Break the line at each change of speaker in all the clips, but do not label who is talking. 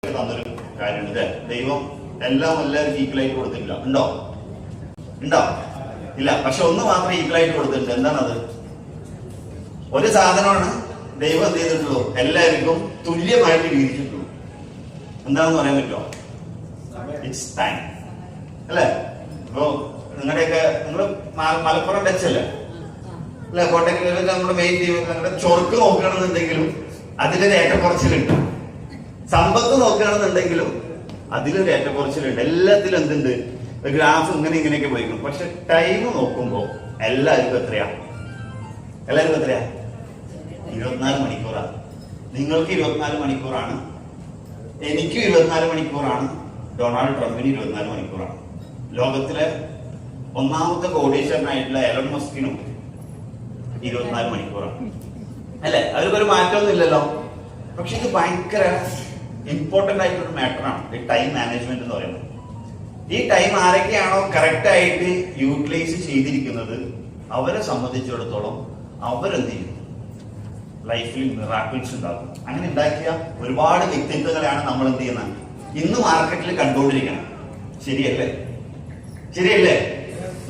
തന്നൊരു കാര്യമുണ്ട് അല്ലേ? ദൈവം എല്ലാവർക്കും ഈക്വലായിട്ട് കൊടുത്തിട്ടില്ല. ഉണ്ടോ? ഇല്ല. പക്ഷെ ഒന്ന് മാത്രം ഈക്വലായിട്ട് കൊടുത്തിട്ടുണ്ട്. എന്താണത്? ഒരു സാധനമാണ് ദൈവം എന്ത് ചെയ്തിട്ടുള്ളൂ, എല്ലാവർക്കും തുല്യമായിട്ട് വീതിച്ചിട്ടുള്ളൂ. എന്താണെന്ന് പറയാൻ പറ്റുമോ? ഇറ്റ്സ് ടൈം അല്ലേ? ഇപ്പോ നിങ്ങളുടെയൊക്കെ നിങ്ങൾ മലപ്പുറം ടച്ച് അല്ലേ? കോട്ടയ്ക്ക് നമ്മുടെ മെയിൻ നിങ്ങളുടെ ചൊറുക്ക് നോക്കുകയാണെന്നുണ്ടെങ്കിലും അതിലൊരു ഏറ്റക്കുറച്ചിലുണ്ട്. സമ്പത്ത് നോക്കുകയാണെന്നുണ്ടെങ്കിലും അതിലൊരു ഏറ്റക്കുറച്ചിലുണ്ട്. എല്ലാത്തിലും എന്തുണ്ട്? ഗ്രാഫ് ഇങ്ങനെയൊക്കെ പോയിക്കും. പക്ഷെ ടൈം നോക്കുമ്പോ എല്ലാവർക്കും എത്രയാ? 24 മണിക്കൂറാണ്. നിങ്ങൾക്ക് 24 മണിക്കൂറാണ്, എനിക്ക് 24 മണിക്കൂറാണ്, ഡൊണാൾഡ് ട്രംപിന് 24 മണിക്കൂറാണ്. ലോകത്തിലെ ഒന്നാമത്തെ കോടീശ്വരനായിട്ടുള്ള എലൺ മസ്കിനും 24 മണിക്കൂറാണ് അല്ലെ? അവർക്കൊരു മാറ്റമൊന്നും ഇല്ലല്ലോ. പക്ഷെ ഇത് ഭയങ്കര ഇമ്പോർട്ടന്റ് ആയിട്ടൊരു മാറ്ററാണ് ഈ ടൈം മാനേജ്മെന്റ് എന്ന് പറയുന്നത്. ഈ ടൈം ആരൊക്കെയാണോ കറക്റ്റ് ആയിട്ട് യൂട്ടിലൈസ് ചെയ്തിരിക്കുന്നത് അവരെ സംബന്ധിച്ചിടത്തോളം അവരെന്ത് ചെയ്യും? ലൈഫിൽ മിറാക്കിൾസ് ഉണ്ടാകും. അങ്ങനെ ഉണ്ടാക്കിയ ഒരുപാട് വ്യക്തിത്വങ്ങളെയാണ് നമ്മൾ എന്ത് ചെയ്യുന്നത് ഇന്ന് മാർക്കറ്റിൽ കണ്ടുകൊണ്ടിരിക്കണം. ശരിയല്ലേ?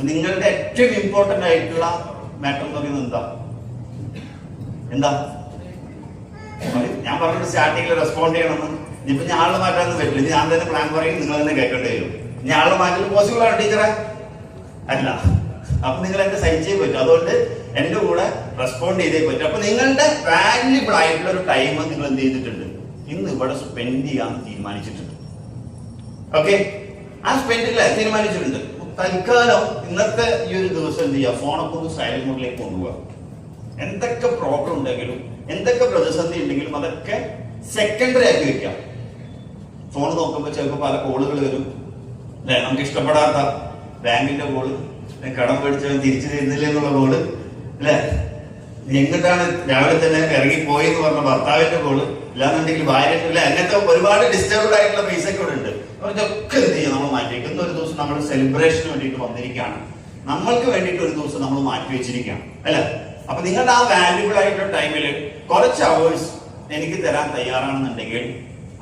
നിങ്ങളുടെ ഏറ്റവും ഇമ്പോർട്ടന്റ് ആയിട്ടുള്ള മാറ്റർ എന്ന് പറയുന്നത് എന്താ? ഞാൻ പറഞ്ഞിട്ട് സ്റ്റാർട്ടിങ്ങിൽ റെസ്പോണ്ട് ചെയ്യണമെന്ന്. ഇപ്പൊ ഞാൻ ആളെ മാറ്റാനൊന്നും പറ്റില്ല. ഞാൻ തന്നെ പ്ലാൻ പറയും, നിങ്ങൾ തന്നെ കേൾക്കേണ്ടി വരും. ഞാൻ ആളെ മാറ്റൽ പോസിബിൾ ആണ് ടീച്ചറെ? അല്ല. അപ്പൊ നിങ്ങൾ എന്നെ സഹിച്ചേ പറ്റും. അതുകൊണ്ട് എന്റെ കൂടെ റെസ്പോണ്ട് ചെയ്തേ പറ്റും. അപ്പൊ നിങ്ങളുടെ വാല്യുബിൾ ആയിട്ടുള്ള ഒരു ടൈം നിങ്ങൾ എന്ത് ചെയ്തിട്ടുണ്ട്? ഇന്ന് ഇവിടെ സ്പെൻഡ് ചെയ്യാന്ന് തീരുമാനിച്ചിട്ടുണ്ട്. ഓക്കെ, ആ സ്പെൻഡില്ല തീരുമാനിച്ചിട്ടുണ്ട്. തൽക്കാലം ഇന്നത്തെ ഈ ഒരു ദിവസം എന്ത് ചെയ്യുക? ഫോണൊക്കെ ഒന്ന് സൈലന്റ് മോഡിലേക്ക് കൊണ്ടുപോകുക. എന്തൊക്കെ പ്രോബ്ലം ഉണ്ടെങ്കിലും എന്തൊക്കെ പ്രതിസന്ധി ഉണ്ടെങ്കിലും അതൊക്കെ സെക്കൻഡറി ആക്കി വെക്കാം. ഫോൺ നോക്കുമ്പോൾ ചിലപ്പോൾ പല കോളുകൾ വരും അല്ലെ? നമുക്ക് ഇഷ്ടപ്പെടാത്ത ബാങ്കിന്റെ കോള്, കടം മേടിച്ചവൻ തിരിച്ചു തരുന്നില്ല എന്നുള്ള കോള് അല്ലെ? എങ്ങോട്ടാണ് രാവിലെ തന്നെ ഇറങ്ങിപ്പോയി എന്ന് പറഞ്ഞ ഭർത്താവിന്റെ കോള്, ഇല്ലാന്നുണ്ടെങ്കിൽ ഭാര്യ അല്ലെ? അങ്ങനത്തെ ഒരുപാട് ഡിസ്റ്റർബ്ഡ് ആയിട്ടുള്ള പൈസ ഒക്കെ ഇവിടെ ഉണ്ട്. അതൊക്കെ എന്ത് ചെയ്യാം? നമ്മൾ മാറ്റി വെക്കുന്ന ഒരു ദിവസം നമ്മൾ സെലിബ്രേഷന് വേണ്ടിയിട്ട് വന്നിരിക്കുകയാണ്. നമ്മൾക്ക് വേണ്ടിയിട്ട് ഒരു ദിവസം നമ്മൾ മാറ്റി വെച്ചിരിക്കുകയാണ് അല്ലെ? അപ്പൊ നിങ്ങളുടെ ആ വാല്യുബിൾ ആയിട്ടുള്ള ടൈമിൽ കുറച്ച് അവേഴ്സ് എനിക്ക് തരാൻ തയ്യാറാണെന്നുണ്ടെങ്കിൽ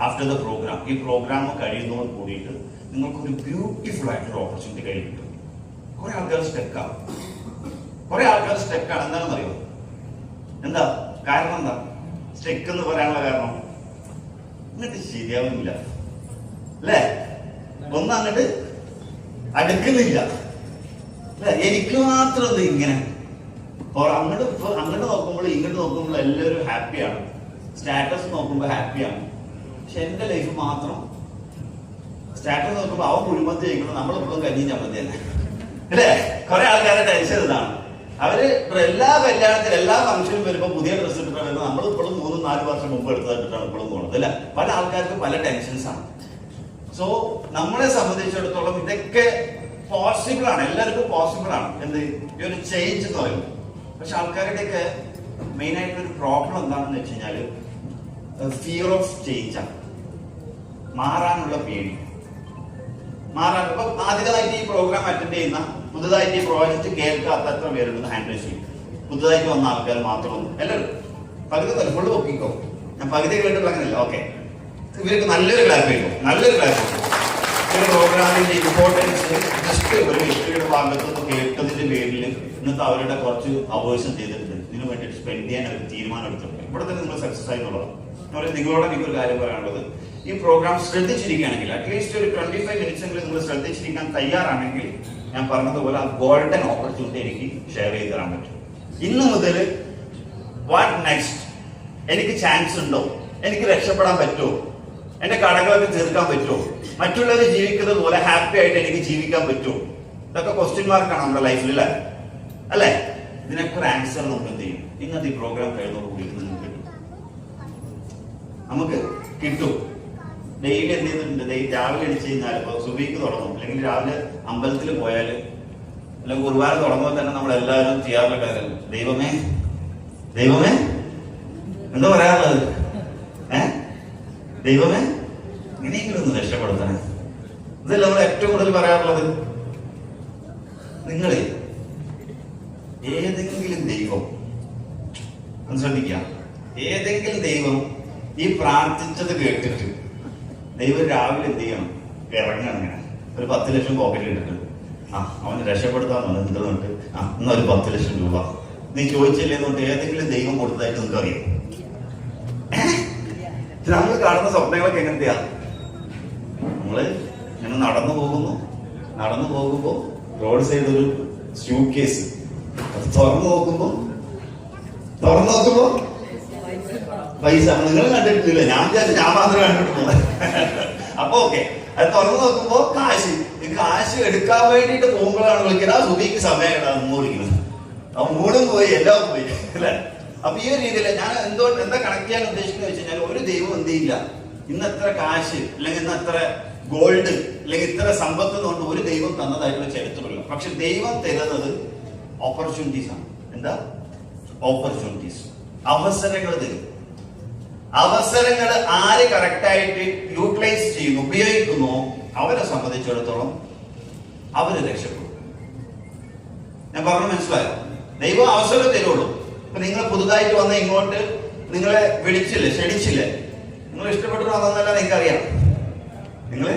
ആഫ്റ്റർ ദ പ്രോഗ്രാം, ഈ പ്രോഗ്രാം കഴിയുന്നതോട് കൂടിയിട്ട് നിങ്ങൾക്കൊരു ബ്യൂട്ടിഫുൾ ആയിട്ടുള്ള ഓപ്പർച്യൂണിറ്റി കയ്യിൽ കിട്ടും. കുറെ ആൾക്കാർ സ്റ്റെക്കാണ്. എന്താണെന്ന് അറിയോ? എന്താ കാരണം? എന്താ സ്റ്റെക്ക് എന്ന് പറയാനുള്ള കാരണം? എന്നിട്ട് ശരിയാവുന്നില്ല അല്ലേ? ഒന്നും അങ്ങോട്ട് അടുക്കുന്നില്ല അല്ലെ? എനിക്ക് മാത്രം എന്ത് ഇങ്ങനെ അങ്ങോട്ട് നോക്കുമ്പോൾ ഇങ്ങോട്ട് നോക്കുമ്പോൾ എല്ലാവരും ഹാപ്പിയാണ്, സ്റ്റാറ്റസ് നോക്കുമ്പോൾ ഹാപ്പിയാണ്. പക്ഷെ എന്റെ ലൈഫ് മാത്രം സ്റ്റാറ്റസ് നോക്കുമ്പോൾ അവൻ കുഴിമത്തി കഴിക്കണം, നമ്മളിപ്പോഴും കഞ്ഞി ചമ്മന്തി തന്നെ അല്ലേ? കുറെ ആൾക്കാരുടെ ടെൻഷൻ ഇതാണ്. അവര് എല്ലാ കല്യാണത്തിലും എല്ലാ ഫംഗ്ഷനും വരുമ്പോൾ പുതിയ ഡ്രസ്സ് ഇട്ടിട്ടാണ് നമ്മളിപ്പോഴും 3-4 വർഷം മുമ്പ് എടുത്തിട്ടാണ് ഇപ്പോഴും പോകുന്നത് അല്ലെ? പല ആൾക്കാർക്കും പല ടെൻഷൻസ് ആണ്. സോ നമ്മളെ സംബന്ധിച്ചിടത്തോളം ഇതൊക്കെ പോസിബിൾ ആണ്, എല്ലാവർക്കും പോസിബിൾ ആണ്. എന്ത് ഈ ഒരു ചേഞ്ച് എന്ന് പറയുന്നത്. പക്ഷെ ആൾക്കാരുടെയൊക്കെ മെയിൻ ആയിട്ടൊരു പ്രോബ്ലം എന്താണെന്ന് വെച്ച് കഴിഞ്ഞാല് ഫിയർ ഓഫ് ചേഞ്ച് ആണ്. മാറാനുള്ള പേടി. ഇപ്പൊ ആദ്യമായിട്ട് ഈ പ്രോഗ്രാം അറ്റൻഡ് ചെയ്യുന്ന, പുതുതായിട്ട് ഈ പ്രോജക്റ്റ് കേൾക്കാത്ത എത്ര പേരുണ്ടെന്ന് ഹാൻഡ് റൈസ് ചെയ്യും. പുതുതായിട്ട് വന്ന ആൾക്കാർ മാത്രമൊന്നും എല്ലാവരും പകുതി ഫുള്ള് പൊക്കിക്കോ. ഞാൻ പകുതി കേട്ടിട്ടുള്ള അങ്ങനെയല്ല. ഓക്കെ, ഇവർക്ക് നല്ലൊരു ക്ലാപ്പ് ചെയ്യും. ഒരു പ്രോഗ്രാമിന്റെ ഇമ്പോർട്ടൻസ് ജസ്റ്റ് ഒരു ഹിസ്റ്ററിയുടെ ഭാഗത്തുനിന്ന് കേട്ടതിന്റെ പേരിൽ ഇന്നത്തെ അവരുടെ കുറച്ച് അവേഴ്സും ചെയ്തിട്ടുണ്ട്. ഇതിനു വേണ്ടിയിട്ട് സ്പെൻഡ് ചെയ്യാൻ അവർ തീരുമാനം എടുത്തിട്ടുണ്ട്. ഇവിടെ തന്നെ നിങ്ങൾ സക്സസ് ആയിട്ടുള്ളതാണ്. നിങ്ങളോട് എനിക്കൊരു കാര്യം പറയാനുള്ളത്, ഈ പ്രോഗ്രാം ശ്രദ്ധിച്ചിരിക്കുകയാണെങ്കിൽ അറ്റ്ലീസ്റ്റ് ഒരു 25 മിനിറ്റ്സ് എങ്കിലും നിങ്ങൾ ശ്രദ്ധിച്ചിരിക്കാൻ തയ്യാറാണെങ്കിൽ ഞാൻ പറഞ്ഞതുപോലെ ആ ഗോൾഡൻ ഓപ്പർച്യൂണിറ്റി എനിക്ക് ഷെയർ ചെയ്ത് തരാൻ പറ്റും. ഇന്ന് മുതൽ വാട്ട് നെക്സ്റ്റ്? എനിക്ക് ചാൻസ് ഉണ്ടോ? എനിക്ക് രക്ഷപ്പെടാൻ പറ്റുമോ? എന്റെ കടകളൊക്കെ തീർക്കാൻ പറ്റുമോ? മറ്റുള്ളവർ ജീവിക്കുന്നത് പോലെ ഹാപ്പി ആയിട്ട് എനിക്ക് ജീവിക്കാൻ പറ്റുമോ? ഇതൊക്കെ ക്വസ്റ്റ്യൻ മാർക്കാണ് നമ്മുടെ ലൈഫിൽ അല്ലേ? ഇതിനൊക്കെ ഒരു ആൻസർ നമുക്ക് എന്ത് ചെയ്യും? ഇന്നത്തെ ഈ പ്രോഗ്രാം കഴിയുന്നതോടുകൂടി നമുക്ക് കിട്ടും. ഡെയിലി എന്ത് ചെയ്തിട്ടുണ്ട്? രാവിലെ എണിച്ച് കഴിഞ്ഞാൽ ഇപ്പൊ സുബീക്ക് തുടങ്ങും, അല്ലെങ്കിൽ രാവിലെ അമ്പലത്തിൽ പോയാൽ, അല്ലെങ്കിൽ ഗുരുവാര തുടങ്ങുമ്പോൾ തന്നെ നമ്മൾ എല്ലാവരും ചെയ്യാറുള്ള കാര്യം ദൈവമേ എന്താ പറയാറുള്ളത്? ദൈവമേ ഇങ്ങനെയെങ്കിലും ഒന്ന് രക്ഷപ്പെടുത്തണേ. ഇതല്ല നമ്മൾ ഏറ്റവും കൂടുതൽ പറയാറുള്ളത്. നിങ്ങളെ ഏതെങ്കിലും ദൈവം ശ്രദ്ധിക്കുക, ഏതെങ്കിലും ദൈവം ഈ പ്രാർത്ഥിച്ചത് കേട്ടിട്ട് ദൈവം രാവിലെ എന്ത് ചെയ്യണം? ഇറങ്ങണം. ഇങ്ങനെ ഒരു 10 ലക്ഷം പോക്കറ്റിൽ ഇട്ടിട്ട് അവന് രക്ഷപ്പെടുത്താൻ എന്തുകൊണ്ട് എന്നൊരു 10 ലക്ഷം രൂപ നീ ചോദിച്ചില്ലേ എന്നുകൊണ്ട് ഏതെങ്കിലും ദൈവം കൊടുത്തതായിട്ട് നിങ്ങൾക്ക് അറിയാം? നമ്മൾ കാണുന്ന സ്വപ്നങ്ങളൊക്കെ എങ്ങനത്തെയാ? നമ്മള് ഇങ്ങനെ നടന്നു പോകുമ്പോ റോഡ് സൈഡ് ഒരു സ്യൂട്ട് കേസ് തുറന്നു നോക്കുമ്പോ പൈസ നിങ്ങൾ കണ്ടിട്ടില്ല, ഞാൻ മാത്രമേ കണ്ടിട്ടുള്ളൂ. അപ്പൊ ഓക്കെ, അത് തുറന്നു നോക്കുമ്പോ കാശ് എടുക്കാൻ വേണ്ടിയിട്ട് പോകുമ്പോഴാണ് വിളിക്കുന്നത്. ആ സുബിക്ക് സമയം ഇടാന്ന് വിളിക്കുന്നത്. ആ മൂടും പോയി, എല്ലാം പോയി അല്ലെ? അപ്പൊ ഈ ഒരു രീതിയിൽ ഞാൻ എന്താ കണക്ട് ചെയ്യാൻ ഉദ്ദേശിക്കുന്നത് വെച്ച് കഴിഞ്ഞാൽ, ഒരു ദൈവം എന്ത് ചെയ്യില്ല ഇന്ന് എത്ര കാശ് അല്ലെങ്കിൽ ഇന്ന് എത്ര ഗോൾഡ് അല്ലെങ്കിൽ ഇത്ര സമ്പത്ത് കൊണ്ട് ഒരു ദൈവം തന്നതായിട്ടുള്ള ചരിത്രമില്ല. പക്ഷെ ദൈവം തരുന്നത് ഓപ്പർച്യൂണിറ്റീസ് ആണ്. എന്താ ഓപ്പർച്യൂണിറ്റീസ്? അവസരങ്ങൾ തരും. അവസരങ്ങൾ ആര് കറക്റ്റായിട്ട് യൂട്ടിലൈസ് ചെയ്യുന്നു, ഉപയോഗിക്കുന്നു, അവരെ സംബന്ധിച്ചിടത്തോളം അവര് രക്ഷപ്പെടും. ഞാൻ പറഞ്ഞു മനസ്സിലായോ? ദൈവം അവസരം തരുള്ളൂ. ഇപ്പൊ നിങ്ങൾ പുതുതായിട്ട് വന്ന ഇങ്ങോട്ട് നിങ്ങളെ വിളിച്ചില്ലേ, ക്ഷണിച്ചില്ലേ, നിങ്ങൾ ഇഷ്ടപ്പെട്ടു വന്നതല്ല എനിക്കറിയാം. നിങ്ങള്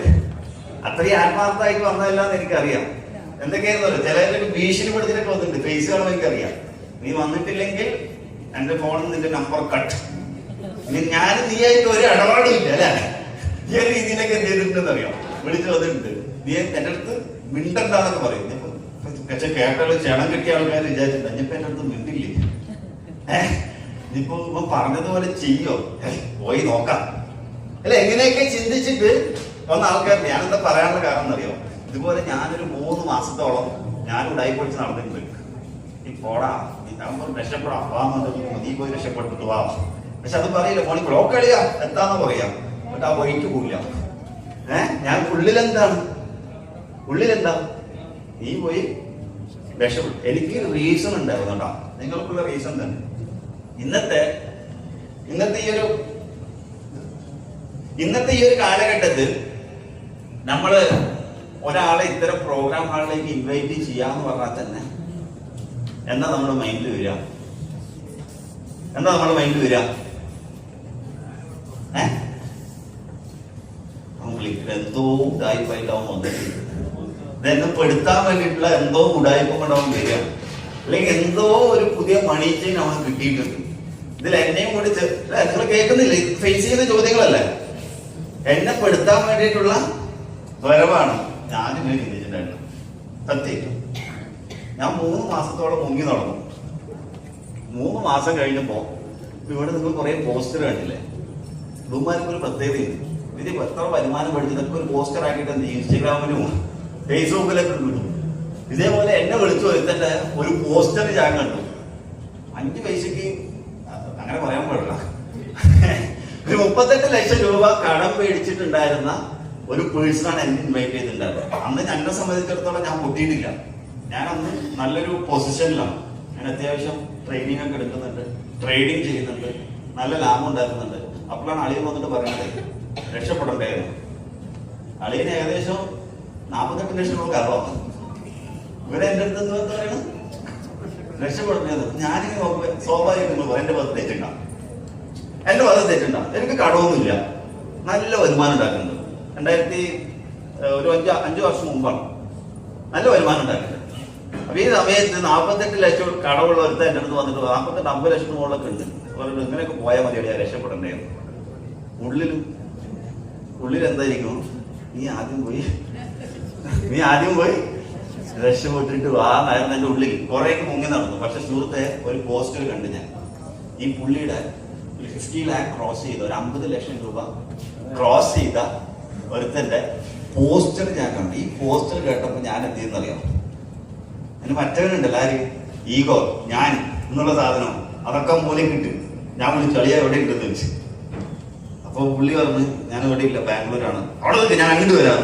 അത്രയും ആത്മാർത്ഥമായിട്ട് വന്നതല്ലാന്ന് എനിക്കറിയാം. എന്തൊക്കെയായിരുന്നല്ലോ ചിലർക്ക് ഭീഷണിപ്പെടുത്തിനൊക്കെ വന്നിട്ടുണ്ട്. ഫേസ് കാണുമ്പോൾ എനിക്കറിയാം. നീ വന്നിട്ടില്ലെങ്കിൽ എന്റെ ഫോണിൽ നിന്റെ നമ്പർ കട്ട്. ഞാൻ നീയായിട്ട് ഒരു ഇടപാടും ഇല്ല അല്ലെ? ഈ ഒരു രീതിയിലൊക്കെ എന്ത് ചെയ്തിട്ടുണ്ടെന്ന് അറിയാം. വിളിച്ചു വന്നിട്ടുണ്ട്. നീ എന്റെ അടുത്ത് മിണ്ടണ്ടെന്നൊക്കെ പറയും. കേട്ടാലും ക്ഷണം കിട്ടിയ ആൾക്കാർ വിചാരിച്ചിട്ടുണ്ട് ഇനിയിപ്പോ എന്റെ അടുത്ത് മിണ്ടില്ലേ, ഇനിയിപ്പോ ഇപ്പൊ പറഞ്ഞതുപോലെ ചെയ്യോ, പോയി നോക്കാം അല്ലെ? എങ്ങനെയൊക്കെ ചിന്തിച്ചിട്ട് വന്ന ആൾക്കാർ. ഞാനെന്താ പറയാനുള്ള കാരണം എന്നറിയോ? ഇതുപോലെ ഞാനൊരു 3 മാസത്തോളം ഞാൻ ഉടായി പൊളിച്ച് നടന്നിട്ടുണ്ട്. ഈ പോടാ രക്ഷപ്പെടാം, വാ നീ പോയി രക്ഷപ്പെട്ടിട്ട് വാ. പക്ഷെ അത് പറയില്ല, ഫോണിൽ ബ്ലോക്ക് കളിയാ എന്താന്ന് പറയാം. എന്നിട്ട് ആ വഴിക്ക് പോയില്ല. ഞാൻ ഉള്ളിലെന്താ നീ പോയി രക്ഷപ്പെട്ടു. എനിക്ക് റീസൺ ഉണ്ടായിരുന്നു കേട്ടോ. നിങ്ങൾക്കുള്ള റീസൺ തന്നെ. ഇന്നത്തെ ഈ ഒരു കാലഘട്ടത്തിൽ നമ്മള് ഒരാളെ ഇത്തരം പ്രോഗ്രാം ഹാളിലേക്ക് ഇൻവൈറ്റ് ചെയ്യാന്ന് പറഞ്ഞാൽ തന്നെ എന്താ നമ്മുടെ മൈൻഡിൽ വരിക? എന്തോ ഉടായ്പായിട്ടാവും വന്നിട്ട് ഇതെന്നെ പെടുത്താൻ വേണ്ടിയിട്ടുള്ള എന്തോ ഉടായ്പ കൊണ്ടാവും വരിക. അല്ലെങ്കിൽ എന്തോ ഒരു പുതിയ മണീച്ചയും നമ്മൾ കിട്ടിയിട്ടുണ്ട്. ഇതിൽ എന്നെയും കൂടി നിങ്ങൾ കേൾക്കുന്നില്ല, ഫേസ് ചെയ്യുന്ന ചോദ്യങ്ങളല്ലേ? എന്നെ പെടുത്താൻ വേണ്ടിയിട്ടുള്ള വരവാണ്. ഞാനിങ്ങനെ ചിന്തിച്ചിട്ടുണ്ടായിരുന്നു. സത്യം ഞാൻ 3 മാസത്തോളം മുങ്ങി നടന്നു. 3 മാസം കഴിഞ്ഞപ്പോ ഇവിടെ നിങ്ങൾ കുറെ പോസ്റ്റർ കണ്ടില്ലേ? ഇവന്മാർക്ക് ഒരു പ്രത്യേകതയുണ്ട്. ഇത് എത്ര വരുമാനം പഠിച്ചതൊക്കെ ഒരു പോസ്റ്റർ ആക്കിയിട്ട് എന്ത് ഇൻസ്റ്റഗ്രാമിലും ഫേസ്ബുക്കിലൊക്കെ വിടും. ഇതേപോലെ എന്നെ വിളിച്ചു വരുത്തേണ്ട ഒരു പോസ്റ്റർ ഞാൻ കണ്ടു. 5 പൈസക്ക് അങ്ങനെ പറയാൻ പാടില്ല, ഒരു 38 ലക്ഷം രൂപ കടം മേടിച്ചിട്ടുണ്ടായിരുന്ന ഒരു പേഴ്സണാണ് എന്നെ ഇൻവൈറ്റ് ചെയ്തിട്ടുണ്ടായിരുന്നത്. അന്ന് എന്നെ സംബന്ധിച്ചിടത്തോളം ഞാൻ പൊട്ടിയിട്ടില്ല. ഞാൻ അന്ന് നല്ലൊരു പൊസിഷനിലാണ്. ഞാൻ അത്യാവശ്യം ട്രെയിനിങ് ഒക്കെ എടുക്കുന്നുണ്ട്, ട്രേഡിങ് ചെയ്യുന്നുണ്ട്, നല്ല ലാഭം ഉണ്ടാക്കുന്നുണ്ട്. അപ്പോഴാണ് അളിയൻ വന്നിട്ട് പറയുന്നത് രക്ഷപ്പെടണ്ടായിരുന്നു. അളിയന് ഏകദേശം 48 ലക്ഷം രൂപ കടമാണ്. ഇവരെ എന്റെ അടുത്ത് എന്താ പറയുന്നത് രക്ഷപ്പെടുന്നത്. ഞാനിങ്ങനെ നോക്കുമ്പോ സ്വാഭാവികം എന്റെ ഭാഗത്ത് തെറ്റുണ്ടാവും. എനിക്ക് കടമൊന്നുമില്ല, നല്ല വരുമാനം ഉണ്ടാക്കുന്നുണ്ട്. 5 വർഷം മുമ്പാണ് നല്ല വരുമാനം ഉണ്ടാക്കുന്നത്. അപ്പൊ ഈ സമയത്ത് 48 ലക്ഷം കടമുള്ള ഒരുത്ത എന്റെ അടുത്ത് വന്നിട്ട് 48-50 ലക്ഷം മുകളിലൊക്കെ ഉണ്ട്. ഇങ്ങനെയൊക്കെ പോയാൽ മതി, ഞാൻ രക്ഷപ്പെടേണ്ടത്. ഉള്ളിൽ എന്തായിരിക്കും? നീ ആദ്യം പോയി രക്ഷപ്പെട്ടിട്ട് വാന്നായിരുന്നു എന്റെ ഉള്ളിൽ. കുറേയൊക്കെ മുങ്ങി നടന്നു. പക്ഷെ സുഹൃത്തെ, ഒരു പോസ്റ്റർ കണ്ട് ഞാൻ. ഈ പുള്ളിയുടെ 50 ലാഖ് ക്രോസ് ചെയ്ത, ഒരു 50 ലക്ഷം രൂപ ക്രോസ് ചെയ്ത ഒരുത്തന്റെ പോസ്റ്റർ ഞാൻ കണ്ടു. ഈ പോസ്റ്റർ കേട്ടപ്പോ ഞാൻ എന്ത് ചെയ്യുന്നറിയാം? അതിന് മറ്റവനുണ്ടല്ലോ, ആര്? ഈഗോ, ഞാൻ എന്നുള്ള സാധനം, അതൊക്കെ മൂലം കിട്ടും. ഞാൻ വിളിച്ചു, അളിയാ എവിടെ കിട്ടുമെന്ന് വെച്ച്. അപ്പൊ പുള്ളി പറഞ്ഞു, ഞാൻ എവിടെ ഇല്ല, ബാംഗ്ലൂരാണ്. അവിടെ നിൽക്ക്, ഞാൻ അങ്ങോട്ട് വരാം.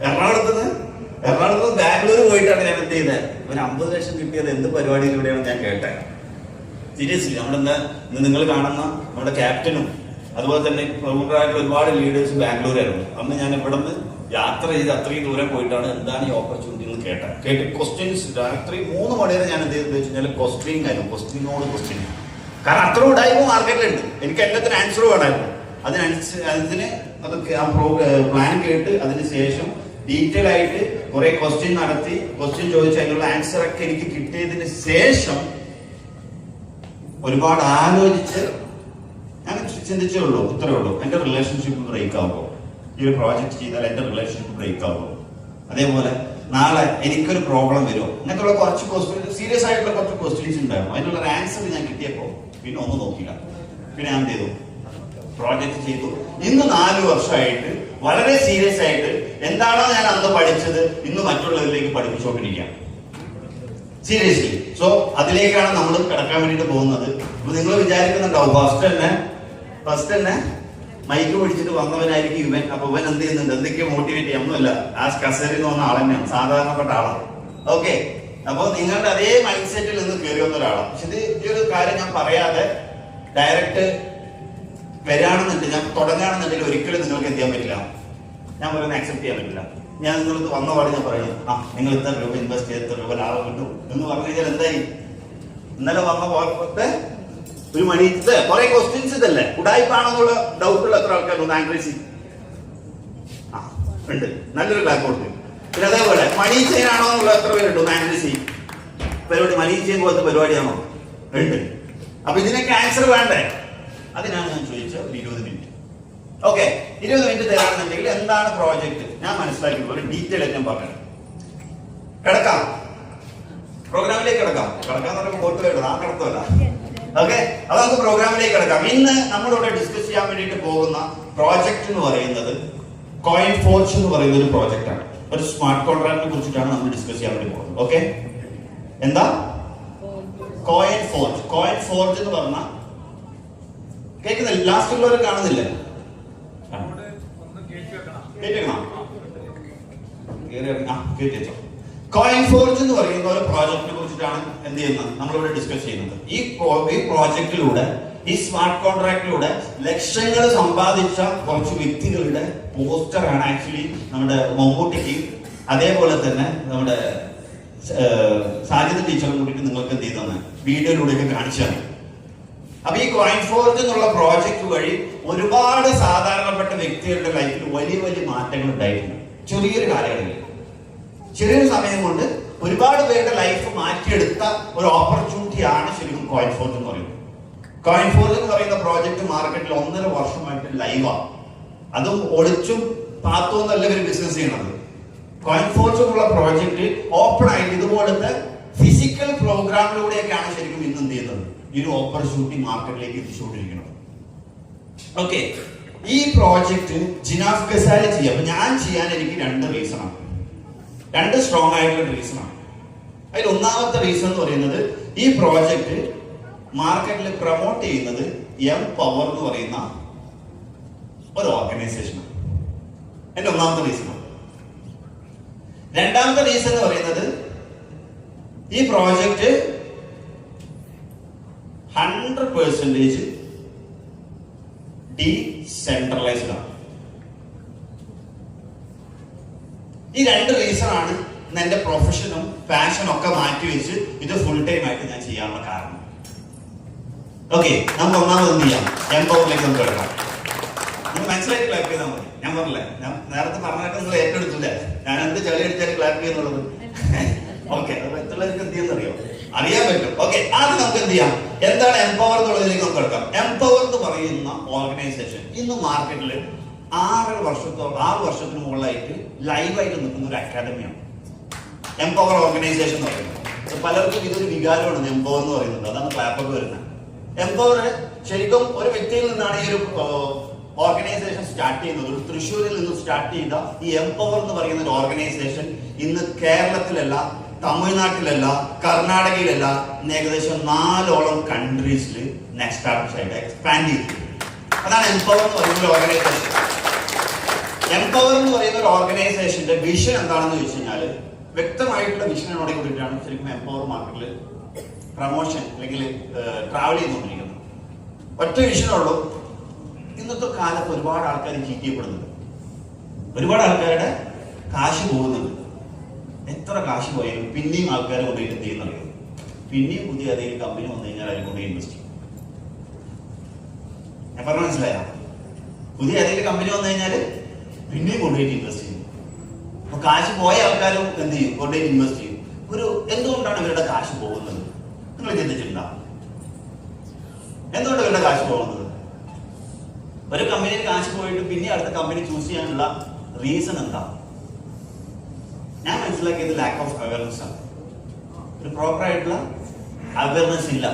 എറണാകുളത്ത് ബാംഗ്ലൂർ പോയിട്ടാണ് ഞാൻ എന്ത് ചെയ്യുന്നത്. ഒരു 50 ലക്ഷം കിട്ടിയത് എന്ത് പരിപാടിയിലൂടെയാണ് ഞാൻ കേട്ടത്. സീരിയസ്ലി, നമ്മുടെ നിങ്ങൾ കാണുന്ന നമ്മുടെ ക്യാപ്റ്റനും അതുപോലെ തന്നെ പ്രമുഖരായിട്ടുള്ള ഒരുപാട് ലീഡേഴ്സ് ബാംഗ്ലൂരായിരുന്നു. അന്ന് ഞാൻ ഇവിടെ നിന്ന് യാത്ര ചെയ്ത് അത്രയും ദൂരം പോയിട്ടാണ് എന്താണ് ഈ ഓപ്പർച്യൂണിറ്റി എന്ന് കേട്ട് ക്വസ്റ്റ്യൻസ് രാത്രി 3 മണി വരെ ഞാൻ എന്ത് ചെയ്തെന്ന് വെച്ച് കഴിഞ്ഞാൽ ക്വസ്റ്റ്യനിങ് ആയിരുന്നു. ക്വസ്റ്റ്യൻ. കാരണം അത്ര ഉടായ്പ മാർക്കറ്റിലുണ്ട്. എനിക്ക് എല്ലാത്തിനും ആൻസർ വേണമായിരുന്നു. അതിന് അതൊക്കെ ആ പ്ലാൻ കേട്ട് അതിന് ശേഷം ഡീറ്റെയിൽ ആയിട്ട് കുറെ ക്വസ്റ്റ്യൻ നടത്തി, ക്വസ്റ്റ്യൻ ചോദിച്ച് അതിനുള്ള ആൻസർ ഒക്കെ എനിക്ക് കിട്ടിയതിന് ശേഷം ഒരുപാട് ആലോചിച്ച് ഞാൻ ചിന്തിച്ചേ ഉള്ളൂ, ഉത്തരവേ ഉള്ളൂ. എന്റെ റിലേഷൻഷിപ്പ് ബ്രേക്ക് ആവുമോ, ഈ ഒരു പ്രോജക്ട് ചെയ്താൽ എന്റെ റിലേഷൻഷിപ്പ് ബ്രേക്ക് ആവുമോ, അതേപോലെ നാളെ എനിക്കൊരു പ്രോബ്ലം വരുമോ, അങ്ങനത്തെ കുറച്ച് സീരിയസ് ആയിട്ടുള്ള കുറച്ച് ക്വസ്റ്റ്യൻസ് ഉണ്ടായിരുന്നു. അതിനുള്ള ആൻസർ ഞാൻ കിട്ടിയപ്പോൾ പിന്നെ ഒന്നും നോക്കില്ല. പിന്നെ ഞാൻ എന്ത് ചെയ്തു, പ്രോജക്ട് ചെയ്തു. ഇന്ന് 4 വർഷമായിട്ട് വളരെ സീരിയസ് ആയിട്ട് എന്താണോ ഞാൻ അന്ന് പഠിച്ചത് ഇന്ന് മറ്റുള്ളവരിലേക്ക് പഠിപ്പിച്ചുകൊണ്ടിരിക്കുകയാണ്, സീരിയസ്ലി. സോ അതിലേക്കാണ് നമ്മൾ കിടക്കാൻ വേണ്ടിയിട്ട് പോകുന്നത്. അപ്പൊ നിങ്ങൾ വിചാരിക്കുന്നുണ്ടാവും ഫസ്റ്റ് തന്നെ മൈക്ക് പിടിച്ചിട്ട് വന്നവനായിരിക്കും ഇവൻ, അപ്പൊ ഇവൻ എന്ത് ചെയ്യുന്നുണ്ട്, എന്തൊക്കെയോ മോട്ടിവേറ്റ് ചെയ്യാമൊന്നുമല്ല. ആ കസേരയിൽ നിന്ന് വന്ന ആൾ തന്നെയാണ്, സാധാരണപ്പെട്ട ആളാണ്. ഓക്കെ, അപ്പൊ നിങ്ങളുടെ അതേ മൈൻഡ് സെറ്റിൽ നിന്ന് കയറി വന്ന ഒരാളാണ്. പക്ഷെ ഈ ഒരു കാര്യം ഞാൻ പറയാതെ ഡയറക്റ്റ് വരികയാണെന്നുണ്ട്, ഞാൻ തുടങ്ങുകയാണെന്നുണ്ടെങ്കിൽ ഒരിക്കലും നിങ്ങൾക്ക് എന്ത് ചെയ്യാൻ പറ്റില്ല, ഞാൻ പറയുന്നത് അക്സെപ്റ്റ് ചെയ്യാൻ പറ്റില്ല. ഞാൻ നിങ്ങൾക്ക് വന്ന പാടെ ഞാൻ പറയുന്നത് നിങ്ങൾ ഇത്ര രൂപ ഇൻവെസ്റ്റ് ചെയ്ത് ഇത്ര രൂപ ലാഭം കിട്ടും എന്ന് പറഞ്ഞു കഴിഞ്ഞാൽ എന്തായി? ഇന്നലെ വന്ന പോലത്തെ ഒരു മണിത്തെ കുറെ ക്വസ്റ്റ്യൻസ് ഇതല്ലേ, ഉടായ്പാണെന്നുള്ള ഡൗട്ടുള്ള എത്ര ആൾക്കാരുണ്ട്? ആൻഡ്രസി ഉണ്ട്, നല്ലൊരു ക്ലാസ് കൊടുത്തു. പിന്നെ അതേപോലെ മണി ചെയിൻ ആണോ എന്നുള്ള എത്ര പേരുണ്ട്? ആൻഡ്രസി പരിപാടി മണി ചെയിൻ പോലത്തെ പരിപാടിയാണോ? ഉണ്ട്. അപ്പൊ ഇതിനൊക്കെ ആൻസർ വേണ്ടേ? അതിനാണ് ഞാൻ ചോദിച്ചത് ഒരു 20 മിനിറ്റ്. ഓക്കെ, 20 മിനിറ്റ് തരാണെന്നുണ്ടെങ്കിൽ എന്താണ് പ്രോജക്ട് ഞാൻ മനസ്സിലാക്കി ഒരു ഡീറ്റെയിൽ ആയിട്ട് ഞാൻ പറഞ്ഞു. കിടക്കാം, പ്രോഗ്രാമിലേക്ക് കിടക്കാന്ന് പറയുമ്പോൾ ബോട്ട് വേണം, ആ കിടത്തല്ല. ഓക്കെ, അത് നമുക്ക് പ്രോഗ്രാമിലേക്ക് കിടക്കാം. ഇന്ന് നമ്മളിവിടെ ഡിസ്കസ് ചെയ്യാൻ വേണ്ടിയിട്ട് പോകുന്ന പ്രോജക്ട് എന്ന് പറയുന്നത് കോയിൻ ഫോർജ് എന്ന് പറയുന്ന ഒരു പ്രോജക്റ്റ് ആണ്. ഒരു സ്മാർട്ട് കോൺട്രാക്റ്റിനെ കുറിച്ചിട്ടാണ് നമ്മൾ ഡിസ്കസ് ചെയ്യാൻ വേണ്ടി പോകുന്നത്. ഓക്കെ, എന്താ കോയിൻ ഫോർജ്? കോയിൻ ഫോർജ് എന്ന് പറഞ്ഞാൽ കേൾക്കുന്നില്ല, ലാസ്റ്റ് ഉള്ളവരെ കാണുന്നില്ല. കോയിൻ ഫോർജ് എന്ന് പറയുന്ന ഒരു പ്രോജക്റ്റിനെ കുറിച്ചിട്ടാണ് എന്ത് ചെയ്യുന്നത്, നമ്മളിവിടെ ഡിസ്കസ് ചെയ്യുന്നത്. ഈ പ്രോജക്റ്റിലൂടെ, ഈ സ്മാർട്ട് കോൺട്രാക്റ്റിലൂടെ ലക്ഷങ്ങൾ സമ്പാദിച്ച കുറച്ച് വ്യക്തികളുടെ പോസ്റ്ററാണ് ആക്ച്വലി നമ്മുടെ മമ്മൂട്ടിക്ക്, അതേപോലെ തന്നെ നമ്മുടെ സാജിദ് ടീച്ചറും കൂടിയിട്ട് നിങ്ങൾക്ക് എന്ത് ചെയ്താണ് വീഡിയോയിലൂടെയൊക്കെ കാണിച്ചാണ്. അപ്പൊ ഈ കോയിൻ ഫോർജ് എന്നുള്ള പ്രോജക്റ്റ് വഴി ഒരുപാട് സാധാരണപ്പെട്ട വ്യക്തികളുടെ ലൈഫിൽ വലിയ വലിയ മാറ്റങ്ങൾ ഉണ്ടായിട്ടുണ്ട്. ചെറിയൊരു കാലയളവിൽ, ചെറിയൊരു സമയം കൊണ്ട് ഒരുപാട് പേരുടെ ലൈഫ് മാറ്റിയെടുത്ത ഒരു ഓപ്പർച്യൂണിറ്റി ആണ് ശരിക്കും കോയിൻ ഫോർജ് എന്ന് പറയുന്നത്. കോയിൻ ഫോർജ് എന്ന് പറയുന്ന പ്രോജക്റ്റ് മാർക്കറ്റിൽ 1.5 വർഷമായിട്ട് ലൈവാണ്. അതും ഒളിച്ചും പാത്തുമെന്നല്ല ഇവർ ബിസിനസ് ചെയ്യണത്. കോയിൻ ഫോർജ് എന്നുള്ള പ്രോജക്റ്റ് ഓപ്പൺ ആയിട്ട് ഇതുപോലത്തെ ഫിസിക്കൽ പ്രോഗ്രാമിലൂടെയൊക്കെയാണ് ശരിക്കും ഇന്ന് എന്ത് ചെയ്യുന്നത്, ഈ ഒരു ഓപ്പർച്യൂണിറ്റി മാർക്കറ്റിലേക്ക് എത്തിച്ചുകൊണ്ടിരിക്കുന്നത്. ഓക്കെ, ഈ പ്രോജക്റ്റ് ജിനാഫ് ഗസാലി ചെയ്യാം. അപ്പൊ ഞാൻ ചെയ്യാൻ എനിക്ക് 2 റീസണാണ്, 2 സ്ട്രോങ് ആയിട്ടുള്ള റീസണാണ്. അതിൽ ഒന്നാമത്തെ റീസൺ എന്ന് പറയുന്നത് ഈ പ്രോജക്റ്റ് മാർക്കറ്റിൽ പ്രൊമോട്ട് ചെയ്യുന്നത് എംപവർ എന്ന് പറയുന്ന ഒരു ഓർഗനൈസേഷനാണ്. എന്റെ ഒന്നാമത്തെ റീസണാണ്. രണ്ടാമത്തെ റീസൺ എന്ന് പറയുന്നത് ഈ പ്രോജക്റ്റ് 100% ഡീസെൻട്രലൈസ്ഡ് ആണ്. ഈ 2 റീസൺ ആണ് എന്റെ പ്രൊഫഷനും പാഷനും ഒക്കെ മാറ്റിവെച്ച് ഇത് ഫുൾ ടൈം ആയിട്ട് ഞാൻ ചെയ്യാനുള്ള കാരണം. ഓക്കെ, നമുക്ക് ഒന്നാമത് എന്ത് ചെയ്യാം, എംപവറിലേക്ക് നമുക്ക് എടുക്കാം. നിങ്ങൾ മനസ്സിലാക്കി ക്ലാപ്പ് ചെയ്താൽ മതി. ഞാൻ പറഞ്ഞില്ലേ, ഞാൻ നേരത്തെ പറഞ്ഞതൊക്കെ നിങ്ങൾ ഏറ്റെടുത്തില്ലേ, ഞാൻ എന്ത് ചെളി അടിച്ചാലും ക്ലാപ്പ് ചെയ്യുന്നുള്ളത്. ഓക്കെ, അത് മറ്റുള്ളവർക്ക് എന്ത് ചെയ്യുന്നറിയോ, അറിയാൻ പറ്റും. ഓക്കെ, ആദ്യം നമുക്ക് എന്ത് ചെയ്യാം, എന്താണ് എംപവർ എന്നുള്ളതിലേക്ക് നമുക്ക് എടുക്കാം. എംപവർ എന്ന് പറയുന്ന ഓർഗനൈസേഷൻ ഇന്ന് മാർക്കറ്റിൽ 6 വർഷത്തിന് മുകളിലായിട്ട് ലൈവായിട്ട് നിൽക്കുന്ന ഒരു അക്കാദമിയാണ് എംപവർ ഓർഗനൈസേഷൻ എന്ന് പറയുന്നത്. പലർക്കും ഇതൊരു വികാരമാണ് എംപവർ എന്ന് പറയുന്നത്, അതാണ് ക്ലാപ്പൊക്കെ വരുന്നത്. എംപവർ ശരിക്കും ഒരു വ്യക്തിയിൽ നിന്നാണ് ഈ ഒരു ഓർഗനൈസേഷൻ സ്റ്റാർട്ട് ചെയ്യുന്നത്. ഒരു തൃശ്ശൂരിൽ നിന്ന് സ്റ്റാർട്ട് ചെയ്ത ഈ എംപവർ എന്ന് പറയുന്ന ഒരു ഓർഗനൈസേഷൻ ഇന്ന് കേരളത്തിലല്ല, തമിഴ്നാട്ടിലല്ല, കർണാടകയിലല്ല, ഏകദേശം 4ഓളം കൺട്രീസിൽ എക്സ്പാൻഡ് ചെയ്തു. അതാണ് എംപവർ എന്ന് പറയുന്ന ഒരു ഓർഗനൈസേഷൻ. എംപവർ എന്ന് പറയുന്ന ഒരു ഓർഗനൈസേഷന്റെ വിഷൻ എന്താണെന്ന് ചോദിച്ചു കഴിഞ്ഞാൽ, വ്യക്തമായിട്ടുള്ള വിഷനോടെ കൂടിയിട്ടാണ് ശരിക്കും എംപവർ മാർക്കറ്റിൽ പ്രൊമോഷൻ അല്ലെങ്കിൽ ട്രാവൽ ചെയ്തുകൊണ്ടിരിക്കുന്നത്. ഒറ്റ വിഷനുള്ളൂ. ഇന്നത്തെ കാലത്ത് ഒരുപാട് ആൾക്കാർ ചീറ്റ് ചെയ്യപ്പെടുന്നുണ്ട്, ഒരുപാട് ആൾക്കാരുടെ കാശ് പോകുന്നുണ്ട്. എത്ര കാശ് പോയാലും പിന്നെയും ആൾക്കാരെ കൊണ്ടുപോയിട്ട് എന്ത് ചെയ്യുന്നറിയോ, പിന്നെയും പുതിയ ഏതെങ്കിലും കമ്പനി വന്നു കഴിഞ്ഞാൽ അതിൽ കൊണ്ട് ഇൻവെസ്റ്റ് ചെയ്യും. ഞാൻ പറഞ്ഞ മനസ്സിലായ? പുതിയ ഏതെങ്കിലും കമ്പനി വന്നു കഴിഞ്ഞാൽ പിന്നെയും കൊണ്ടുപോയിട്ട് ഇൻവെസ്റ്റ് ചെയ്യും. അപ്പൊ കാശ് പോയ ആൾക്കാരും എന്ത് ചെയ്യും? കൊണ്ടുപോയിട്ട് ഇൻവെസ്റ്റ് ചെയ്യും. എന്തുകൊണ്ടാണ് ഇവരുടെ കാശ് പോകുന്നത്? നിങ്ങൾ ചിന്തിച്ചിട്ടുണ്ടോ? എന്തുകൊണ്ട് ഇവരുടെ കാശ് പോകുന്നത്? ഒരു കമ്പനിയിൽ കാശ് പോയിട്ട് പിന്നെ അടുത്ത കമ്പനി ചൂസ് ചെയ്യാനുള്ള റീസൺ എന്താ? ഞാൻ മനസ്സിലാക്കിയത് ലാക്ക് ഓഫ് അവയർനെസ് ആണ്. ഒരു പ്രോപ്പർ ആയിട്ടുള്ള അവയർനെസ് ഇല്ല.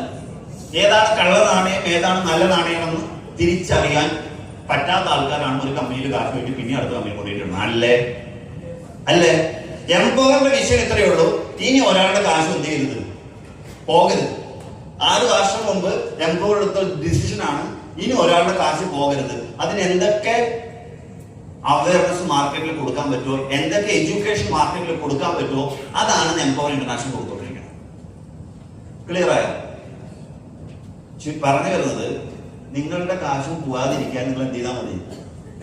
ഏതാണ് കള്ള നാണയം, ഏതാണ് നല്ല നാണയമെന്ന് തിരിച്ചറിയാൻ പറ്റാത്ത ആൾക്കാരാണ് ഒരു കമ്പനിയിൽ കാശ് പോയിട്ട് പിന്നെ അടുത്ത കമ്പനി കൊണ്ടിട്ടുണ്ട്. അല്ലേ? എംപവറിന്റെ വിഷയം ഇത്രയേ ഉള്ളൂ. ഇനി ഒരാളുടെ കാശ് എന്ത് ചെയ്യരുത്? പോകരുത്. 6 വർഷം മുമ്പ് എംപവർ എടുത്ത ഡിസിഷൻ ആണ് ഇനി ഒരാളുടെ കാശ് പോകരുത്. അതിന് എന്തൊക്കെ അവയർനെസ് മാർക്കറ്റിൽ കൊടുക്കാൻ പറ്റുമോ, എന്തൊക്കെ എഡ്യൂക്കേഷൻ മാർക്കറ്റിൽ കൊടുക്കാൻ പറ്റുമോ, അതാണ് എംപവർ ഇന്റർനാഷണൽ കൊടുത്തുകൊണ്ടിരിക്കുന്നത്. ക്ലിയർ ആയോ? പറഞ്ഞു വരുന്നത്, നിങ്ങളുടെ കാശും പോവാതിരിക്കാൻ നിങ്ങൾ എന്ത് ചെയ്താൽ മതി?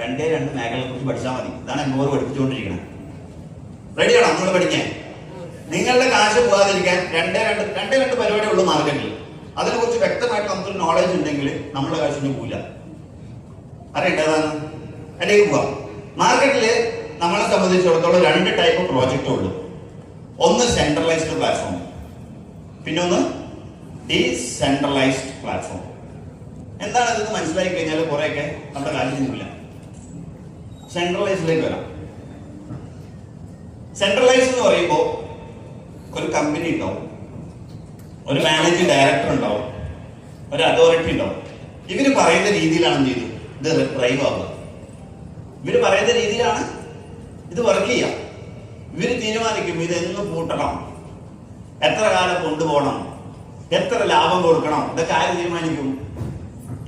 2 മേഖലയെ കുറിച്ച് പഠിച്ചാൽ മതി. ഇതാണ് എംപവർ പഠിപ്പിച്ചുകൊണ്ടിരിക്കുന്നത്. റെഡിയാണോ നിങ്ങൾ പഠിക്കാൻ? നിങ്ങളുടെ കാശ് പോകാതിരിക്കാൻ 2 പരിപാടി ഉള്ളൂ മാർക്കറ്റിൽ. അതിനെ കുറിച്ച് വ്യക്തമായിട്ട് നമുക്കൊരു നോളജ് ഉണ്ടെങ്കിൽ നമ്മുടെ കാശിന് പോവില്ല. അറിയേണ്ടതാണ് അല്ലെങ്കിൽ പോവാം. മാർക്കറ്റില് നമ്മളെ സംബന്ധിച്ചിടത്തോളം 2 ടൈപ്പ് പ്രോജക്റ്റ് ഉള്ളൂ. ഒന്ന് സെൻട്രലൈസ്ഡ് പ്ലാറ്റ്ഫോം, പിന്നെ ഒന്ന് ഡീസെൻട്രലൈസ്ഡ് പ്ലാറ്റ്ഫോം. എന്താണ് ഇതെന്ന് മനസ്സിലാക്കി കഴിഞ്ഞാൽ കുറെയൊക്കെ നമ്മുടെ കാശിന് പോവില്ല. സെൻട്രലൈസിലേക്ക് വരാം. സെൻട്രലൈസ് എന്ന് പറയുമ്പോൾ ഒരു കമ്പനി ഉണ്ടാവും, ഒരു മാനേജിംഗ് ഡയറക്ടർ ഉണ്ടാവും, ഒരു അതോറിറ്റി ഉണ്ടാവും. ഇവര് പറയുന്ന രീതിയിലാണ് എന്ത് ചെയ്തു ഇത് ഡ്രൈവ് ആവുക. ഇവര് പറയുന്ന രീതിയിലാണ് ഇത് വർക്ക് ചെയ്യുക. ഇവര് തീരുമാനിക്കും ഇതെന്ന് പൂട്ടണം, എത്ര കാലം കൊണ്ടുപോകണം, എത്ര ലാഭം കൊടുക്കണം. ഇതൊക്കെ ആര് തീരുമാനിക്കും?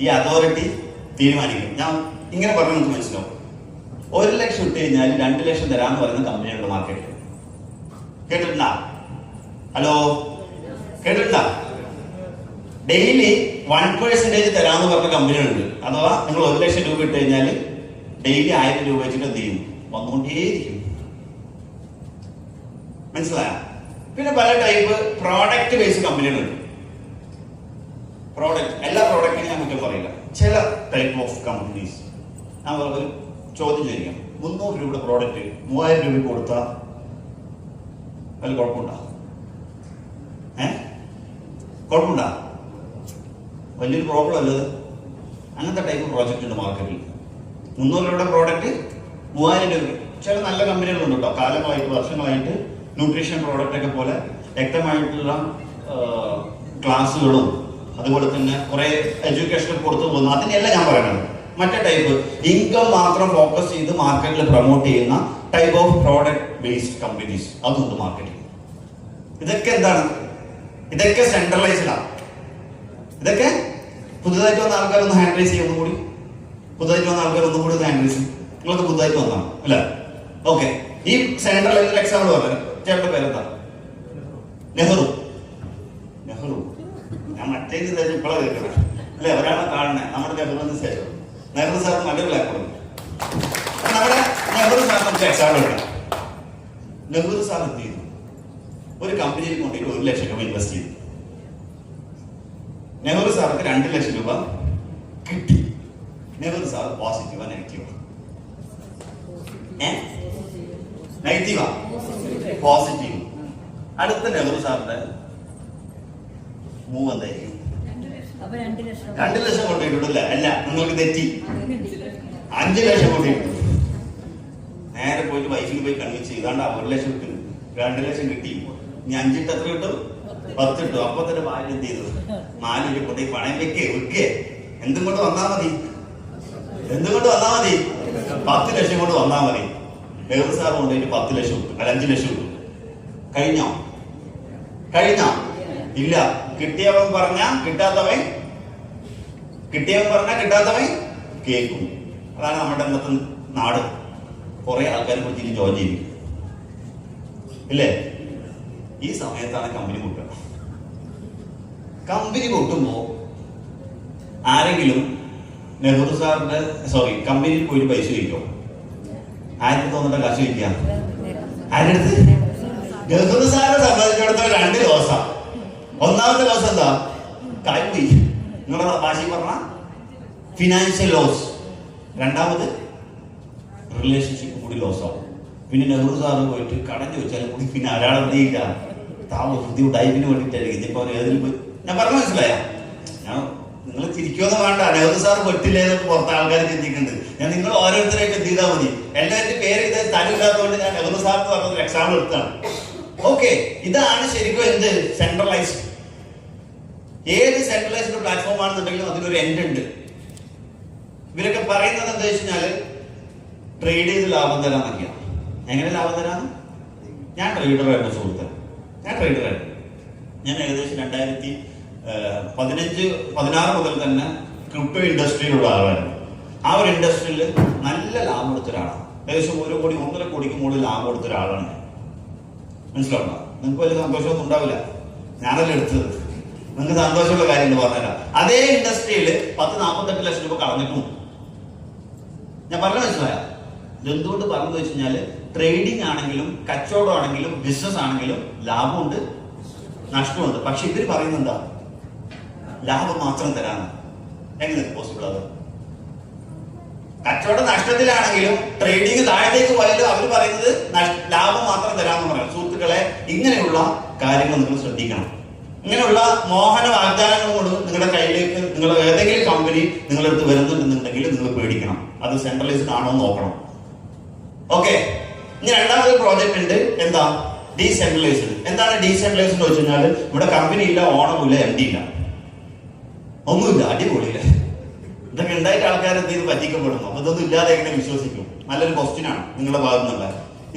ഈ അതോറിറ്റി തീരുമാനിക്കും. ഞാൻ ഇങ്ങനെ പറഞ്ഞാൽ നമുക്ക് മനസ്സിലാവും. 1 ലക്ഷം ഇട്ട് കഴിഞ്ഞാൽ 2 ലക്ഷം തരാമെന്ന് പറയുന്ന കമ്പനികളുടെ മാർക്കറ്റിൽ കേട്ടിട്ടുണ്ടാ? ഹലോ, കേട്ടിട്ടുണ്ടാ? ഡെയിലി 1% തരാമെന്ന് പറഞ്ഞ കമ്പനികളുണ്ട്. അഥവാ നിങ്ങൾ 1 ലക്ഷം രൂപ ഇട്ട് കഴിഞ്ഞാൽ ഡെയിലി 1000 രൂപ വെച്ചിട്ട് എന്ത് ചെയ്യും? വന്നുകൊണ്ടേയിരിക്കും. മനസ്സിലായ? പിന്നെ പല ടൈപ്പ് പ്രോഡക്റ്റ് ബേസ്ഡ് കമ്പനികളുണ്ട്. പ്രോഡക്റ്റ്, എല്ലാ പ്രോഡക്റ്റിനും ഞാൻ കുറ്റം പറയില്ല. ചില ടൈപ്പ് ഓഫ് കമ്പനീസ് ഞാൻ ഒരു ചോദ്യം ചോദിക്കാം. 300 രൂപയുടെ പ്രോഡക്റ്റ് 3000 രൂപയ്ക്ക് കൊടുത്താൽ അതിൽ കുഴപ്പമുണ്ടോ? കുഴപ്പമുണ്ടോ? വലിയൊരു പ്രോബ്ലം അല്ലത്. അങ്ങനത്തെ ടൈപ്പ് പ്രോജക്റ്റ് ഉണ്ട് മാർക്കറ്റിൽ. 300 രൂപയുടെ പ്രോഡക്റ്റ് 3000 രൂപ. ചില നല്ല കമ്പനികളുണ്ട് കേട്ടോ, കാലമായിട്ട് വർഷങ്ങളായിട്ട് ന്യൂട്രീഷൻ പ്രോഡക്റ്റ് ഒക്കെ പോലെ വ്യക്തമായിട്ടുള്ള ക്ലാസ്സുകളും അതുപോലെ തന്നെ കുറെ എഡ്യൂക്കേഷൻ കൊടുത്തു പോകുന്നു. അതിനെയല്ല ഞാൻ പറയുന്നത്. മറ്റേ ടൈപ്പ് ഇൻകം മാത്രം ഫോക്കസ് ചെയ്ത് മാർക്കറ്റിൽ പ്രൊമോട്ട് ചെയ്യുന്ന type of product based companies അതുണ്ട് മാർക്കറ്റിൽ. ഇതൊക്കെ എന്താണ്? ഇതൊക്കെ സെൻട്രലൈസ്ഡാണ്. ഇതൊക്കെ പുതുതായിട്ട് വന്ന ആൾക്കാരൊന്ന് ഹാൻഡ് റൈസ് ചെയ്യും. ഒന്നുകൂടി പുതുതായിട്ട് വന്ന ആൾക്കാർ ഒന്നും കൂടി ഹാൻഡ് റൈസ് ചെയ്യും. നിങ്ങൾക്ക് പുതുതായിട്ട് വന്നതാണ് അല്ലേ? ഓക്കെ. ഈ സെൻട്രലൈസ്ഡ് എക്സാമ്പിൾ പറഞ്ഞു. ചേട്ടന്റെ പേരെന്താ? നെഹ്റു. ഞാൻ മറ്റേ ഇപ്പോഴാണ് കേൾക്കുന്നത് അല്ലെ? ഒരാളെ കാണണേ നമ്മുടെ നെഹ്റുവിന് ശേഷം. നെഹ്റു സാർ നല്ലൊരു ബ്ലാക്ക്. നമ്മുടെ നെഹ്റു സാർ നമുക്ക് എക്സാമ്പിൾ എടുക്കാം. നെഹ്റു സാർ എന്ത് ചെയ്തു? ഒരു കമ്പനിയിൽ കൊണ്ടിട്ട് 1 ലക്ഷം രൂപ ഇൻവെസ്റ്റ് ചെയ്തു. നെഹ്റു സാർക്ക് 2 ലക്ഷം രൂപ കിട്ടി. നെഹ്റു സാർ പോസിറ്റീവാ നെഗറ്റീവാ? നെഗറ്റീവാ? പോസിറ്റീവ്. അടുത്ത നെഹ്റു സാറിന്റെ മൂവ് എന്തായിരിക്കും? 2 ലക്ഷം കൊണ്ടിട്ടുണ്ടല്ലേ? അല്ല, നിങ്ങൾക്ക് തെറ്റി. 5 ലക്ഷം കൊണ്ടിട്ടു. നേരെ പോയിട്ട് വൈഫിൽ പോയി കൺവിൻസ് ചെയ്താണ്ട് 1 ലക്ഷം കിട്ടും. 2 ലക്ഷം കിട്ടി. ഇനി 5 ഇട്ട് എത്ര കിട്ടും? 10 കിട്ടും. അപ്പൊ തന്നെ ഭാര്യ എന്ത് ചെയ്തു? 4 രൂപ കൊണ്ടേ പണയം വെക്കേ. എന്തും കൊണ്ട് വന്നാ മതി? 10 ലക്ഷം കൊണ്ട് വന്നാ മതി. നെഹ്റു സാർ കൊണ്ടുപോയിട്ട് 10 ലക്ഷം കിട്ടും. അല്ല, 5 ലക്ഷം കിട്ടും. കഴിഞ്ഞോ? ഇല്ല. കിട്ടിയവൻ പറഞ്ഞ കിട്ടാത്തവൻ കേൾക്കും. അതാണ് നമ്മുടെ ഇന്നത്തെ നാട്. കുറെ ആൾക്കാരെ കുറിച്ച് ജോയിൻ ചെയ്യും ഇല്ലേ? ഈ സമയത്താണ് കമ്പനി പൊട്ടുക. കമ്പനി പൊട്ടുമ്പോ ആരെങ്കിലും നെഹ്റു സാറിന്റെ കമ്പനിയിൽ പോയിട്ട് പൈസ ചോദിക്കോ? ആർക്ക് തോന്നിട്ട് കാശ് ചോദിക്കുക? ആരുടെ അടുത്ത്? നെഹ്റു സാറിനെ സംബന്ധിച്ചിടത്തോളം 2 ദിവസം. ഒന്നാമത്തെ ദിവസം എന്താ? കാര്യം പോയി. നിങ്ങളുടെ ഭാഷയിൽ പറഞ്ഞ ഫിനാൻഷ്യൽ ലോസ്. രണ്ടാമത് റിലേഷൻഷിപ്പ് കൂടി ലോസ് ആവും. പിന്നെ നെഹ്റു സാറ് പോയിട്ട് കടഞ്ഞു വെച്ചാൽ കൂടി പിന്നെ ആരാളെത്തിയില്ല ഹൃദയ ഡൈവിന് വേണ്ടിയിട്ടായിരിക്കും. ഇപ്പൊ ഏതിൽ പോയി ഞാൻ പറഞ്ഞു മനസ്സിലായ ഞാൻ നിങ്ങൾ തിരിക്കുമെന്ന് വേണ്ട. നെഹ്റു സാർ പെട്ടില്ലേ പുറത്ത് ആൾക്കാർ ചിന്തിക്കുന്നുണ്ട്. ഞാൻ നിങ്ങൾ ഓരോരുത്തരായിട്ട് എന്ത് ചെയ്താൽ മതി. എല്ലാവരുടെ പേര് ഇത് തലമില്ലാത്തതുകൊണ്ട് ഞാൻ നെഹ്റു സാർ എന്ന് പറഞ്ഞൊരു എക്സാമ്പിൾ എടുത്താണ്. ഓക്കെ, ഇതാണ് ശരിക്കും എന്ത് സെൻട്രലൈസ്ഡ്. ഏത് സെൻട്രലൈസ്ഡ് പ്ലാറ്റ്ഫോം ആണെന്നുണ്ടെങ്കിലും അതിനൊരു എൻഡ് ഉണ്ട്. ഇവരൊക്കെ പറയുന്നത് എന്താ വെച്ച് കഴിഞ്ഞാല് ട്രേഡ് ചെയ്ത് ലാഭം തരാന്നൊക്കെയാണ്. എങ്ങനെ ലാഭം തരാന്ന്? ഞാൻ ട്രേഡറായിരുന്നു സുഹൃത്ത്, ഞാൻ ട്രേഡറായിരുന്നു. ഞാൻ ഏകദേശം 2016 മുതൽ തന്നെ ക്രിപ്റ്റോ ഇൻഡസ്ട്രിയിലുള്ള ആളായിരുന്നു. ആ ഒരു ഇൻഡസ്ട്രിയിൽ നല്ല ലാഭം എടുത്ത ഒരാളാണ്. ഏകദേശം 1 കോടി 1.5 കോടിക്ക് മുകളിൽ ലാഭം എടുത്ത ഒരാളാണ് ഞാൻ. മനസ്സിലാവണ്ട? നിങ്ങൾക്ക് വലിയ സന്തോഷമൊന്നും ഉണ്ടാവില്ല, ഞാനല്ല എടുത്തത്. നിങ്ങൾക്ക് സന്തോഷമുള്ള കാര്യം എന്ന് പറഞ്ഞുതരാം. അതേ ഇൻഡസ്ട്രിയിൽ 10-48 ലക്ഷം രൂപ കളഞ്ഞിട്ടും. ഞാൻ പറഞ്ഞ മനസ്സിലായ എന്തുകൊണ്ട് പറഞ്ഞു വെച്ച് കഴിഞ്ഞാല് ട്രേഡിംഗ് ആണെങ്കിലും കച്ചവടം ആണെങ്കിലും ബിസിനസ് ആണെങ്കിലും ലാഭമുണ്ട് നഷ്ടമുണ്ട്. പക്ഷെ ഇവര് പറയുന്നത് എന്താ? ലാഭം മാത്രം തരാന്ന്. എങ്ങനെ പോസിബിൾ അത്? കച്ചവടം നഷ്ടത്തിലാണെങ്കിലും ട്രേഡിംഗ് താഴത്തേക്ക് പോയാലും അവർ പറയുന്നത് ലാഭം മാത്രം തരാമെന്ന് പറയാം. സുഹൃത്തുക്കളെ, ഇങ്ങനെയുള്ള കാര്യങ്ങൾ നിങ്ങൾ ശ്രദ്ധിക്കണം. ഇങ്ങനെയുള്ള മോഹന വാഗ്ദാനങ്ങൾ കൊണ്ട് നിങ്ങളുടെ കയ്യിലേക്ക് നിങ്ങളുടെ ഏതെങ്കിലും കമ്പനി നിങ്ങളുടെ അടുത്ത് വരുന്നുണ്ടെന്നുണ്ടെങ്കിൽ നിങ്ങൾ പേടിക്കണം. അത് സെൻട്രലൈസ്ഡ് ആണോ എന്ന് നോക്കണം. ഓക്കെ, ഇനി രണ്ടാമതൊരു പ്രോജക്റ്റ് ഉണ്ട്. എന്താ? ഡീസെൻട്രലൈസ്ഡ്. എന്താണ് ഡീസെൻട്രലൈസ്ഡ് എന്ന് വെച്ച് കഴിഞ്ഞാൽ ഇവിടെ കമ്പനി ഇല്ല, ഓണമില്ല, MD ഇല്ല, ഒന്നുമില്ല. അടിപൊളിയില്ല. ഇതൊക്കെ ഉണ്ടായിട്ട് ആൾക്കാർ എന്ത് ചെയ്ത് പറ്റിക്കപ്പെടുന്നു. അപ്പൊ ഇതൊന്നും ഇല്ലാതെ എങ്ങനെ വിശ്വസിക്കും? നല്ലൊരു ക്വസ്റ്റ്യൻ ആണ് നിങ്ങളുടെ ഭാഗത്തു നിന്നുള്ള.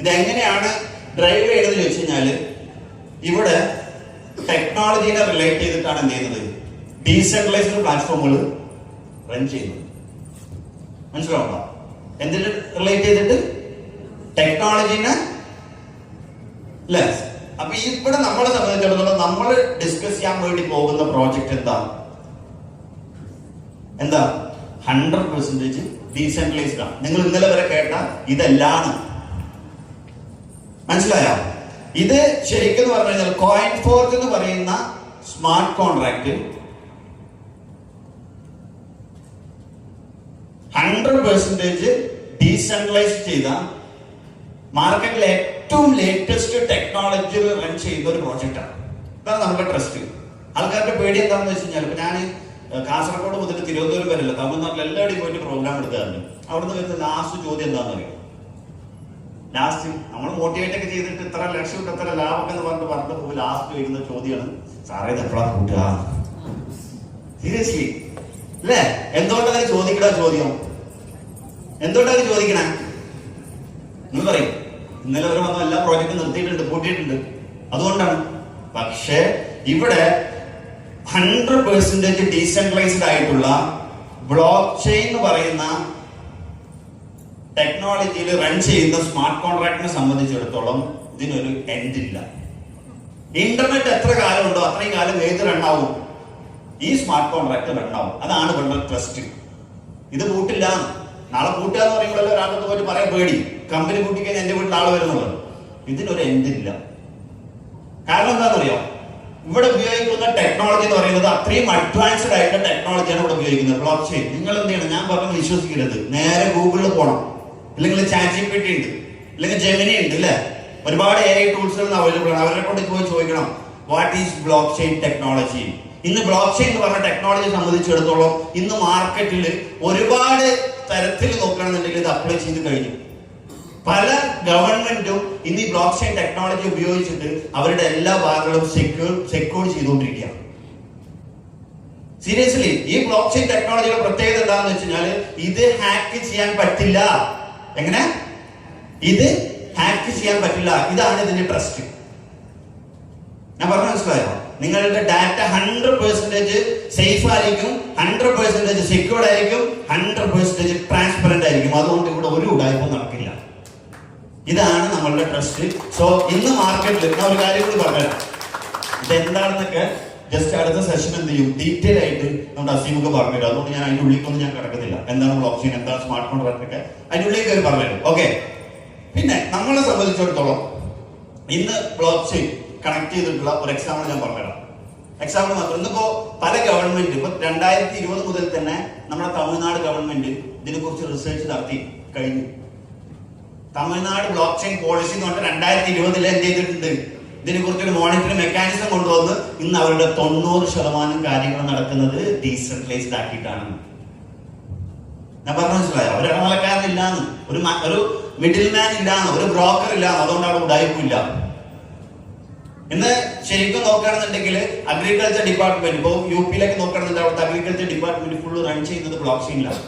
ഇതെങ്ങനെയാണ് ഡ്രൈവ് ചെയ്യണമെന്ന് ചോദിച്ചു കഴിഞ്ഞാല് ഇവിടെ ടെക്നോളജീനെ റിലേറ്റ് ചെയ്തിട്ടാണ് എന്ത് ചെയ്യുന്നത്? ഡീസെൻട്രലൈസ്ഡ് പ്ലാറ്റ്ഫോമുകൾ റൺ ചെയ്യുന്നത്. മനസ്സിലാവണ്ട? എന്തിന് റിലേറ്റ് ചെയ്തിട്ട്? ടെക്നോളജീനെ അല്ലേ? അപ്പൊ ഇവിടെ നമ്മളെ സംബന്ധിച്ചിടത്തോളം നമ്മൾ ഡിസ്കസ് ചെയ്യാൻ വേണ്ടി പോകുന്ന പ്രോജക്റ്റ് എന്താ 100% ഡീസെൻട്രലൈസ്ഡ് ആണ്. നിങ്ങൾ ഇന്നലെ വരെ കേട്ട ഇതെല്ലാം മനസ്സിലായോ? ഇത് ശരിക്കും പറഞ്ഞു കഴിഞ്ഞാൽ കോയിൻ ഫോർജ് എന്ന് പറയുന്ന സ്മാർട്ട് കോൺട്രാക്ട് 100% ഡീസെൻട്രലൈസ് ചെയ്ത മാർക്കറ്റിലെ ഏറ്റവും ലേറ്റസ്റ്റ് ടെക്നോളജി റൺ ചെയ്യുന്ന ഒരു പ്രോജക്റ്റാണ്. ഇതാണ് നമ്മുടെ ട്രസ്റ്റ്. ആൾക്കാരുടെ പേടി എന്താണെന്ന് വെച്ച് കഴിഞ്ഞാൽ ഇപ്പൊ ഞാൻ കാസർഗോഡ് മുതൽ തിരുവനന്തപുരം വരെയല്ല, തമിഴ്നാട്ടിൽ എല്ലാവരുടെയും പോയിട്ട് പ്രോഗ്രാം എടുക്കാറുണ്ട്. അവിടുന്ന് വരുന്ന ലാസ്റ്റ് ചോദ്യം എന്താണെന്ന് അറിയാം? ലാസ്റ്റ് നമ്മൾ മോട്ടിവേറ്റ് ഒക്കെ ചെയ്തിട്ട് ഇത്ര ലക്ഷം ഇത്ര ലാഭം എന്ന് പറഞ്ഞിട്ട് പോകും. ലാസ്റ്റ് വരുന്ന ചോദ്യമാണ്, സാറേ ഇത് എപ്പോഴാ കൂട്ടുക? സീരിയസ്ലി അല്ലേ? എന്തുകൊണ്ടാണ് ചോദിക്കണ ചോദ്യം? എന്തുകൊണ്ടാണ് ചോദിക്കണേ? നിങ്ങൾ പറയും ഇന്നലെ വരെ വന്ന എല്ലാ പ്രോജക്റ്റും നിർത്തിയിട്ടുണ്ട്, പൂട്ടിയിട്ടുണ്ട്, അതുകൊണ്ടാണ്. പക്ഷേ ഇവിടെ 100% ഡീസെൻട്രലൈസ്ഡ് ആയിട്ടുള്ള ബ്ലോക്ക് ചെയിൻ എന്ന് പറയുന്ന ടെക്നോളജിയിൽ റൺ ചെയ്യുന്ന സ്മാർട്ട് കോൺട്രാക്ടിനെ സംബന്ധിച്ചിടത്തോളം ഇതിനൊരു എൻഡ് ഇല്ല. ഇന്റർനെറ്റ് എത്ര കാലം ഉണ്ടോ അത്രയും കാലം ഏത് റണ്ണാവും? ഈ സ്മാർട്ട് കോൺട്രാക്ട് റണ്ണാവും. അതാണ് ഇവരുടെ ട്രസ്റ്റ്. ഇത് പൂട്ടില്ല. നാളെ പൂട്ടുക എന്ന് പറയുമ്പോഴല്ലോ ഒരാൾക്ക് പോയിട്ട് പറയാൻ പേടി. കമ്പനി പൂട്ടിക്കാൻ എന്റെ വീട്ടിൽ ആള് വരുന്നുള്ളത്. ഇതിനൊരു എൻഡ് ഇല്ല. കാരണം എന്താണെന്നറിയോ? ഇവിടെ ഉപയോഗിക്കുന്ന ടെക്നോളജി എന്ന് പറയുന്നത് അത്രയും അഡ്വാൻസ്ഡ് ആയിട്ടുള്ള ടെക്നോളജിയാണ് ഇവിടെ ഉപയോഗിക്കുന്നത്. Block chain. നിങ്ങൾ എന്ത് ചെയ്യണം? ഞാൻ പറഞ്ഞ് വിശ്വസിക്കരുത്. നേരെ ഗൂഗിളിൽ പോകണം, അല്ലെങ്കിൽ ChatGPT ഉണ്ട്, അല്ലെങ്കിൽ ജെമിനി ഉണ്ട്, അല്ലെ? ഒരുപാട് AI ടൂൾസുകൾ അവൈലബിൾ ആണ്. അവരെ കൊണ്ട് പോയി ചോദിക്കണം, what is block chain technology? ഇന്ന് ബ്ലോക്ക് ചെയിൻ എന്ന് പറഞ്ഞ ടെക്നോളജി സംബന്ധിച്ചിടത്തോളം ഇന്ന് മാർക്കറ്റിൽ ഒരുപാട് തരത്തിൽ നോക്കുകയാണെന്നുണ്ടെങ്കിൽ ഇത് അപ്ലൈ ചെയ്ത് കഴിഞ്ഞു. പല ഗവൺമെന്റും ഇന്ന് ഈ ബ്ലോക്ക് ചെയിൻ ടെക്നോളജി ഉപയോഗിച്ചിട്ട് അവരുടെ എല്ലാ ഭാഗങ്ങളും സെക്യൂർ ചെയ്തുകൊണ്ടിരിക്കുകയാണ്. സീരിയസ്ലി ഈ ബ്ലോക്ക് ചെയിൻ ടെക്നോളജിയുടെ പ്രത്യേകത എന്താണെന്ന് വെച്ച് കഴിഞ്ഞാൽ ഇത് ഹാക്ക് ചെയ്യാൻ പറ്റില്ല. എങ്ങനെ? ഇത് ഹാക്ക് ചെയ്യാൻ പറ്റില്ല. ഇതാണ് ഇതിന്റെ ട്രസ്റ്റ്. ഞാൻ പറഞ്ഞു മനസ്സിലായോ? നിങ്ങളുടെ ഡാറ്റ 100% സേഫ് ആയിരിക്കും, 100% സെക്യൂർഡ് ആയിരിക്കും, 100% ട്രാൻസ്പെറന്റ് ആയിരിക്കും. അതുകൊണ്ട് ഇവിടെ ഒരു ഉടായ്പും നടക്കില്ല. ഇതാണ് നമ്മളുടെ ട്രസ്റ്റ്. സോ ഇന്ന് മാർക്കറ്റിൽ ഞാൻ ഒരു കാര്യം കൂടി പറഞ്ഞുതരാം. ഇതെന്താണെന്നൊക്കെ ജസ്റ്റ് അടുത്ത സെഷൻ എന്ത് ചെയ്യും ഡീറ്റെയിൽ ആയിട്ട് നമ്മുടെ അസീമൊക്കെ പറഞ്ഞുതരും. അതുകൊണ്ട് ഞാൻ അതിന്റെ ഉള്ളിലേക്കൊന്നും ഞാൻ കിടക്കുന്നില്ല. എന്താണ് ബ്ലോക്ക് ചെയിൻ, എന്താണ് സ്മാർട്ട് കോൺട്രാക്ട് ഒക്കെ അതിന്റെ ഉള്ളിലേക്ക് കയറി പറഞ്ഞുതരും. ഓക്കെ. പിന്നെ നമ്മളെ സംബന്ധിച്ചിടത്തോളം ഇന്ന് ബ്ലോക്ക് ചെയിൻ കണക്ട് ചെയ്തിട്ടുള്ള ഒരു എക്സാമ്പിൾ ഞാൻ പറഞ്ഞുതരാം. എക്സാമ്പിൾ മാത്രം. ഇന്നിപ്പോ പല ഗവൺമെന്റ് ഇപ്പൊ 2020 മുതൽ തന്നെ നമ്മുടെ തമിഴ്നാട് ഗവൺമെന്റ് ഇതിനെക്കുറിച്ച് റിസർച്ച് നടത്തി കഴിഞ്ഞു. തമിഴ്നാട് ബ്ലോക്ക് ചെയിൻ പോളിസി എന്ന് പറഞ്ഞാൽ 2020 എന്ത് ചെയ്തിട്ടുണ്ട്, ഇതിനെക്കുറിച്ചൊരു മോണിറ്ററിംഗ് മെക്കാനിസം കൊണ്ടുവന്ന് ഇന്ന് അവരുടെ 90% കാര്യങ്ങൾ നടക്കുന്നത് ഡീസെൻട്രലൈസ്ഡ് ആക്കിയിട്ടാണ്. ഞാൻ പറഞ്ഞു മനസ്സിലായോ? ഒരു ഇടനിലക്കാരനില്ലാന്ന്, ഒരു മിഡിൽ മാൻ ഇല്ലാന്ന്, ഒരു ബ്രോക്കർ ഇല്ലാന്ന്, അതുകൊണ്ട് അവിടെ ഉടായ്പില്ല. ഇന്ന് ശരിക്കും നോക്കുകയാണെന്നുണ്ടെങ്കിൽ അഗ്രികൾച്ചർ ഡിപ്പാർട്ട്മെന്റ് ഇപ്പൊ UP-യിലേക്ക് നോക്കുകയാണെന്നുണ്ടെങ്കിൽ അവിടുത്തെ അഗ്രികൾച്ചർ ഡിപ്പാർട്ട്മെന്റ് ഫുള്ള് റൺ ചെയ്യുന്നത് ബ്ലോക്ക് ചെയിനിലാണ്.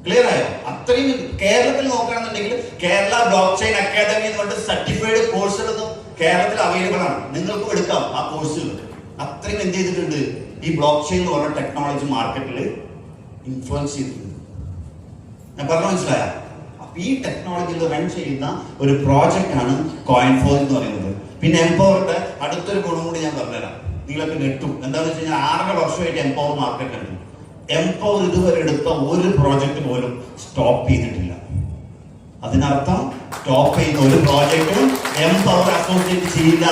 ക്ലിയർ ആയോ? അത്രയും കേരളത്തിൽ നോക്കുകയാണെന്നുണ്ടെങ്കിൽ കേരള ബ്ലോക്ക് ചെയിൻ അക്കാദമി എന്ന് പറഞ്ഞിട്ട് സർട്ടിഫൈഡ് കോഴ്സുകളൊന്നും കേരളത്തിൽ അവൈലബിൾ ആണ്. നിങ്ങൾക്കും എടുക്കാം ആ കോഴ്സുകൾ. അത്രയും എന്ത് ചെയ്തിട്ടുണ്ട്, ഈ ബ്ലോക്ക് ചെയിൻ എന്ന് പറഞ്ഞ ടെക്നോളജി മാർക്കറ്റിൽ ഇൻഫ്ലുവൻസ് ചെയ്തിട്ടുണ്ട്. ഞാൻ പറഞ്ഞു മനസ്സിലായോ? അപ്പൊ ഈ ടെക്നോളജിയിൽ റൺ ചെയ്യുന്ന ഒരു പ്രോജക്റ്റ് ആണ് കോയിൻഫോർ എന്ന് പറയുന്നത്. പിന്നെ എംപവറിന്റെ അടുത്തൊരു ഗുണം കൂടി ഞാൻ പറഞ്ഞുതരാം, നിങ്ങളൊക്കെ നെട്ടും. എന്താണെന്ന് വെച്ച് കഴിഞ്ഞാൽ 6 വർഷമായിട്ട് എംപവർ മാർക്കറ്റ് ഉണ്ട്. എംപവർ ഇതുവരെ എടുത്ത ഒരു പ്രോജക്റ്റ് പോലും സ്റ്റോപ്പ് ചെയ്തിട്ടില്ല. അതിനർത്ഥം സ്റ്റോപ്പ് ചെയ്യുന്ന ഒരു പ്രോജക്റ്റും എംപവർ അസോസിയേറ്റ് ചെയ്യില്ല.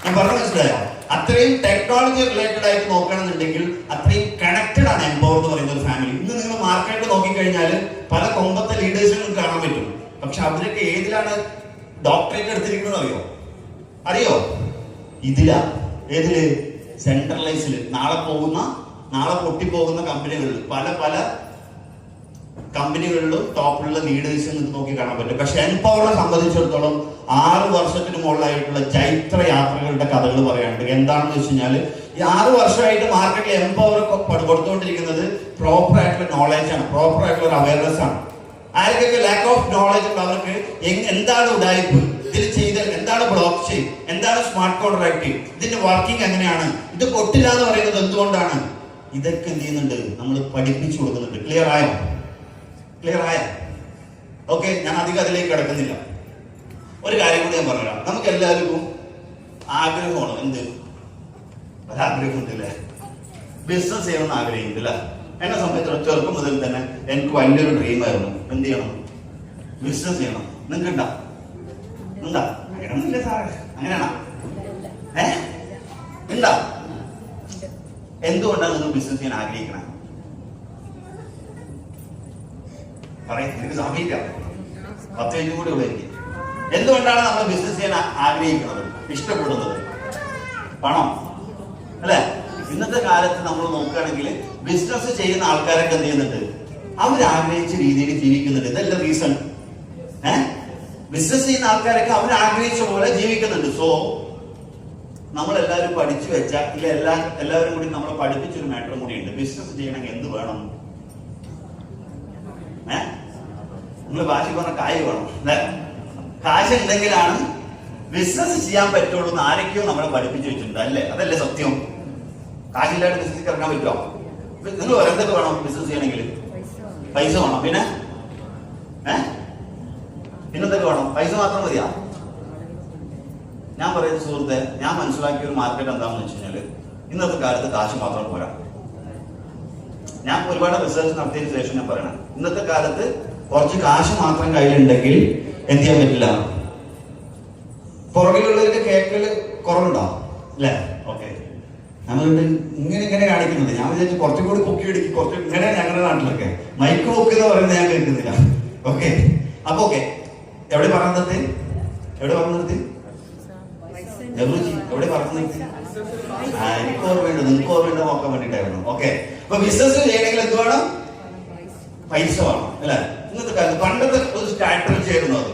ഞാൻ പറഞ്ഞു മനസ്സിലായോ? അത്രയും ടെക്നോളജി റിലേറ്റഡ് ആയിട്ട് നോക്കുകയാണെന്നുണ്ടെങ്കിൽ അത്രയും കണക്റ്റഡ് ആണ് എംപവർ എന്ന് പറയുന്ന ഒരു ഫാമിലി. ഇന്ന് നിങ്ങൾ മാർക്കറ്റിൽ നോക്കിക്കഴിഞ്ഞാൽ പല കൊമ്പത്തെ ലീഡേഴ്സിനും കാണാൻ പറ്റും. പക്ഷെ അവരൊക്കെ ഏതിലാണ് ഡോക്ടറേറ്റ് എടുത്തിരിക്കുന്നത് അറിയോ? ഇതിലാ. ഏതില്? സെൻട്രലൈസിൽ. നാളെ പൊട്ടിപ്പോകുന്ന കമ്പനികളിൽ പല കമ്പനികളിലും ടോപ്പിലുള്ള ലീഡേഴ്സ് നിങ്ങൾക്ക് നോക്കി കാണാൻ പറ്റും. പക്ഷെ എംപവറിനെ സംബന്ധിച്ചിടത്തോളം 6 വർഷത്തിന് മുകളിലായിട്ടുള്ള ചൈത്ര യാത്രകളുടെ കഥകൾ പറയാനുണ്ട്. എന്താണെന്ന് വെച്ച് കഴിഞ്ഞാൽ ഈ 6 വർഷമായിട്ട് മാർക്കറ്റിൽ എംപവർ കൊടുത്തുകൊണ്ടിരിക്കുന്നത് പ്രോപ്പർ ആയിട്ടുള്ള നോളജ് ആണ്, പ്രോപ്പർ ആയിട്ടുള്ള ഒരു അവയർനെസ് ആണ്. ആർക്കൊക്കെ ലാക്ക് ഓഫ് നോളജ് ഉണ്ട് അവർക്ക് എന്താണ് ഉടായ്പ്, ഇതിൽ ചെയ്താൽ എന്താണ് ബ്ലോക്ക് ചെയിൻ, എന്താണ് സ്മാർട്ട് കോൺട്രാക്ട്, ഇതിന്റെ വർക്കിംഗ് എങ്ങനെയാണ്, ഇത് പൊട്ടില്ല എന്ന് പറയുന്നത് എന്തുകൊണ്ടാണ്, ഇതൊക്കെ എന്ത് ചെയ്യുന്നുണ്ട്, നമ്മൾ പഠിപ്പിച്ചു കൊടുക്കുന്നുണ്ട്. ക്ലിയർ ആയോ? ഓക്കെ, ഞാൻ അധികം അതിലേക്ക് കിടക്കുന്നില്ല. ഒരു കാര്യം കൂടി ഞാൻ പറഞ്ഞുതരാം. നമുക്ക് എല്ലാവർക്കും ആഗ്രഹമാണ്. എന്ത് ഒരാഗ്രഹം ഉണ്ടല്ലേ? ബിസിനസ് ചെയ്യണമെന്ന് ആഗ്രഹിക്കുന്നില്ല. എന്നെ സംബന്ധിച്ചിടത്തോളം ചെറുപ്പം മുതൽ തന്നെ എനിക്ക് വലിയൊരു ഡ്രീം ആയിരുന്നു. എന്ത് ചെയ്യണം? ബിസിനസ് ചെയ്യണം. നിങ്ങൾക്ക് ഉണ്ടാ? അങ്ങനെയാണോ? ഉണ്ടാ? എന്തുകൊണ്ടാണ് നിങ്ങൾ ബിസിനസ് ചെയ്യാൻ ആഗ്രഹിക്കണം? പറയും, എനിക്ക് സമീപിക്കാം. 10 മിനിറ്റ് കൂടി ഉള്ള എനിക്ക്. എന്തുകൊണ്ടാണ് നമ്മൾ ബിസിനസ് ചെയ്യാൻ ആഗ്രഹിക്കുന്നത്, ഇഷ്ടപ്പെടുന്നത്? പണം അല്ലെ? ഇന്നത്തെ കാലത്ത് നമ്മൾ നോക്കുകയാണെങ്കിൽ ബിസിനസ് ചെയ്യുന്ന ആൾക്കാരൊക്കെ എന്ത് ചെയ്യുന്നുണ്ട്? അവർ ആഗ്രഹിച്ച രീതിയിൽ ജീവിക്കുന്നുണ്ട്. ഇതല്ല റീസൺ. ബിസിനസ് ചെയ്യുന്ന ആൾക്കാരൊക്കെ അവർ ആഗ്രഹിച്ച പോലെ ജീവിക്കുന്നുണ്ട്. സോ നമ്മളെല്ലാവരും പഠിച്ചു വെച്ച എല്ലാവരും കൂടി നമ്മളെ പഠിപ്പിച്ചൊരു മാറ്ററും കൂടിയുണ്ട്. ബിസിനസ് ചെയ്യണമെങ്കിൽ എന്ത് വേണം? നിങ്ങൾ ഭാഷ പറഞ്ഞ കായ് വേണം. കാശ് ഉണ്ടെങ്കിലാണ് ബിസിനസ് ചെയ്യാൻ പറ്റുള്ളൂ എന്ന് ആരൊക്കെയോ നമ്മളെ പഠിപ്പിച്ചു വെച്ചിട്ടുണ്ട്, അല്ലേ? അതല്ലേ സത്യം? കാശില്ലാണ്ട് ബിസിനസ് ഇറങ്ങാൻ പറ്റുമോ? നിങ്ങൾ എന്തൊക്കെ വേണം ബിസിനസ് ചെയ്യണമെങ്കിൽ? പൈസ വേണം. പിന്നെന്തൊക്കെ വേണം? പൈസ മാത്രം മതിയാ? ഞാൻ പറയുന്ന സുഹൃത്തെ, ഞാൻ മനസ്സിലാക്കിയ ഒരു മാർക്കറ്റ് എന്താണെന്ന് വെച്ച് കഴിഞ്ഞാൽ ഇന്നത്തെ കാലത്ത് കാശ് മാത്രം പോരാ. ഞാൻ ഒരുപാട് റിസർച്ച് നടത്തിയതിനു ശേഷം ഞാൻ പറയണം, ഇന്നത്തെ കാലത്ത് കുറച്ച് കാശ് മാത്രം കയ്യിലുണ്ടെങ്കിൽ എന്ത് ചെയ്യാൻ പറ്റില്ല. പുറകിലുള്ളവർക്ക് കേൾക്കല് കുറവുണ്ടോ? അല്ലേ? ഓക്കെ, നമ്മളുണ്ട് ഇങ്ങനെ കാണിക്കുന്നുണ്ട്. ഞാൻ വിചാരിച്ചു കുറച്ചും കൂടി പൊക്കി എടുക്കി, കുറച്ച് ഇങ്ങനെ ഞങ്ങളുടെ നാട്ടിലൊക്കെ മൈക്ക് പൊക്കി എന്ന് പറയുന്നത് ഞാൻ കേൾക്കുന്നില്ല. ഓക്കെ, അപ്പൊ ഓക്കെ, എവിടെ പറഞ്ഞു നിർത്തി? എവിടെ പറഞ്ഞു നിർത്തി? എനിക്ക് ഓർമ്മയുണ്ട്, നിങ്ങൾക്ക് ഓർമ്മയുണ്ടോ നോക്കാൻ വേണ്ടിട്ടായിരുന്നു. ഓക്കെ, അപ്പൊ ബിസിനസ് ചെയ്യണമെങ്കിൽ എന്ത് വേണം? പൈസ വേണം, അല്ലെ? ഇന്നത്തെ കാലത്ത് പണ്ടത്തെ ഒരു സ്ട്രാറ്റജി ആയിരുന്നു അത്.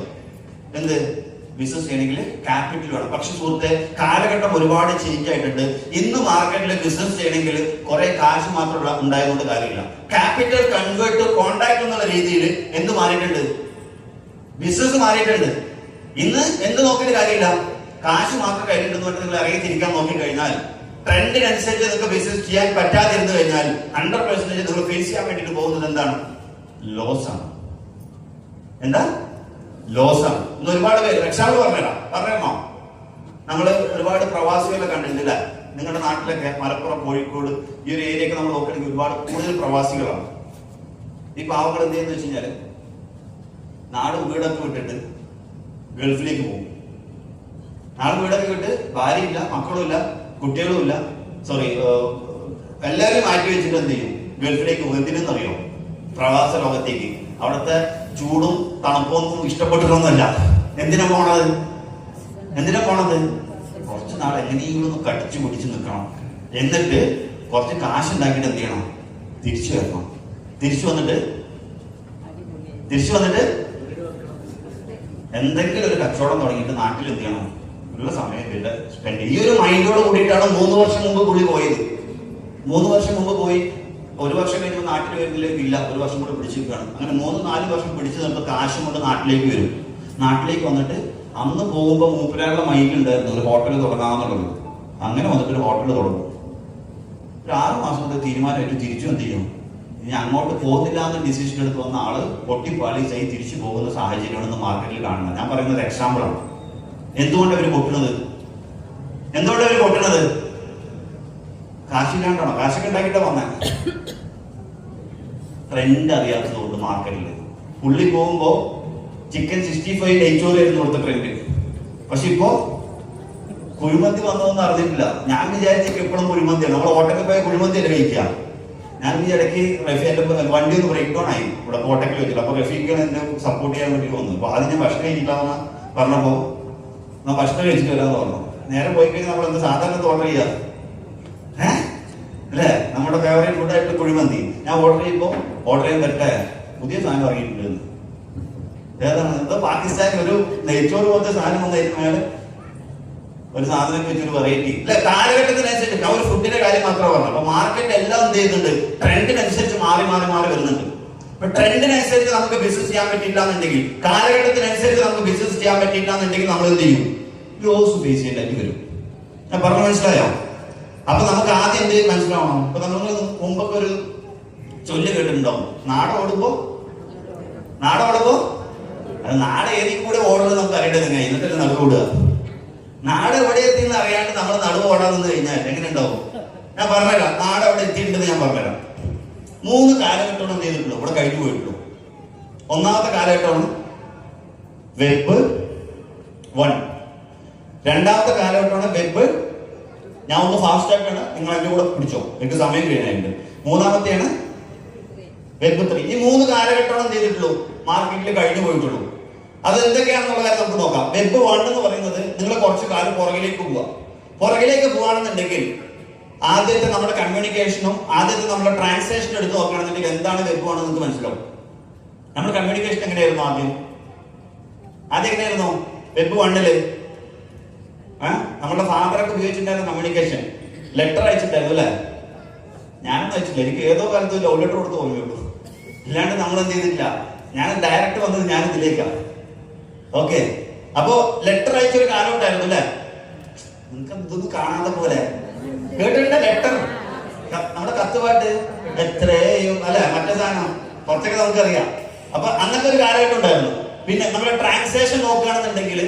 എന്ത്? ബിസിനസ് ചെയ്യണമെങ്കിൽ ക്യാപിറ്റൽ വേണം. പക്ഷെ സുഹൃത്തെ, കാലഘട്ടം ഒരുപാട് ചേഞ്ച് ആയിട്ടുണ്ട്. ഇന്ന് മാർക്കറ്റിൽ ബിസിനസ് ചെയ്യണമെങ്കിൽ കുറെ കാശ് മാത്രം ഉണ്ടായതുകൊണ്ട് കാര്യമില്ല. ക്യാപിറ്റൽ കൺവേർട്ട് കോൺടാക്ട് എന്നുള്ള രീതിയിൽ എന്ത് മാറിയിട്ടുണ്ട്? ബിസിനസ് മാറിയിട്ടുണ്ട്. ഇന്ന് എന്ത് നോക്കിയിട്ട് കാര്യമില്ല, കാശ് മാത്രം കയ്യിലുണ്ടെന്ന് പറഞ്ഞിട്ട് നിങ്ങൾ ഇറങ്ങി തിരിക്കാൻ നോക്കിക്കഴിഞ്ഞാൽ, ട്രെൻഡിനനുസരിച്ച് നിങ്ങൾക്ക് ബിസിനസ് ചെയ്യാൻ പറ്റാതിരുന്നു കഴിഞ്ഞാൽ 100% നിങ്ങൾ ഫേസ് ചെയ്യാൻ വേണ്ടിയിട്ട് പോകുന്നത് എന്താണ്? ലോസ് ആണ്. എന്താ? ലോസ് ആണ്. ഇന്ന് ഒരുപാട് പേര് എക്സാമ്പിൾ പറഞ്ഞോ. നമ്മള് ഒരുപാട് പ്രവാസികളെ കണ്ടിട്ടില്ല. നിങ്ങളുടെ നാട്ടിലൊക്കെ മലപ്പുറം, കോഴിക്കോട് ഈ ഒരു ഏരിയയൊക്കെ നമ്മൾ നോക്കുകയാണെങ്കിൽ ഒരുപാട് കൂടുതൽ പ്രവാസികളാണ്. ഈ പാവങ്ങൾ എന്ത് ചെയ്യുന്ന വെച്ച് കഴിഞ്ഞാല് നാടും വീടൊക്കെ വിട്ടിട്ട് ഗൾഫിലേക്ക് പോകും. ആൾ വീടൊക്കെ വിട്ട് ഭാര്യയില്ല, മക്കളും ഇല്ല, കുട്ടികളും ഇല്ല, സോറി എല്ലാവരും മാറ്റി വെച്ചിട്ട് എന്ത് ചെയ്യും? ഗൾഫിലേക്ക് പോകും. എന്തിനെന്നറിയോ? പ്രവാസ ലോകത്തേക്ക്. അവിടുത്തെ ചൂടും തണുപ്പൊന്നും ഇഷ്ടപ്പെട്ടിട്ടൊന്നുമല്ല. എന്തിനാ പോണത്? കുറച്ച് നാൾ എങ്ങനെയെങ്കിലും ഒന്ന് കടിച്ചു പിടിച്ച് നിൽക്കണം. എന്നിട്ട് കുറച്ച് കാശ് ഉണ്ടാക്കിയിട്ട് എന്ത് ചെയ്യണം? തിരിച്ചു വരണം. തിരിച്ചു വന്നിട്ട് എന്തെങ്കിലും ഒരു കച്ചവടം തുടങ്ങിയിട്ട് നാട്ടിൽ എന്ത് ചെയ്യണം? ഉള്ള സമയം സ്പെൻഡ്. ഈ ഒരു മൈൻഡോട് കൂടിയിട്ടാണ് 3 വർഷം മുമ്പ് പുള്ളി പോയത്. 3 വർഷം മുമ്പ് പോയി 1 വർഷം കഴിഞ്ഞപ്പോൾ നാട്ടിൽ വരുന്നില്ലെങ്കിൽ ഇല്ല, 1 വർഷം കൂടെ പിടിച്ചിരിക്കുകയാണ്. അങ്ങനെ 3-4 വർഷം പിടിച്ചു നിർത്തുമ്പോൾ കാശും കൊണ്ട് നാട്ടിലേക്ക് വരും. നാട്ടിലേക്ക് വന്നിട്ട് അന്ന് പോകുമ്പോൾ മൂപ്പരാളുടെ മൈൻഡുണ്ടായിരുന്നു ഒരു ഹോട്ടൽ തുടങ്ങാമെന്നുള്ളത്. അങ്ങനെ വന്നിട്ട് ഒരു ഹോട്ടൽ തുടങ്ങും. ഒരു 6 മാസം കൊണ്ട് തീരുമാനമായിട്ട് തിരിച്ചു എന്ത് ചെയ്യും? ഇനി അങ്ങോട്ട് പോകുന്നില്ല എന്ന ഡിസിഷൻ എടുത്ത് വന്ന ആള് പൊട്ടിപ്പാളീസായി തിരിച്ചു പോകുന്ന സാഹചര്യമാണ് മാർക്കറ്റിൽ കാണുന്നത്. ഞാൻ പറയുന്നത് എക്സാമ്പിളാണ്. എന്തുകൊണ്ട് അവര് പൊട്ടുന്നത്? കാശില്ലാണ്ടാണോ? കാശൊക്കെ ഉണ്ടാക്കിയിട്ടാ വന്നേ. ട്രെൻഡ് അറിയാത്തതുകൊണ്ട് മാർക്കറ്റിൽ പുള്ളി പോകുമ്പോ ചിക്കൻ 65 നെയ്ച്ചോറായിരുന്നു കൊടുത്ത ട്രെൻഡ്. പക്ഷെ ഇപ്പോ കുഴിമന്തി വന്നതെന്ന് അറിഞ്ഞിട്ടില്ല. ഞാൻ വിചാരിച്ചൊക്കെ എപ്പോഴും കുഴിമന്തിയാണ്. നമ്മൾ ഹോട്ടലിൽ പോയ കുഴിമന്തി അല്ലേ കഴിക്കുക. ഞാൻ ഈ ഇടയ്ക്ക് റഫീന്റെ വണ്ടി ഒന്ന് ബ്രേക്ക് ഡൗൺ ആയി ഇവിടെ കോട്ടക്കിൽ വെച്ചിട്ട്. അപ്പൊ റഫീഖ് എന്നെ സപ്പോർട്ട് ചെയ്യാൻ വേണ്ടി വന്നു. അപ്പൊ അതിന് ഭക്ഷണം കഴിച്ചിട്ടാന്ന് പറഞ്ഞപ്പോ ഞാൻ ഭക്ഷണം കഴിച്ചിട്ട് വരാന്ന് പറഞ്ഞു. നേരെ പോയി കഴിഞ്ഞാൽ നമ്മൾ എന്ത് സാധാരണ ഓർഡർ ചെയ്യാ അല്ലേ? നമ്മുടെ ഫേവറേറ്റ് ഫുഡായിട്ട് കുഴിമന്തി. ഞാൻ ഓർഡർ ചെയ്യുമ്പോൾ ഓർഡർ ചെയ്യാൻ പറ്റേ പുതിയ സാധനം ഇറങ്ങിയിട്ടുണ്ട്. ഏതാണ്? എന്തോ പാകിസ്ഥാനിൽ ഒരു നെയ്ച്ചോറ് പോലത്തെ സാധനം വന്നായിരുന്നു. അയാള് ഒരു സാധനം വെച്ചൊരു വെറൈറ്റി അല്ലെ? കാലഘട്ടത്തിനനുസരിച്ച് അവർ ഫുഡിന്റെ കാര്യം മാത്രമേ പറഞ്ഞു. അപ്പൊ മാർക്കറ്റ് എല്ലാം എന്ത് ചെയ്യുന്നുണ്ട്? ട്രെൻഡിനനുസരിച്ച് മാറി വരുന്നുണ്ട്. അപ്പൊ ട്രെൻഡിനനുസരിച്ച് നമുക്ക് ബിസിനസ് ചെയ്യാൻ പറ്റില്ല എന്നുണ്ടെങ്കിൽ, കാലഘട്ടത്തിനനുസരിച്ച് നമുക്ക് ബിസിനസ് ചെയ്യാൻ പറ്റില്ല എന്നുണ്ടെങ്കിൽ നമ്മൾ എന്ത് ചെയ്യും? ലോസ് ഫേസ് ചെയ്യേണ്ടി വരും. ഞാൻ പറഞ്ഞു മനസ്സിലായോ? അപ്പൊ നമുക്ക് ആദ്യം എന്ത് മനസ്സിലാവണം? ഇപ്പൊ നമ്മൾ മുമ്പൊക്കെ ഒരു ചൊല്ല് കേട്ടിട്ടുണ്ടാവും, നാടോടുമ്പോ അത് നാട് ഏതിൽ കൂടെ ഓടുന്നത് നമുക്ക് അറിയേണ്ടത് എങ്ങനെ? എന്നിട്ടല്ലേ നടുവ് ഓടുക. നാട് എവിടെ എത്തിയെന്ന് അറിയാണ്ട് നമ്മൾ നടുവ് ഓടാൻ നിന്ന് കഴിഞ്ഞാൽ എങ്ങനെ ഉണ്ടാവും? ഞാൻ പറഞ്ഞുതരാം. നാട് അവിടെ എത്തിയിട്ടുണ്ടെന്ന് ഞാൻ പറഞ്ഞുതരാം. 3 കാലഘട്ടമാണ് എന്ത് ചെയ്തിട്ടുള്ളൂ, ഇവിടെ കഴിഞ്ഞു പോയിട്ടുള്ളൂ. ഒന്നാമത്തെ കാലഘട്ടമാണ് വെബ് 1. രണ്ടാമത്തെ കാലഘട്ടമാണ് വെബ്, ഞാൻ ഒന്ന് ഫാസ്റ്റ് ആക്കാണ്, നിങ്ങൾ എന്റെ കൂടെ പിടിച്ചോ, എനിക്ക് സമയം കഴിയാനുണ്ട്. മൂന്നാമത്തെയാണ് വെബ് 3. ഈ 3 കാലഘട്ടമാണ് എന്ത് ചെയ്തിട്ടുള്ളൂ, മാർക്കറ്റിൽ കഴിഞ്ഞു പോയിട്ടുള്ളൂ. അത് എന്തൊക്കെയാണെന്നുള്ള കാര്യം നമുക്ക് നോക്കാം. വെബ് 1 എന്ന് പറയുന്നത് നിങ്ങൾ കുറച്ച് കാലം പുറകിലേക്ക് പോവുകയാണെന്നുണ്ടെങ്കിൽ ആദ്യത്തെ നമ്മുടെ കമ്മ്യൂണിക്കേഷനും ആദ്യത്തെ നമ്മുടെ ട്രാൻസാക്ഷൻ എടുത്ത് നോക്കുകയാണെന്നുണ്ടെങ്കിൽ എന്താണ് വെബ് 1 നിങ്ങൾക്ക് മനസ്സിലാവും. നമ്മുടെ കമ്മ്യൂണിക്കേഷൻ എങ്ങനെയായിരുന്നു? ആദ്യം എങ്ങനെയായിരുന്നു വെബ് 1-ല്? നമ്മുടെ ഫാദറൊക്കെ ഉപയോഗിച്ചിട്ടുണ്ടായിരുന്ന കമ്മ്യൂണിക്കേഷൻ ലെറ്റർ അയച്ചിട്ടായിരുന്നു അല്ലെ? ഞാനൊന്നും അയച്ചില്ല. എനിക്ക് ഏതോ കാലത്ത് ലവ് ലെറ്റർ കൊടുത്ത് പോയുള്ളൂ. ഇല്ലാണ്ട് നമ്മൾ എന്ത് ചെയ്തിട്ടില്ല. ഞാൻ ഡയറക്റ്റ് വന്നത് ഞാൻ ഇതിലേക്കാണ്. ഓക്കെ, അപ്പോ ലെറ്റർ അയച്ചൊരു കാലം ഉണ്ടായിരുന്നു അല്ലെ? നിങ്ങൾക്ക് ഇതൊന്നും കാണാതെ പോലെ കേട്ടിട്ടുണ്ട് ലെറ്റർ. നമ്മുടെ കത്തുപാട്ട് എത്രയും അല്ലെ, മറ്റേ സാധനം കുറച്ചൊക്കെ നമുക്കറിയാം. അപ്പൊ അങ്ങനത്തെ ഒരു കാലഘട്ടം ഉണ്ടായിരുന്നു. പിന്നെ നമ്മുടെ ട്രാൻസാക്ഷൻ നോക്കുകയാണെന്നുണ്ടെങ്കിൽ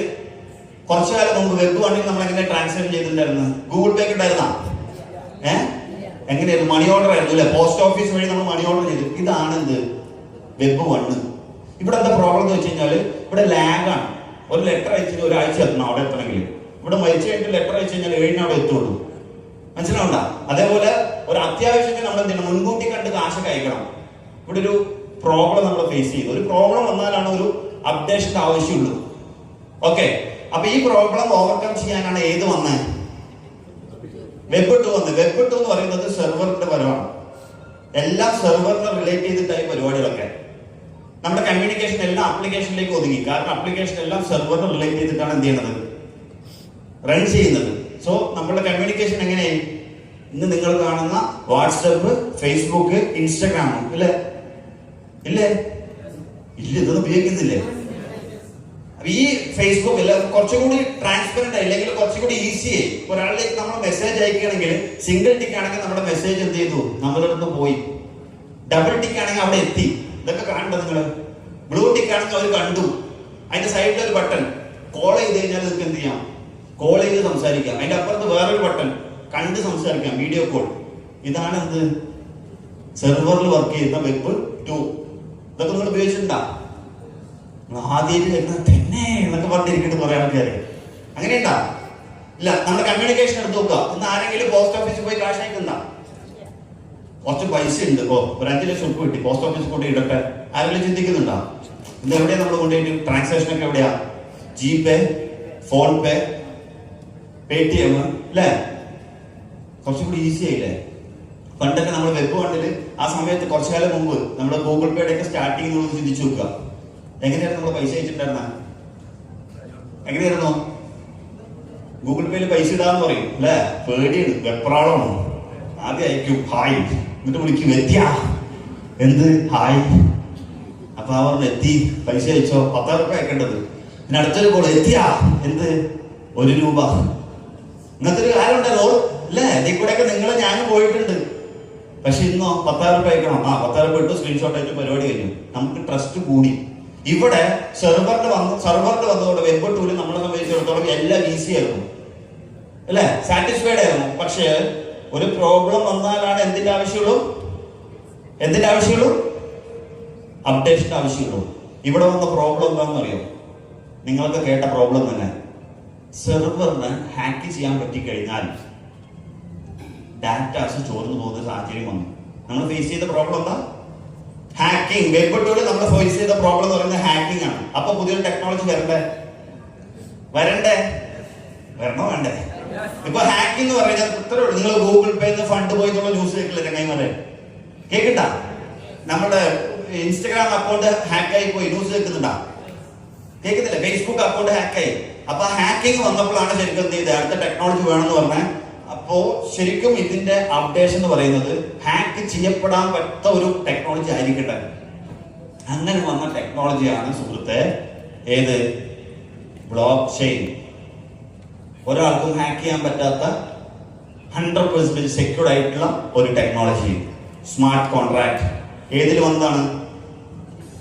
കുറച്ചു കാലം മുമ്പ് വെബ് 1-ൽ നമ്മൾ എങ്ങനെ ട്രാൻസാക്ഷൻ ചെയ്തിട്ടുണ്ടായിരുന്നു? ഗൂഗിൾ പേ ഉണ്ടായിരുന്ന എങ്ങനെയായിരുന്നു? മണി ഓർഡർ ആയിരുന്നു അല്ലെ? പോസ്റ്റ് ഓഫീസ് വഴി നമ്മൾ മണി ഓർഡർ ചെയ്തു. ഇതാണ് എന്ത് വെബ് 1. ഇവിടെ എന്താ പ്രോബ്ലം എന്ന് വെച്ച് കഴിഞ്ഞാൽ ഇവിടെ ലാഗാണ്. ഒരു ലെറ്റർ അയച്ചിട്ട് ഒരാഴ്ച എത്തണം അവിടെ എത്തണമെങ്കിൽ. ഇവിടെ മരിച്ചു കഴിഞ്ഞിട്ട് ലെറ്റർ അയച്ചു കഴിഞ്ഞാൽ 7 അവിടെ എത്തുള്ളൂ. മനസ്സിലാവണ്ട? അതേപോലെ ഒരു അത്യാവശ്യത്തിന് നമ്മൾ എന്ത് ചെയ്യണം? മുൻകൂട്ടി കണ്ട് കാശൊക്കെ അയക്കണം. ഇവിടെ ഒരു പ്രോബ്ലം നമ്മൾ ഫേസ് ചെയ്തു. ഒരു പ്രോബ്ലം വന്നാലാണ് ഒരു അപ്ഡേഷന്റെ ആവശ്യമുള്ളൂ. ഓക്കെ, അപ്പൊ ഈ പ്രോബ്ലം ഓവർകം ചെയ്യാനാണ് ഏത് വന്നത്? വെബ് 2 വന്നത്. വെബ് 2 എന്ന് പറയുന്നത് സെർവറിന്റെ പരമാണ്. എല്ലാം സെർവറിനെ റിലേറ്റ് ചെയ്തിട്ടായി പരിപാടികളൊക്കെ. നമ്മുടെ കമ്മ്യൂണിക്കേഷൻ എല്ലാം ആപ്ലിക്കേഷനിലേക്ക് ഒതുങ്ങി. കാരണം ആപ്ലിക്കേഷൻ എല്ലാം സെർവറിനെ റിലേറ്റ് ചെയ്തിട്ടാണ് എന്ത് ചെയ്യുന്നത്? റൺ ചെയ്യുന്നത്. സോ നമ്മുടെ കമ്മ്യൂണിക്കേഷൻ എങ്ങനെയായി? ഇന്ന് നിങ്ങൾ കാണുന്ന വാട്സപ്പ്, ഫേസ്ബുക്ക്, ഇൻസ്റ്റാഗ്രാം ഇല്ലേ? ഇതൊന്നും ഉപയോഗിക്കുന്നില്ലേ? ഈ ഫേസ്ബുക്ക് എല്ലാം കുറച്ചുകൂടി ട്രാൻസ്പെറന്റ് ആയി, അല്ലെങ്കിൽ കുറച്ചുകൂടി ഈസി ആയി. ഒരാളിലേക്ക് നമ്മൾ മെസ്സേജ് അയക്കുകയാണെങ്കിൽ സിംഗിൾ ടിക്ക് ആണെങ്കിൽ നമ്മുടെ മെസ്സേജ് എന്ത് ചെയ്തു? നമ്മുടെ അടുത്ത് പോയി. ഡബിൾ ടിക്ക് ആണെങ്കിൽ അവിടെ എത്തി. ഇതൊക്കെ കാണേണ്ടത് നിങ്ങൾ. ബ്ലൂ ടിക്ക് ആണെങ്കിൽ അവർ കണ്ടു. അതിന്റെ സൈഡിൽ ഒരു ബട്ടൺ, കോൾ ചെയ്ത് കഴിഞ്ഞാൽ നിങ്ങൾക്ക് എന്ത് ചെയ്യാം? കോൾ ചെയ്ത് സംസാരിക്കാം. അതിന്റെ അപ്പുറത്ത് വേറൊരു ബട്ടൺ, കണ്ട് സംസാരിക്കാം, വീഡിയോ കോൾ. ഇതാണ് എന്ത് സെർവറിൽ വർക്ക് ചെയ്യുന്ന വെബ് 2. ഇതൊക്കെ നിങ്ങൾ ഉപയോഗിച്ചിട്ടുണ്ടാ? ആദ്യമായിട്ട് തന്നെ എന്നൊക്കെ പറഞ്ഞിരിക്കട്ടെ കുറെ ആൾക്കാര്. അങ്ങനെയുണ്ടാ? ഇല്ല. നമ്മുടെ കമ്മ്യൂണിക്കേഷൻ എടുത്ത് നോക്കുക. ഇന്ന് ആരെങ്കിലും പോസ്റ്റ് ഓഫീസിൽ പോയി കാശ് അയക്കുന്ന കുറച്ച് പൈസ ഉണ്ട്, ഒരു 5 ലക്ഷം ഉപ്പ് കിട്ടി, പോസ്റ്റ് ഓഫീസിൽ കൊണ്ട് ഇടട്ടെ, ആരെങ്കിലും ചിന്തിക്കുന്നുണ്ടോ? ഇത് എവിടെയാ നമ്മൾ കൊണ്ടുപോയിട്ട് ട്രാൻസാക്ഷൻ ഒക്കെ എവിടെയാ? ജിപേ, ഫോൺ പേ, പേടിഎം അല്ലേ? കുറച്ചും കൂടി ഈസി ആയില്ലേ? പണ്ടൊക്കെ നമ്മൾ വെബ് ഫണ്ടില് ആ സമയത്ത് കുറച്ചു കാലം മുമ്പ് നമ്മുടെ ഗൂഗിൾ പേയുടെ ഒക്കെ സ്റ്റാർട്ടിങ് നമ്മൾ ചിന്തിച്ചു നോക്കുക. എങ്ങനെയായിരുന്നു നമ്മൾ പൈസ അയച്ചിട്ടുണ്ടായിരുന്ന? എങ്ങനെയായിരുന്നു? ഗൂഗിൾ പേയിൽ പൈസ ഇടാന്ന് പറയും അല്ലേ? പേടിയാണ്, വെപ്രാളമാണ്. ആദ്യം അയക്കും ഹായ്, എന്നിട്ട് വിളിക്കും എത്തിയാ, എന്ത് ഹായ്, അപ്പൊ അവർ എത്തി, പൈസ അയച്ചോ, 10 രൂപ അയക്കേണ്ടത്. പിന്നെ അടുത്തൊരു കോൾ, എത്തിയാ, എന്ത്, 1 രൂപ. ഇങ്ങനത്തെ ഒരു കാര്യം ഉണ്ടല്ലോ അല്ലേ? ഇതിൽ കൂടെയൊക്കെ നിങ്ങൾ ഞാനും പോയിട്ടുണ്ട്. പക്ഷെ ഇന്നോ 10 രൂപ അയക്കണം, 10 രൂപ ഇട്ട് സ്ക്രീൻഷോട്ട് അയച്ചു, പരിപാടി കഴിഞ്ഞു. നമുക്ക് ട്രസ്റ്റ് കൂടി. ഇവിടെ സെർവറിൽ വന്നതോടെ വെബ് ടൂല് നമ്മളെ സംബന്ധിച്ചിടത്തോളം എല്ലാം ഈസി ആയിരുന്നു അല്ലെ? സാറ്റിസ്ഫൈഡ് ആയിരുന്നു. പക്ഷെ ഒരു പ്രോബ്ലം വന്നാലാണ് എന്തിന്റെ ആവശ്യമുള്ളൂ? അപ്ഡേഷൻ ആവശ്യമുള്ളൂ. ഇവിടെ വന്ന പ്രോബ്ലം എന്താണെന്ന് അറിയോ? നിങ്ങൾക്ക് കേട്ട പ്രോബ്ലം തന്നെ. സെർവറിന് ഹാക്ക് ചെയ്യാൻ പറ്റിക്കഴിഞ്ഞാൽ ഡാറ്റാസ് ചോർന്നു പോകുന്ന സാഹചര്യം വന്നു. നമ്മൾ ഫേസ് ചെയ്ത പ്രോബ്ലം എന്താ? ഹാക്കിംഗ്. വെബ് ടൂല് നമ്മൾ ഫേസ് ചെയ്ത പ്രോബ്ലം എന്ന് പറയുന്നത് ഹാക്കിംഗ് ആണ്. അപ്പൊ പുതിയൊരു ടെക്നോളജി വരണ്ടേ? വരണോ വേണ്ടേ? ഇപ്പൊ ഹാക്കിംഗ് എന്ന് പറയുന്നത് ഇത്രേ ഉള്ളൂ. നിങ്ങൾ ഗൂഗിൾ പേ ഫണ്ട് പോയി എന്നുള്ള ന്യൂസ് കേൾക്കില്ല ചങ്ങായിമാരെ? കേൾക്കണ്ട? നമ്മുടെ ഇൻസ്റ്റഗ്രാം അക്കൗണ്ട് ഹാക്കായി പോയി ന്യൂസ് കേൾക്കുന്നുണ്ടാ? കേൾക്കുന്നില്ല? ഫേസ്ബുക്ക് അക്കൗണ്ട് ഹാക്കായി. അപ്പൊ ഹാക്കിംഗ് വന്നപ്പോഴാണ് ശരിക്കും എന്ത് ചെയ്തത്? അടുത്ത ടെക്നോളജി വേണമെന്ന് പറഞ്ഞാൽ. അപ്പോ ശരിക്കും ഇതിന്റെ അപ്ഡേഷൻ എന്ന് പറയുന്നത് ഹാക്ക് ചെയ്യപ്പെടാൻ പറ്റ ഒരു ടെക്നോളജി ആയിരിക്കട്ടെ. അങ്ങനെ വന്ന ടെക്നോളജിയാണ് സുഹൃത്തെ ഏത്? Block chain. ഒരാൾക്കും ഹാക്ക് ചെയ്യാൻ പറ്റാത്ത 100% സെക്യൂർഡ് ആയിട്ടുള്ള ഒരു ടെക്നോളജി, സ്മാർട്ട് കോൺട്രാക്ട്. ഏതിൽ വന്നതാണ്?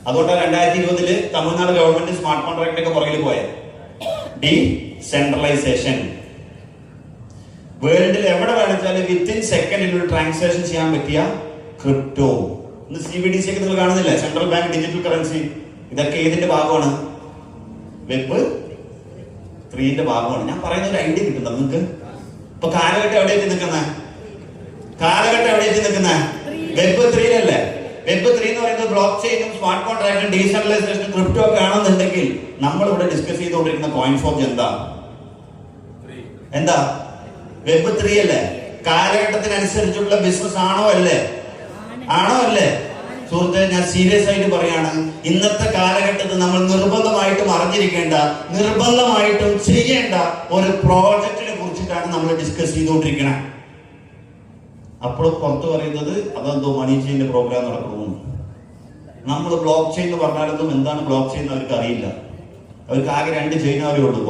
അതുകൊണ്ടാണ് 2020 തമിഴ്നാട് ഗവൺമെന്റ് സ്മാർട്ട് കോൺട്രാക്ട് ഒക്കെ പുറകിൽ പോയത്. ഡീസെൻട്രലൈസേഷൻ. വേൾഡിൽ എവിടെ വേണമെച്ചാലും വിത്തിൻ സെക്കൻഡിൽ ഒരു ട്രാൻസാക്ഷൻ ചെയ്യാൻ പറ്റിയ ക്രിപ്റ്റോ. ഇന്ന് CBDC ഒക്കെ നിങ്ങൾ കാണുന്നില്ല, സെൻട്രൽ ബാങ്ക് ഡിജിറ്റൽ കറൻസി. ഇതൊക്കെ ഏതിന്റെ ഭാഗമാണ്? വെബ് 3ന്റെ ഭാഗമാണ്. ഞാൻ പറയുന്ന ഒരു ഐഡിയ കിട്ടും നിങ്ങൾക്ക്. ഇപ്പൊ കാലഘട്ടം എവിടെ എത്തി നിൽക്കുന്നത്? വെബ് 3 വെബ് 3 എന്ന് പറയുന്നത് ബ്ലോക്ക് ചെയിനും സ്മാർട്ട് കോൺട്രാക്റ്റും ഡീസെൻട്രലൈസേഷനും ക്രിപ്റ്റോ ഒക്കെ ആണെന്നുണ്ടെങ്കിൽ നമ്മൾ ഇവിടെ ഡിസ്കസ് ചെയ്തുകൊണ്ടിരിക്കുന്ന കോയിൻ ഫോം എന്താ? വെബ് 3 അല്ലേ? കാലഘട്ടത്തിനനുസരിച്ചുള്ള ബിസിനസ് ആണോ അല്ലേ? സുഹൃത്തെ, ഞാൻ സീരിയസ് ആയിട്ട് പറയാണ്. ഇന്നത്തെ കാലഘട്ടത്തിൽ നമ്മൾ നിർബന്ധമായിട്ടും അറിഞ്ഞിരിക്കേണ്ട, നിർബന്ധമായിട്ടും ചെയ്യേണ്ട ഒരു പ്രോജക്റ്റിനെ കുറിച്ചിട്ടാണ് നമ്മൾ ഡിസ്കസ് ചെയ്തുകൊണ്ടിരിക്കുന്നത്. അപ്പോൾ പുറത്ത് പറയുന്നത് അതെന്തോ മണി ചെയിന്റെ പ്രോഗ്രാം നടക്കുന്നു. നമ്മൾ ബ്ലോക്ക് ചെയിൻ എന്ന് പറഞ്ഞാലൊന്നും എന്താണ് ബ്ലോക്ക് ചെയിൻ അവർക്ക് അറിയില്ല. അവർക്ക് ആകെ 2 ചെയിനേ ഉള്ളൂ.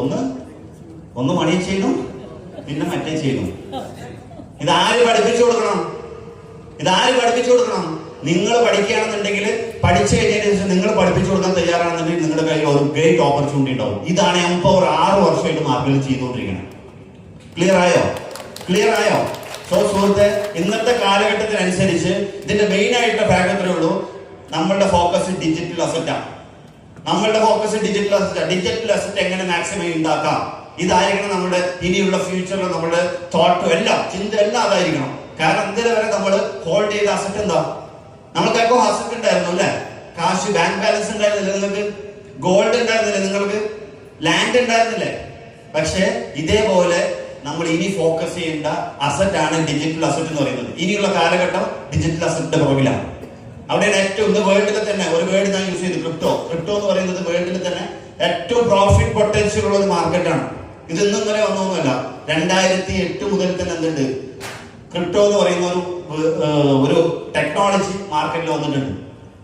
ഒന്ന് മണി ചെയിനും പിന്നെ മറ്റേ ചെയിനും. ഇതാര് പഠിപ്പിച്ചു കൊടുക്കണം? നിങ്ങൾ പഠിക്കുകയാണെന്നുണ്ടെങ്കിൽ പഠിച്ചു കഴിഞ്ഞതിന് ശേഷം നിങ്ങൾ പഠിപ്പിച്ചു കൊടുക്കാൻ തയ്യാറാണെന്നുണ്ടെങ്കിൽ നിങ്ങളുടെ കയ്യിൽ ഒരു ഗ്രേറ്റ് ഓപ്പർച്യൂണിറ്റി ഉണ്ടാവും. ഇതാണ് എംപവർ 6 വർഷമായിട്ട് മാർക്കറ്റിൽ ചെയ്തുകൊണ്ടിരിക്കുന്നത്. ക്ലിയർ ആയോ? സുഹൃത്തെ, ഇന്നത്തെ കാലഘട്ടത്തിനനുസരിച്ച് ഇതിന്റെ മെയിൻ ആയിട്ടുള്ള ഭാഗത്രേ ഉള്ളൂ. നമ്മളുടെ ഫോക്കസ് ഡിജിറ്റൽ അസറ്റാണ്. ഡിജിറ്റൽ അസറ്റ് എങ്ങനെ മാക്സിമം ഉണ്ടാക്കാം, ഇതായിരിക്കണം നമ്മുടെ ഇനിയുള്ള ഫ്യൂച്ചറിൽ നമ്മുടെ തോട്ടും എല്ലാം, ചിന്ത എല്ലാം അതായിരിക്കണം. കാരണം എന്തിനു വരെ നമ്മൾ ഹോൾഡ് ചെയ്ത അസറ്റ് എന്താ? നമ്മൾക്കൊക്കെ അസറ്റ് ഉണ്ടായിരുന്നു അല്ലെ? കാശ്, ബാങ്ക് ബാലൻസ് ഉണ്ടായിരുന്നില്ല നിങ്ങൾക്ക്? ഗോൾഡ് ഉണ്ടായിരുന്നില്ലേ നിങ്ങൾക്ക്? ലാൻഡ് ഉണ്ടായിരുന്നില്ലേ? പക്ഷെ ഇതേപോലെ നമ്മൾ ഇനി ഫോക്കസ് ചെയ്യേണ്ട അസറ്റ് ആണ് ഡിജിറ്റൽ അസറ്റ് എന്ന് പറയുന്നത്. ഇനിയുള്ള കാലഘട്ടം ഡിജിറ്റൽ അസറ്റിന്റെ പുറകിലാണ്. അവിടെയാണ് ഏറ്റവും വേൾഡിലെ തന്നെ ഒരു വേർഡ് ഞാൻ യൂസ് ചെയ്തു, ക്രിപ്റ്റോ എന്ന് പറയുന്നത് വേൾഡിൽ തന്നെ ഏറ്റവും പ്രോഫിറ്റ് പൊട്ടൻഷ്യൽ ഉള്ള ഒരു മാർക്കറ്റാണ്. ഇത് ഇന്നും വരെ വന്നൊന്നുമല്ല. 2008 മുതൽ തന്നെ എന്തുണ്ട്? ക്രിപ്റ്റോ എന്ന് പറയുന്ന ഒരു ടെക്നോളജി മാർക്കറ്റിൽ വന്നിട്ടുണ്ട്.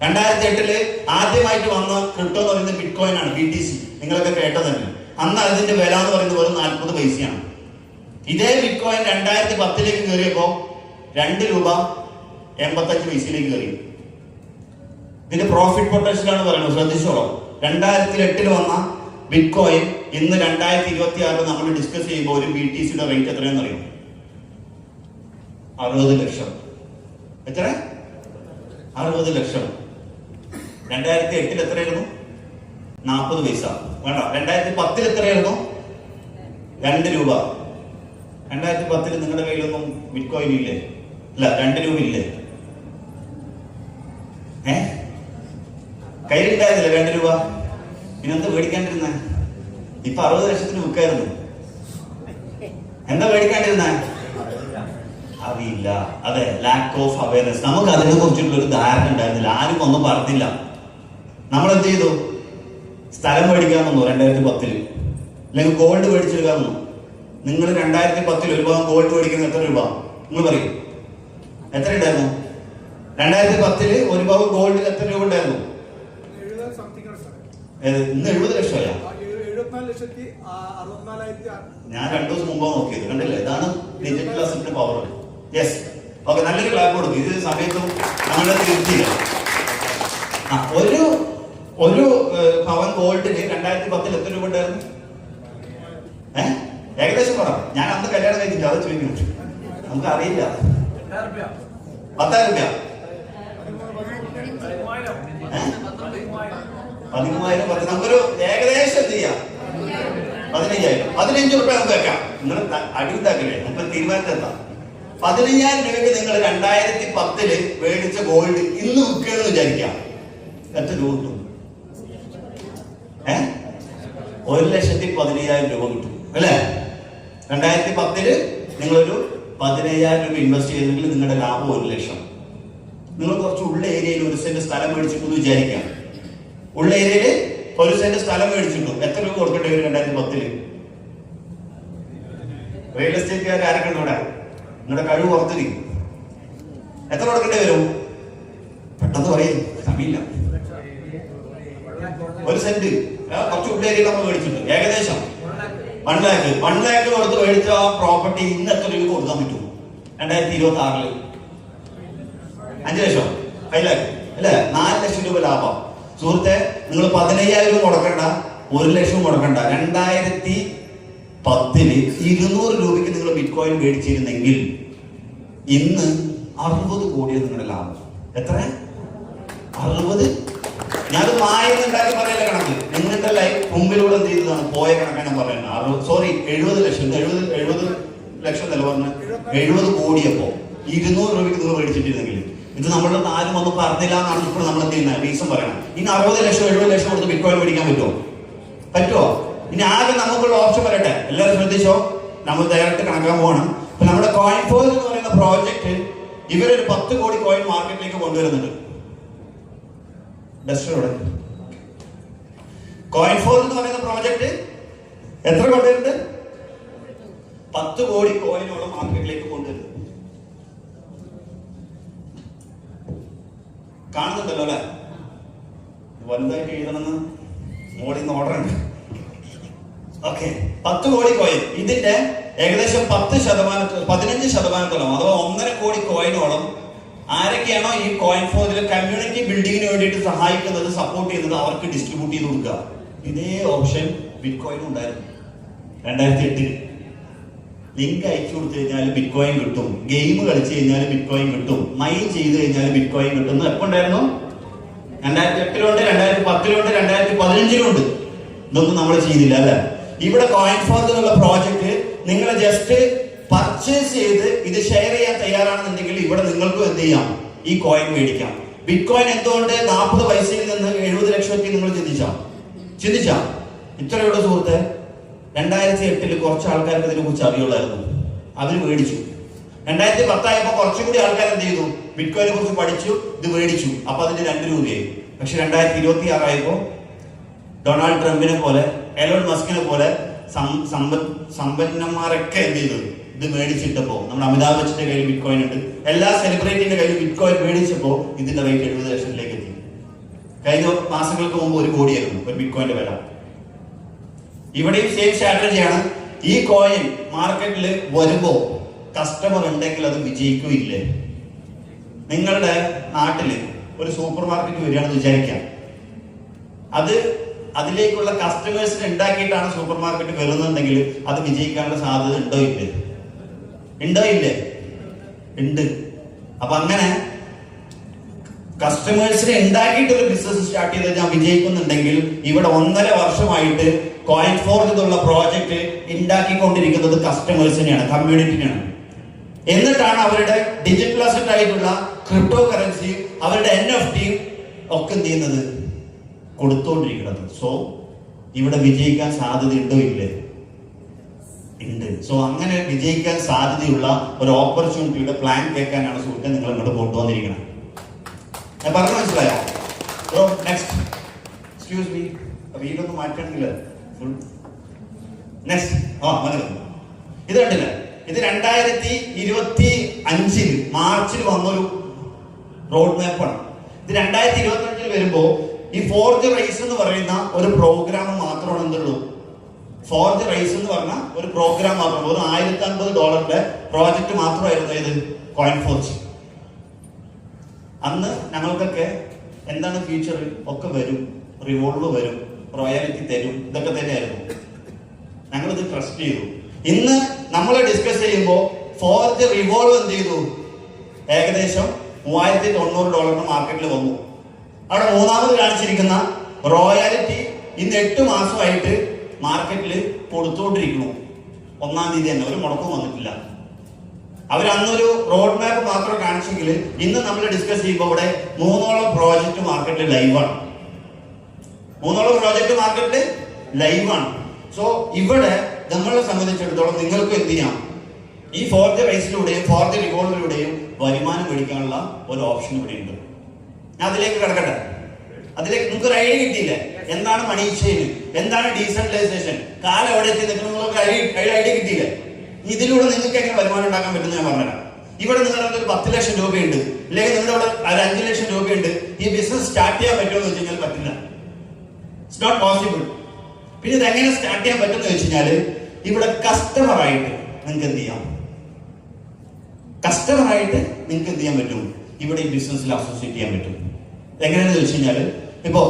2008 ആദ്യമായിട്ട് വന്ന ക്രിപ്റ്റോ എന്ന് പറയുന്നത് ബിറ്റ്കോയിൻ ആണ്, BTC. നിങ്ങളൊക്കെ കേട്ടതന്നെ. അന്ന് അതിന്റെ വില എന്ന് പറയുന്നത് വെറും 40 പൈസയാണ്. ഇതേ ബിറ്റ്കോയിൻ 2010 കയറിയപ്പോ 2 രൂപ 85 പൈസയിലേക്ക് കയറി. ഇതിന്റെ പ്രോഫിറ്റ് പൊട്ടൻഷ്യൽ ആണ് പറയുന്നത്, ശ്രദ്ധിച്ചോളൂ. 2008 വന്ന ബിറ്റ്കോയിൻ ഇന്ന് 2026 നമ്മൾ ഡിസ്കസ് ചെയ്യുമ്പോൾ ഒരു BTCയുടെ റേറ്റ് എത്രയാണെന്ന് അറിയും? 60 ലക്ഷം. എത്ര? 60 ലക്ഷം. 2008 എത്രയായിരുന്നു? 40 പൈസ. വേണ്ട, 2010 എത്രയായിരുന്നു? 2 രൂപ. 2010 നിങ്ങളുടെ കയ്യിലൊന്നും ബിറ്റ് കോയിൻ ഇല്ലേ? അല്ല, 2 രൂപ ഇല്ലേ? കയ്യിലുണ്ടായിരുന്നില്ല 2 രൂപ. ഇനെന്താ മേടിക്കാണ്ടിരുന്ന? ഇപ്പൊ 60 ലക്ഷത്തിന് വിൽക്കായിരുന്നു. എന്താ മേടിക്കാണ്ടിരുന്ന? അറിയില്ല. അതെ, ലാക്ക് ഓഫ് അവയർനെസ്. നമുക്ക് അതിനെ കുറിച്ചുള്ള ഒരു ധാരണ ഉണ്ടായിരുന്നില്ല. ആരും ഒന്നും പറഞ്ഞില്ല. നമ്മൾ എന്ത് ചെയ്തു? സ്ഥലം മേടിക്കാൻ വന്നു 2010. അല്ലെങ്കിൽ ഗോൾഡ് മേടിച്ചെടുക്കാൻ വന്നു. നിങ്ങൾ 2010 ഒരു ഭാഗം ഗോൾഡ് മേടിക്കുന്നത് എത്ര രൂപ? നിങ്ങൾ പറയും, എത്ര ഉണ്ടായിരുന്നു? 2010 ഒരു ഭാഗം ഗോൾഡിൽ എത്ര രൂപ ഉണ്ടായിരുന്നു? ഇന്ന് 70 ലക്ഷമായ. ഞാൻ 2 ദിവസം മുമ്പ് നോക്കിയത്, കണ്ടില്ലേ? ഇതാണ് ഡിജിറ്റൽ അസറ്റിന്റെ പവർ. യെസ്, ഓക്കെ, നല്ലൊരു ക്ലാപ്പ് കൊടുക്കും. ഇത് സമയത്തും നമ്മളെ തിരുത്തിയില്ല. ഒരു പവൻ ഗോൾഡിന് 2010 എത്ര രൂപ ഉണ്ടായിരുന്നു? ഏകദേശം പറ. ഞാൻ അന്ന് കല്യാണം കഴിഞ്ഞിട്ട് അത് ചോദിക്കുന്നു. നമുക്ക് അറിയില്ല. 10,000 രൂപ, 15,000. നമുക്കൊരു ഏകദേശം എന്ത് ചെയ്യാം? 15,000. 15 രൂപ നമുക്ക് വെക്കാം. നിങ്ങൾ അടിയുണ്ടാക്കില്ലേ? നമുക്ക് തീരുമാനത്തെത്താം. 15,000 രൂപയ്ക്ക് നിങ്ങൾ 2010 മേടിച്ച ഗോൾഡ് ഇന്ന് വിൽക്കുകയെന്ന് വിചാരിക്കാം. എത്ര രൂപ കിട്ടും? 1,15,000 രൂപ കിട്ടും അല്ലേ? 2010 നിങ്ങളൊരു 15,000 രൂപ ഇൻവെസ്റ്റ് ചെയ്തെങ്കിൽ നിങ്ങളുടെ ലാഭം 1 ലക്ഷം. നിങ്ങൾ കുറച്ച് ഉള്ള ഏരിയയിൽ 1 സെന്റ് സ്ഥലം മേടിച്ചിട്ടെന്ന് വിചാരിക്കാം. ഉള്ള ഏരിയയിൽ 1 സെന്റ് സ്ഥലം മേടിച്ചിട്ടു. എത്ര രൂപ കൊടുക്കേണ്ടി വരും 2010? റിയൽ എസ്റ്റേറ്റുകാർ ആരൊക്കെ ഉണ്ട് ഇവിടെ? നിങ്ങളുടെ കഴിവ് പുറത്തിരിക്കും. എത്ര കൊടുക്കേണ്ടി വരും? പെട്ടെന്ന് പറയും, സമയമില്ല. 1 സെന്റ് കുറച്ച് ഉള്ള ഏരിയയിൽ നമ്മൾ മേടിച്ചിട്ടു. ഏകദേശം 1 ലാക്ക്. 1 ലാക്ക് കൊടുത്ത് മേടിച്ച ആ പ്രോപ്പർട്ടി ഇന്ന് എത്ര രൂപ കൊടുക്കാൻ പറ്റും? 2026 5 ലക്ഷം, 5 ലാക്ക് അല്ലെ? 4 ലക്ഷം രൂപ ലാഭം. സുഹൃത്തെ, നിങ്ങൾ 15,000 മുടക്കണ്ട, 1 ലക്ഷം മുടക്കണ്ട. 2010 200 രൂപയ്ക്ക് നിങ്ങൾ ബിറ്റ് കോയിൻ മേടിച്ചിരുന്നെങ്കിൽ ഇന്ന് 60 കോടിയാണ് നിങ്ങളുടെ ലാഭം. എത്ര? 60. ഞാൻ മായുന്നുണ്ടാക്കി പറയല കണക്ക്. നിങ്ങളുടെ ലൈഫ് മുമ്പിലൂടെ എന്ത് ചെയ്തതാണ്? പോയ കണക്കാണ് ഞാൻ പറയുന്നത്. 70 ലക്ഷം. 70 ലക്ഷം നില പറഞ്ഞ 70 കോടിയപ്പോ 200 രൂപയ്ക്ക് നിങ്ങൾ മേടിച്ചിട്ടിരുന്നെങ്കിൽ ഇത് നമ്മളുടെ ആരും ഒന്നും പറഞ്ഞില്ല എന്നാണ് ഇപ്പോൾ നമ്മൾ എന്ത് ചെയ്യുന്നത്? റീസൺ പറയണം. ഇനി 60 ലക്ഷം 70 ലക്ഷം കൊടുത്ത് ബിറ്റ് കോയിൻ മേടിക്കാൻ പറ്റുമോ? ഇനി ആകെ നമുക്കുള്ള ഓപ്ഷൻ പറയട്ടെ, എല്ലാവരും ശ്രദ്ധിച്ചോ. നമ്മൾ ഡയറക്റ്റ് കണക്കാൻ പോകണം. ഇപ്പൊ നമ്മുടെ കോയിൻ ഫോഴ്സ് എന്ന് പറയുന്ന പ്രോജക്റ്റ് ഇവരൊരു 10 കോടി കോയിൻ മാർക്കറ്റിലേക്ക് കൊണ്ടുവരുന്നുണ്ട്. കോയിൻ ഫോഴ്സ് എന്ന് പറയുന്ന പ്രോജക്റ്റ് എത്ര കൊണ്ടുവരുന്നുണ്ട്? 10 കോടി കോയിനോളം മാർക്കറ്റിലേക്ക് കൊണ്ടുവരുന്നു. കാണുന്നുണ്ടല്ലോ അല്ലെ? വലുതായിട്ട് എഴുതണമെന്ന് മോളിൽ നിന്ന് ഓർഡർ ഉണ്ട്. ഓക്കെ, 10 കോടി കോയിൻ. ഇതിന്റെ ഏകദേശം 15% അഥവാ 1.5 കോടി കോയിനോളം ആരൊക്കെയാണോ ഈ കോയിൻ ഫോഴ്സിൽ കമ്മ്യൂണിറ്റി ബിൽഡിങ്ങിന് വേണ്ടിയിട്ട് സഹായിക്കുന്നത്, സപ്പോർട്ട് ചെയ്യുന്നത്, അവർക്ക് ഡിസ്ട്രിബ്യൂട്ട് ചെയ്ത് കൊടുക്കുക. ഇതേ ഓപ്ഷൻ ബിറ്റ് കോയിനും ഉണ്ടായിരുന്നു 2008. ലിങ്ക് അയച്ചു കൊടുത്തു കഴിഞ്ഞാൽ ബിറ്റ് കോയിൻ കിട്ടും. ഗെയിം കളിച്ചു കഴിഞ്ഞാൽ ബിറ്റ് കോയിൻ കിട്ടും. മൈൻ ചെയ്ത് കഴിഞ്ഞാൽ ബിറ്റ് കോയിൻ കിട്ടും. എപ്പോ ഉണ്ടായിരുന്നു? 2008 2010 2015 ഇതൊന്നും നമ്മൾ ചെയ്തില്ല അല്ലെ? ഇവിടെ കോയിൻ ഫോഴ്സ് എന്നുള്ള പ്രോജക്റ്റ് നിങ്ങൾ ജസ്റ്റ് പർച്ചേസ് ചെയ്ത് ഇത് ഷെയർ ചെയ്യാൻ തയ്യാറാണെന്നുണ്ടെങ്കിൽ ഇവിടെ നിങ്ങൾക്കും എന്ത് ചെയ്യാം? ഈ കോയിൻ മേടിക്കാം. ബിറ്റ് കോയിൻ എന്തുകൊണ്ട് 40 പൈസയിൽ നിന്ന് 70 ലക്ഷത്തിൽ നിങ്ങൾ ചിന്തിച്ചാ ഇത്രയുള്ള സുഹൃത്തെ? 2008 കുറച്ച് ആൾക്കാർക്ക് ഇതിനെ കുറിച്ച് അറിയുള്ളായിരുന്നു. അവര് മേടിച്ചു. 2010 ആയപ്പോ കുറച്ചുകൂടി ആൾക്കാർ എന്ത് ചെയ്തു? ബിറ്റ് കോയിനെ കുറിച്ച് പഠിച്ചു, ഇത് മേടിച്ചു. അപ്പൊ അതിന് 2 രൂപയായി. പക്ഷെ 2026 ആയപ്പോ ഡൊണാൾഡ് ട്രംപിനെ പോലെ, എലോൺ മസ്കിനെ പോലെ സമ്പന്നന്മാരൊക്കെ എന്ത് ചെയ്തു? ഇത് മേടിച്ചിട്ടപ്പോ നമ്മുടെ അമിതാഭ് ബച്ചന്റെ കയ്യിൽ ബിറ്റ് കോയിൻ ഉണ്ട്. എല്ലാ സെലിബ്രിറ്റിന്റെ കയ്യിൽ ബിറ്റ് കോയിൻ മേടിച്ചപ്പോ ഇതിന്റെ റേറ്റ് 70 ലക്ഷത്തിലേക്ക് എത്തി. കഴിഞ്ഞ മാസങ്ങൾക്ക് മുമ്പ് 1 കോടിയായിരുന്നു ഒരു ബിറ്റ് കോയിന്റെ വില. ഇവിടെയും സെയിം സ്ട്രാറ്റജിയാണ്. ഈ കോയിൻ മാർക്കറ്റിൽ വരുമ്പോ കസ്റ്റമർ ഉണ്ടെങ്കിൽ അത് വിജയിക്കുകയില്ലേ? നിങ്ങളുടെ നാട്ടില് ഒരു സൂപ്പർ മാർക്കറ്റ് വരികയാണെന്ന് വിചാരിക്കാം. അതിലേക്കുള്ള കസ്റ്റമേഴ്സിനെ ഉണ്ടാക്കിയിട്ടാണ് സൂപ്പർ മാർക്കറ്റ് വരുന്നുണ്ടെങ്കിൽ അത് വിജയിക്കാനുള്ള സാധ്യത ഉണ്ടോ ഇല്ലേ? ഉണ്ട്. അപ്പൊ അങ്ങനെ കസ്റ്റമേഴ്സിനെ ഉണ്ടാക്കിയിട്ട് ഒരു ബിസിനസ് സ്റ്റാർട്ട് ചെയ്ത് ഞാൻ വിജയിക്കുന്നുണ്ടെങ്കിൽ ഇവിടെ 1.5 വർഷമായിട്ട് കോയിൻ ഫോർജ് എന്നുള്ള പ്രോജക്റ്റ് ഉണ്ടാക്കിക്കൊണ്ടിരിക്കുന്നത് കസ്റ്റമേഴ്സിനെയാണ്, കമ്മ്യൂണിറ്റിനെയാണ്. എന്നിട്ടാണ് അവരുടെ ഡിജിറ്റൽ അസറ്റ് ആയിട്ടുള്ള ക്രിപ്റ്റോ കറൻസി, അവരുടെ NFT ഒക്കെ എന്ത് ചെയ്യുന്നത്, കൊടുത്തോണ്ടിരിക്കുന്നത്. സോ ഇവിടെ വിജയിക്കാൻ സാധ്യതയുണ്ടോ? ഇല്ലേ? ഉണ്ട്. സോ അങ്ങനെ വിജയിക്കാൻ സാധ്യതയുള്ള ഒരു ഓപ്പർച്യൂണിറ്റിയുടെ പ്ലാൻ കേൾക്കാനാണ് സുഹൃത്തെ നിങ്ങൾ ഇങ്ങോട്ട് കൊണ്ടുവന്നിരിക്കുന്നത്. ഞാൻ പറഞ്ഞു മനസ്സിലായോ? നെക്സ്റ്റ്, എക്സ്ക്യൂസ് മീ, വീടൊന്നും മാറ്റണമെങ്കിൽ ഫുൾ നെക്സ്റ്റ്. മതി. ഇത് കണ്ടില്ല, ഇത് 2025 മാർച്ചിൽ വന്നൊരു റോഡ് മാപ്പാണ്. ഇത് 2025 വരുമ്പോ ഈ ഫോർജ് റൈസ് എന്ന് പറയുന്ന ഒരു പ്രോഗ്രാം മാത്രമാണ് എന്തുള്ളൂ. ഫോർജ് റൈസ് എന്ന് പറഞ്ഞ ഒരു പ്രോഗ്രാം മാത്രം, ഒരു $1050 പ്രോജക്റ്റ് മാത്രമായിരുന്നു ഇത് കോയിൻ ഫോർജ്. അന്ന് ഞങ്ങൾക്കൊക്കെ എന്താണ് ഫ്യൂച്ചർ ഒക്കെ വരും, റിവോൾവ് വരും, റോയാലിറ്റി തരും, ഇതൊക്കെ തന്നെയായിരുന്നു. ഞങ്ങളിത് ട്രസ്റ്റ് ചെയ്തു. ഇന്ന് നമ്മൾ ഡിസ്കസ് ചെയ്യുമ്പോൾ ഫോർജ് റിവോൾവ് എന്ത് ചെയ്തു, ഏകദേശം $3090 മാർക്കറ്റിൽ വന്നു. അവിടെ മൂന്നാമത് കാണിച്ചിരിക്കുന്ന റോയാലിറ്റി ഇന്ന് 8 മാസമായിട്ട് മാർക്കറ്റിൽ കൊടുത്തുകൊണ്ടിരിക്കുന്നു. 1-ാം തീയതി തന്നെ ഒരു മുടക്കം വന്നിട്ടില്ല. അവരന്നൊരു റോഡ് മാപ്പ് മാത്രം കാണിച്ചെങ്കിൽ ഇന്ന് നമ്മൾ ഡിസ്കസ് ചെയ്യുമ്പോൾ ഇവിടെ 3ഓളം പ്രോജക്റ്റ് മാർക്കറ്റിൽ ലൈവാണ്. 3ഓളം പ്രോജക്റ്റ് മാർക്കറ്റിൽ ലൈവാണ്. സോ ഇവിടെ നമ്മളെ സംബന്ധിച്ചിടത്തോളം നിങ്ങൾക്ക് എന്ത് ചെയ്യാം, ഈ ഫോർജ് റൈസിലൂടെയും ഫോർജ് റിവോൾവിലൂടെയും വരുമാനം മേടിക്കാനുള്ള ഒരു ഓപ്ഷൻ ഇവിടെ ഉണ്ട്. ഞാൻ അതിലേക്ക് കിടക്കട്ടെ. അതിലേക്ക് നിങ്ങൾക്ക് ഒരു ഐഡിയ കിട്ടിയില്ലേ? എന്താണ് മണി ചെയിൻ, എന്താണ് ഡീസെൻട്രലൈസേഷൻ, കാലം എവിടെ എത്തി നിങ്ങൾക്ക് ഐഡിയ കിട്ടിയില്ലേ? ഇതിലൂടെ നിങ്ങൾക്ക് എങ്ങനെ വരുമാനം ഉണ്ടാക്കാൻ പറ്റുമെന്ന് ഞാൻ പറഞ്ഞുതരാം. ഇവിടെ നിങ്ങളുടെ ഒരു 10 ലക്ഷം രൂപയുണ്ട്, അല്ലെങ്കിൽ നിങ്ങളുടെ അവിടെ ഒരു 5 ലക്ഷം രൂപയുണ്ട്. ഈ ബിസിനസ് സ്റ്റാർട്ട് ചെയ്യാൻ പറ്റുമോ എന്ന് വെച്ച് കഴിഞ്ഞാൽ പറ്റില്ല. It's not possible. പിന്നെ ഇത് എങ്ങനെ സ്റ്റാർട്ട് ചെയ്യാൻ പറ്റുമെന്ന് വെച്ച് കഴിഞ്ഞാൽ ഇവിടെ കസ്റ്റമറായിട്ട് നിങ്ങൾക്ക് എന്ത് ചെയ്യാം, കസ്റ്റമറായിട്ട് നിങ്ങൾക്ക് എന്ത് ചെയ്യാൻ പറ്റും, ഇവിടെ ഈ ബിസിനസ്സിൽ അസോസിയേറ്റ് ചെയ്യാൻ പറ്റും. എങ്ങനെയാണെന്ന് വെച്ച് കഴിഞ്ഞാൽ ഇപ്പോ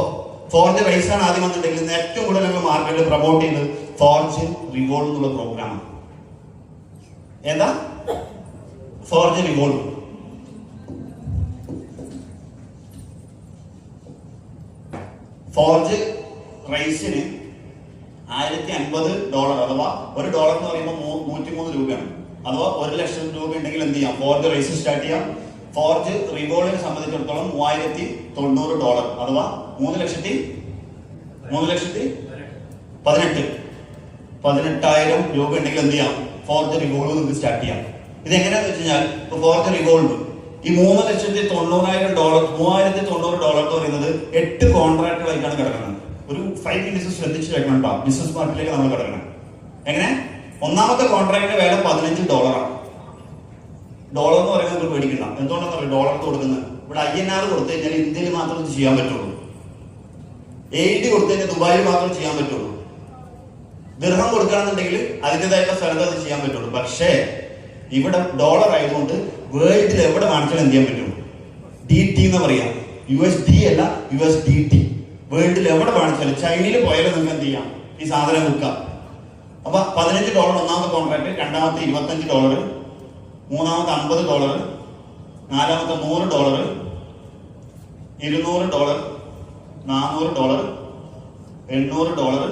ഫോർജ് റൈസ് ആണ് ആദ്യം വന്നിട്ടുണ്ടെങ്കിൽ ഇന്ന് ഏറ്റവും കൂടുതൽ ഞങ്ങൾ മാർക്കറ്റിൽ പ്രൊമോട്ട് ചെയ്യുന്നത് ഫോർജ് റിവോൾവ് എന്നുള്ള പ്രോഗ്രാമാണ്. ഏതാ? Forge revolve. ഫോർജ് റൈസിന് $1050, അഥവാ $1 എന്ന് പറയുമ്പോൾ 103 രൂപയാണ്. അഥവാ 1 ലക്ഷം രൂപ ഉണ്ടെങ്കിൽ എന്ത് ചെയ്യാം, ഫോർജ് റൈസ് സ്റ്റാർട്ട് ചെയ്യാം. ഫോർജ് റിവോൾവിനെ സംബന്ധിച്ചിടത്തോളം $3090, അഥവാ 3,18,000 രൂപ ഉണ്ടെങ്കിൽ എന്ത് ചെയ്യാം, ഫോർജ് റിവോൾവ് നിങ്ങൾക്ക് സ്റ്റാർട്ട് ചെയ്യാം. ഇത് എങ്ങനെയാന്ന് വെച്ച് കഴിഞ്ഞാൽ ഇപ്പൊ ഫോർജ് റിവോൾവ് ഈ $3,90,000 എന്ന് പറയുന്നത് 8 കോൺട്രാക്ടുകളായിട്ടാണ് കിടക്കുന്നത്. ഒരു 5 മിനിറ്റ്സ് ശ്രദ്ധിച്ചു വെക്കണം കേട്ടോ. ബിസിനസ് പാർട്ടിലേക്ക് നമ്മൾ കിടക്കണം. എങ്ങനെ? ഒന്നാമത്തെ കോൺട്രാക്ടിന്റെ വില $15. ഡോളർ എന്ന് പറയുന്നത് നമുക്ക് മേടിക്കണ്ട. എന്തുകൊണ്ടാണ് പറയുക? ഡോളർ കൊടുക്കുന്നത് ഇവിടെ INR കൊടുത്തു കഴിഞ്ഞാൽ ഇന്ത്യയിൽ മാത്രം ചെയ്യാൻ പറ്റുള്ളൂ. AED കൊടുത്തു കഴിഞ്ഞാൽ ദുബായിൽ മാത്രം ചെയ്യാൻ പറ്റുള്ളൂ. ദിർഹം കൊടുക്കുകയാണെന്നുണ്ടെങ്കിൽ അതിൻ്റെതായിട്ടുള്ള സ്ഥലത്ത് അത് ചെയ്യാൻ പറ്റുള്ളൂ. പക്ഷേ ഇവിടെ ഡോളർ ആയതുകൊണ്ട് വേൾഡിൽ എവിടെ കാണിച്ചാലും എന്ത് ചെയ്യാൻ പറ്റും, DT എന്ന് പറയാം. USD അല്ല, USDT. വേൾഡിൽ എവിടെ കാണിച്ചാലും, ചൈനയിൽ പോയാലും നിങ്ങൾക്ക് എന്ത് ചെയ്യാം, ഈ സാധനം വിൽക്കാം. അപ്പൊ $15 ഒന്നാമത്തെ കോൺട്രാക്ട്, രണ്ടാമത്തെ $25, മൂന്നാമത്തെ $50, നാലാമത്തെ $100, $200, $400, $800,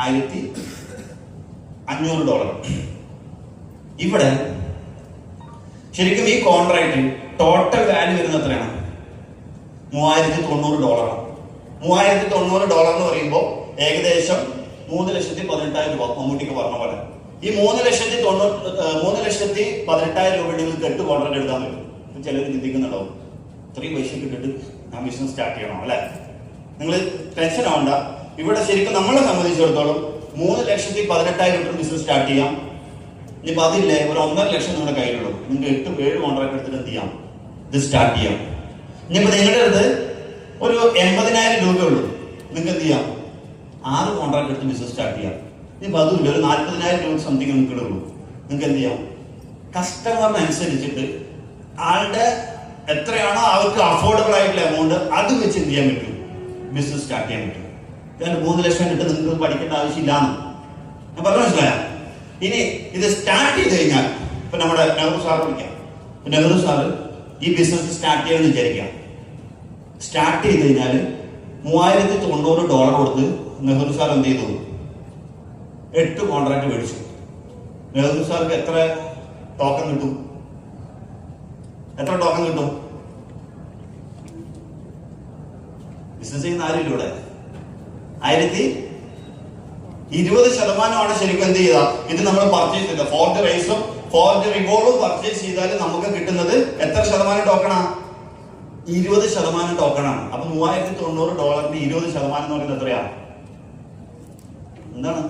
$1,500. ഇവിടെ ശരിക്കും ഈ കോൺട്രാക്ട് ടോട്ടൽ വാല്യൂ വരുന്നത് എത്രയാണ്? $3,090. $3,090 എന്ന് പറയുമ്പോൾ ഏകദേശം 3,18,000 രൂപ. മമ്മൂട്ടിക്ക് പറഞ്ഞ പോലെ ഈ 3,18,000 രൂപ നിങ്ങൾക്ക് 8 കോൺട്രാക്ട് എടുക്കാൻ പറ്റും. ചിലർ ചിന്തിക്കുന്നുണ്ടാവും, ഇത്രയും പൈസ ഇട്ടിട്ട് ഞാൻ ബിസിനസ് സ്റ്റാർട്ട് ചെയ്യണം അല്ലെ? നിങ്ങൾ ടെൻഷൻ ആവണ്ട. ഇവിടെ ശരിക്കും നമ്മളെ സംബന്ധിച്ചിടത്തോളം 3,18,000 ബിസിനസ് സ്റ്റാർട്ട് ചെയ്യാം. ഇനിയിപ്പോൾ അതില്ലേ, ഒരു 1.5 ലക്ഷം നിങ്ങളുടെ കയ്യിലുള്ളൂ. നിങ്ങൾക്ക് 8-7 കോൺട്രാക്ട് എടുത്തിട്ട് എന്ത് ചെയ്യാം, ഇത് സ്റ്റാർട്ട് ചെയ്യാം. ഇനിയിപ്പോൾ നിങ്ങളുടെ അടുത്ത് ഒരു 80,000 രൂപയുള്ളൂ, നിങ്ങൾക്ക് എന്ത് ചെയ്യാം, 6 കോൺട്രാക്ട് എടുത്ത് ബിസിനസ് സ്റ്റാർട്ട് ചെയ്യാം. ഇനിയിപ്പോൾ അതുമില്ല, ഒരു 40,000 രൂപ സംതിങ് നിങ്ങൾക്ക് ഉള്ളൂ. നിങ്ങൾക്ക് എന്ത് ചെയ്യാം, കസ്റ്റമറിനനുസരിച്ചിട്ട് ആളുടെ എത്രയാണോ അവർക്ക് അഫോർഡബിൾ ആയിട്ടുള്ള എമൗണ്ട് അത് വെച്ച് എന്ത് ചെയ്യാൻ പറ്റും, ബിസിനസ് സ്റ്റാർട്ട് ചെയ്യാൻ പറ്റും. 3 ലക്ഷം ഇട്ട് നിങ്ങൾക്ക് പഠിക്കേണ്ട ആവശ്യമില്ലാന്ന് ഞാൻ പറഞ്ഞു മനസ്സിലായ. ഇനി ഇത് സ്റ്റാർട്ട് ചെയ്ത് കഴിഞ്ഞാൽ ഇപ്പൊ നമ്മുടെ നെഹ്റു സാർ വിളിക്കാം. നെഹ്റു സാറ് ഈ ബിസിനസ് സ്റ്റാർട്ട് ചെയ്യാമെന്ന് വിചാരിക്കാം. സ്റ്റാർട്ട് ചെയ്ത് കഴിഞ്ഞാൽ $3090 കൊടുത്ത് നെഹ്റു സാർ എന്ത് ചെയ്തു? 8 കോൺട്രാക്ട് മേടിച്ചു. നെഹ്റു സാർക്ക് എത്ര ടോക്കൺ കിട്ടും? എത്ര ടോക്കൺ കിട്ടും? ബിസിനസ് ചെയ്യുന്ന ആരും ഇവിടെ 20% ശരിക്കും എന്ത് ചെയ്താ ഇത് നമ്മൾ പർച്ചേസ് ചെയ്ത ഫോർജ് റൈസും ഫോർജ് റിവോൾവും പർച്ചേസ് ചെയ്താൽ നമുക്ക് കിട്ടുന്നത് എത്ര ശതമാനം ടോക്കണാ? 20% ടോക്കണാണ്. അപ്പൊ $3090 20% എന്ന് പറയുന്നത് എത്രയാ? എന്താണ്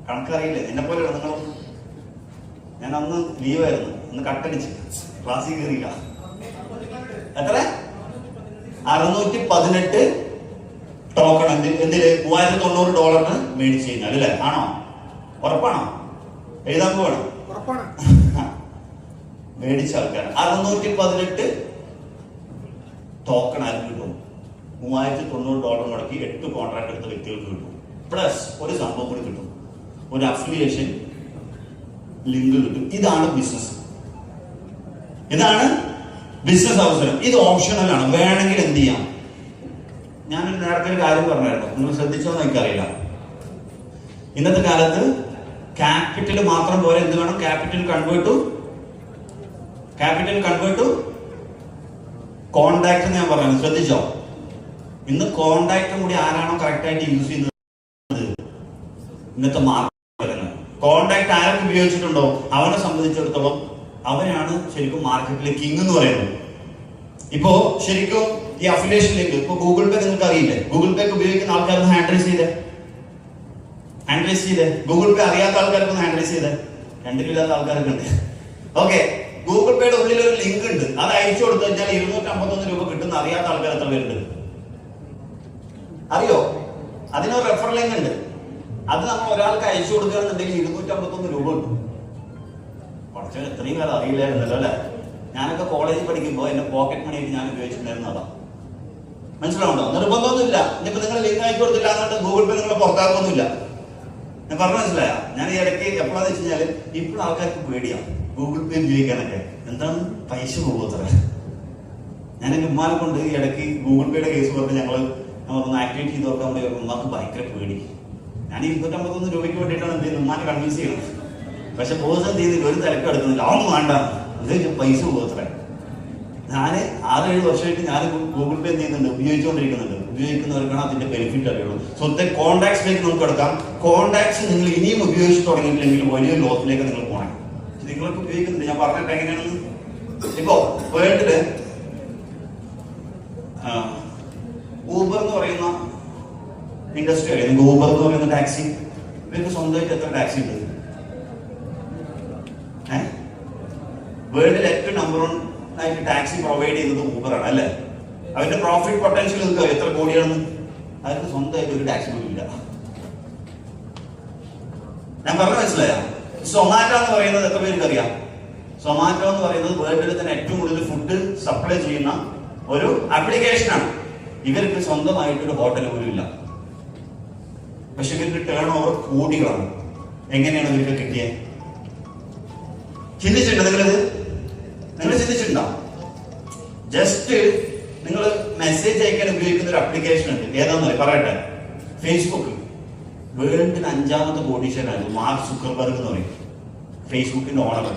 കണക്കറിയില്ലേ? എന്നെ പോലെയാണ് നിങ്ങൾ. ഞാൻ അന്ന് ലീവായിരുന്നു, ഇന്ന് കട്ടടിച്ച് ക്ലാസ്സിൽ കയറിയില്ല. എത്ര? 618 ടോക്കൺ എന്തില്? $3090 മേടിച്ചു കഴിഞ്ഞാൽ അല്ലേ? ആണോ? ഉറപ്പാണോ? എഴുതാൻ പോവാണ്. മേടിച്ച ആൾക്കാർ 618 ടോക്കൺ ആർക്ക് കിട്ടും? $3090 മുടക്കി 8 കോൺട്രാക്ട് എടുത്ത വ്യക്തികൾക്ക് കിട്ടും. പ്ലസ് ഒരു സംഭവം കൂടി കിട്ടും, ഒരു അഫിലിയേഷൻ ലിങ്ക് കിട്ടും. ഇതാണ് ബിസിനസ്. ഇതാണ് ബിസിനസ് അവസരം. ഇത് ഓപ്ഷണൽ ആണ്, വേണമെങ്കിൽ എന്ത് ചെയ്യാം. ഞാൻ നേരത്തെ ഒരു കാര്യം പറഞ്ഞായിരുന്നു, നിങ്ങൾ ശ്രദ്ധിച്ചോന്ന് എനിക്കറിയില്ല. ഇന്നത്തെ കാലത്ത് ക്യാപിറ്റൽ മാത്രം പോലെ എന്ത് വേണം? ക്യാപിറ്റൽ കൺവേർട്ട് ടു കോണ്ടാക്ട് എന്ന് ഞാൻ പറഞ്ഞു. ശ്രദ്ധിച്ചോ? ഇന്ന് കോണ്ടാക്റ്റും കൂടി ആരാണോ കറക്റ്റ് ആയിട്ട് യൂസ് ചെയ്യുന്നത് ഇന്നത്തെ മാർക്കറ്റ്. കോണ്ടാക്ട് ആരൊക്കെ ഉപയോഗിച്ചിട്ടുണ്ടോ അവനെ സംബന്ധിച്ചിടത്തോളം അവനാണ് ശരിക്കും മാർക്കറ്റിലെ കിങ് എന്ന് പറയുന്നത്. ഇപ്പോ ശരിക്കും ഈ അഫിലിയേഷൻ ലിങ്ക്, ഇപ്പൊ ഗൂഗിൾ പേ നിങ്ങൾക്ക് അറിയില്ലേ? ഗൂഗിൾ പേ ഉപയോഗിക്കുന്ന ആൾക്കാരൊന്ന് ഹാൻഡ് റൈസ് ചെയ്തേ. ഗൂഗിൾ പേ അറിയാത്ത ആൾക്കാരൊക്കെ ഹാൻഡ് റൈസ് ചെയ്തേ. രണ്ടില്ലാത്ത ആൾക്കാരൊക്കെ ഉണ്ട്. ഓക്കെ, ഗൂഗിൾ പേയുടെ ഉള്ളിൽ ഒരു ലിങ്ക് ഉണ്ട്, അത് അയച്ചു കൊടുത്തു കഴിഞ്ഞാൽ $251 കിട്ടുന്ന അറിയാത്ത ആൾക്കാർ എത്ര പേരുണ്ട് അറിയോ? അതിനൊരു റെഫർ ലിങ്ക് ഉണ്ട്. അത് നമ്മൾ ഒരാൾക്ക് അയച്ചു കൊടുക്കുകയാണെന്നുണ്ടെങ്കിൽ $251 കിട്ടും. കുറച്ച് എത്രയും കാലം അറിയില്ലായിരുന്നല്ലോ അല്ലെ? ഞാനൊക്കെ കോളേജിൽ പഠിക്കുമ്പോൾ എന്റെ പോക്കറ്റ് മണി ആയിട്ട് ഞാൻ ഉപയോഗിച്ചിട്ടുണ്ടായിരുന്നതാ. മനസ്സിലാവുണ്ടോ? നിർബന്ധമൊന്നുമില്ല. ഇനിയിപ്പോ നിങ്ങൾ ലിങ്ക് അയച്ചു കൊടുത്തില്ല എന്നിട്ട് ഗൂഗിൾ പേ നിങ്ങളെ പുറത്താക്കൊന്നുമില്ല. ഞാൻ പറഞ്ഞു മനസ്സിലായ? ഞാൻ ഈ ഇടയ്ക്ക് എപ്പോഴാന്ന് വെച്ച് കഴിഞ്ഞാല് ഇപ്പോൾ ആൾക്കാർക്ക് പേടിയാണ് ഗൂഗിൾ പേ ഉപയോഗിക്കാനൊക്കെ. എന്താണ് പൈസ പോകുമത്ര. ഞാൻ എന്റെ ഉമ്മാനെ കൊണ്ട് ഈ ഇടയ്ക്ക് ഗൂഗിൾ പേയുടെ കേസ് പറഞ്ഞ് നമ്മളൊന്ന് ആക്ടിവേറ്റ് ചെയ്ത് നോക്കാൻ വേണ്ടി ഉമ്മാക്ക് ഭയങ്കര പേടി. ഞാൻ $251 വേണ്ടിയിട്ടാണ് എന്ത് ചെയ്യുന്നത്? ഉമ്മാനെ കൺവിൻസ് ചെയ്യുന്നത്. പക്ഷെ ബോസ് എന്ത് ചെയ്യുന്നില്ല, ഒരു തിരക്ക് എടുക്കുന്നില്ല. അതൊന്നും വേണ്ട, അത് പൈസ പോകുമത്ര. ഞാൻ 6-7 വർഷമായിട്ട് ഞാൻ ഗൂഗിൾ പേ എന്ത് ചെയ്യുന്നുണ്ട്? ഉപയോഗിച്ചുകൊണ്ടിരിക്കുന്നുണ്ട്. ഉപയോഗിക്കുന്നവർക്കാണ് അതിന്റെ ബെനിഫിറ്റ് അറിയുള്ളൂ. സോ കോൺടാക്ട്സിലേക്ക് നമുക്ക് എടുക്കാം. കോൺടാക്ട്സ് നിങ്ങൾ ഇനിയും ഉപയോഗിച്ച് തുടങ്ങിയിട്ടില്ലെങ്കിൽ വലിയ ലോസിലേക്ക് നിങ്ങൾ പോകണം. നിങ്ങളൊക്കെ ഉപയോഗിക്കുന്നുണ്ട്. ഞാൻ പറഞ്ഞിട്ട് എങ്ങനെയാണെന്ന്. ഇപ്പോ വേൾഡില് ഊബർ എന്ന് പറയുന്ന ഇൻഡസ്ട്രി അറിയാം. ഊബർ എന്ന് പറയുന്ന ടാക്സി, ഇവർക്ക് സ്വന്തമായിട്ട് എത്ര ടാക്സി ഉണ്ട്? വേൾഡിൽ ഏറ്റവും നമ്പർ 1 ആയിട്ട് ടാക്സി പ്രൊവൈഡ് ചെയ്യുന്നത് ഊബറാണ് അല്ലെ? അവന്റെ പ്രോഫിറ്റ് പൊട്ടൻഷ്യൽ നിങ്ങൾക്ക് എത്ര കോടിയാണെന്ന്? അവർക്ക് സ്വന്തമായിട്ട് ഒരു ടാക്സി പോലും ഇല്ല. ഞാൻ പറഞ്ഞു മനസ്സിലായ? സൊമാറ്റോ എന്ന് പറയുന്നത് എത്ര പേർക്ക് അറിയാം? സൊമാറ്റോ എന്ന് പറയുന്നത് വേൾഡിൽ തന്നെ ഏറ്റവും കൂടുതൽ ഫുഡ് സപ്ലൈ ചെയ്യുന്ന ഒരു ആപ്ലിക്കേഷനാണ്. ഇവർക്ക് സ്വന്തമായിട്ടൊരു ഹോട്ടൽ പോലും ഇല്ല. പക്ഷെ ഇവർക്ക് ടേൺ ഓവർ കോടികളാണ്. എങ്ങനെയാണ് ഇവർക്ക് കിട്ടിയത്? ചിന്തിച്ചിട്ടുണ്ടോ നിങ്ങളിത്? നിങ്ങൾ ചിന്തിച്ചിട്ടുണ്ടോ? ജസ്റ്റ് നിങ്ങൾ മെസ്സേജ് അയക്കാൻ ഉപയോഗിക്കുന്ന ഒരു ആപ്ലിക്കേഷൻ ഉണ്ട്. ഏതാന്ന് പറയട്ടെ? ഫേസ്ബുക്ക്. വേൾഡിൽ 5ാമത്തെ കോടീശ്വരനായിരുന്നു മാർക്ക് സുക്കർബർഗ് എന്ന് പറയും, ഫേസ്ബുക്കിന്റെ ഓണർ.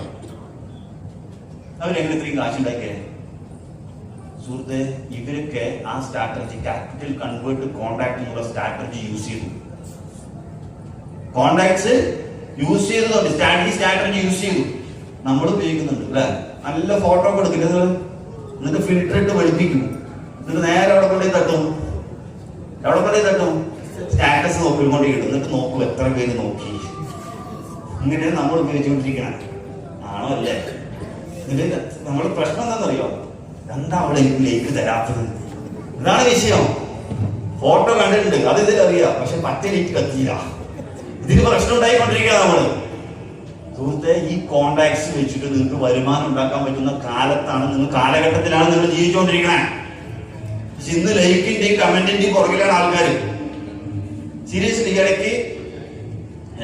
അവരെങ്ങനെ ഇത്രയും കാശുണ്ടാക്കിയേ? സുഹൃത്തെ, ഇവരൊക്കെ ആ സ്ട്രാറ്റജി, ക്യാപിറ്റൽ കൺവേർട്ട് കോണ്ടാക്ട് എന്നുള്ള സ്ട്രാറ്റജി യൂസ് ചെയ്തു. കോണ്ടാക്ട്സ് യൂസ് ചെയ്തതുകൊണ്ട് സ്ട്രാറ്റജി യൂസ് ചെയ്തു. നമ്മൾ ഉപയോഗിക്കുന്നുണ്ട് അല്ലെ? നല്ല ഫോട്ടോ ഒക്കെ എടുക്കില്ല, എന്നിട്ട് ഫിൽറ്റർ ഇട്ട് വെളുപ്പിക്കും, എന്നിട്ട് നേരെ എവിടെ കൊണ്ടേ തട്ടും? സ്റ്റാറ്റസ് നോക്കിക്കൊണ്ടിരിക്കും. എന്നിട്ട് നോക്കൂ എത്ര പേര് നോക്കി. ഇങ്ങനെയാണ് നമ്മൾ ഉപയോഗിച്ചുകൊണ്ടിരിക്കണം. ആണോ അല്ലേ? ഇതിന്റെ നമ്മൾ പ്രശ്നം എന്താണെന്നറിയോ? എന്താ അവിടെ ലേക്ക് തരാത്തത്? ഇതാണ് വിഷയം. ഫോട്ടോ കണ്ടിട്ടുണ്ട്, അത് ഇതിലറിയാം, പക്ഷെ പറ്റലേക്ക് കത്തിയില്ല. ഇതിന് പ്രശ്നം ഉണ്ടായിക്കൊണ്ടിരിക്കുക നമ്മള്. സുഹൃത്തെ, ഈ കോണ്ടാക്ട്സ് വെച്ചിട്ട് നിങ്ങൾക്ക് വരുമാനം ഉണ്ടാക്കാൻ പറ്റുന്ന കാലഘട്ടത്തിലാണ് നിങ്ങൾ ജീവിച്ചുകൊണ്ടിരിക്കണേ. പക്ഷെ ഇന്ന് ലൈക്കിന്റെയും കമന്റിന്റെയും പുറകിലാണ് ആൾക്കാർ. സീരിയസ്ലി, ഇടയ്ക്ക്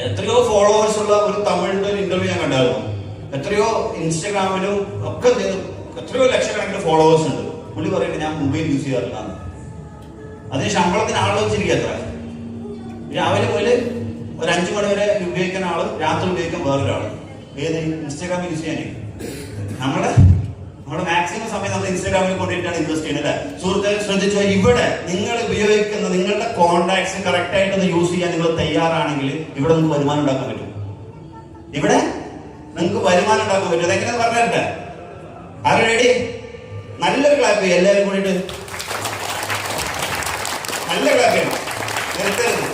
എത്രയോ ഫോളോവേഴ്സ് ഉള്ള ഒരു തമിഴിന്റെ ഒരു ഇന്റർവ്യൂ ഞാൻ കണ്ടായിരുന്നു. എത്രയോ ഇൻസ്റ്റഗ്രാമിലും ഒക്കെ എത്രയോ ലക്ഷക്കണക്കിന് ഫോളോവേഴ്സ് ഉണ്ട്. പുള്ളി പറയുന്നത് ഞാൻ മൊബൈൽ യൂസ് ചെയ്യാറില്ല. അതിന് ശമ്പളത്തിന് ആളെ വെച്ചിരിക്കുക. അത്ര രാവിലെ മുതൽ ഒരു 5 മണി വരെ ഉപയോഗിക്കുന്ന ആള്, രാത്രി ഉപയോഗിക്കാൻ വേറൊരാള്. ഏത് ഇൻസ്റ്റാഗ്രാമിൽ യൂസ് ചെയ്യാനേ നമ്മുടെ മാക്സിമം സമയം നമ്മൾ ഇൻസ്റ്റാഗ്രാമിൽ കൊണ്ടിട്ടാണ് ഇൻവെസ്റ്റ് ചെയ്യുന്നത് അല്ലെ? സുഹൃത്തുക്കൾ ശ്രദ്ധിച്ചോ, ഇവിടെ നിങ്ങൾ ഉപയോഗിക്കുന്ന നിങ്ങളുടെ കോണ്ടാക്ട്സ് കറക്റ്റ് ആയിട്ടൊന്ന് യൂസ് ചെയ്യാൻ നിങ്ങൾ തയ്യാറാണെങ്കിൽ ഇവിടെ നിങ്ങൾക്ക് വരുമാനം ഉണ്ടാക്കാൻ പറ്റും. ഇവിടെ നിങ്ങൾക്ക് വരുമാനം ഉണ്ടാക്കാൻ പറ്റും. അതെങ്ങനെ പറഞ്ഞിട്ട് ആരും റെഡി? നല്ലൊരു ക്ലാപ്പ് ചെയ്യും എല്ലാവരും കൂടിയിട്ട്. നല്ല ക്ലാപ്പ് ചെയ്യണം, നിർത്തരുത്.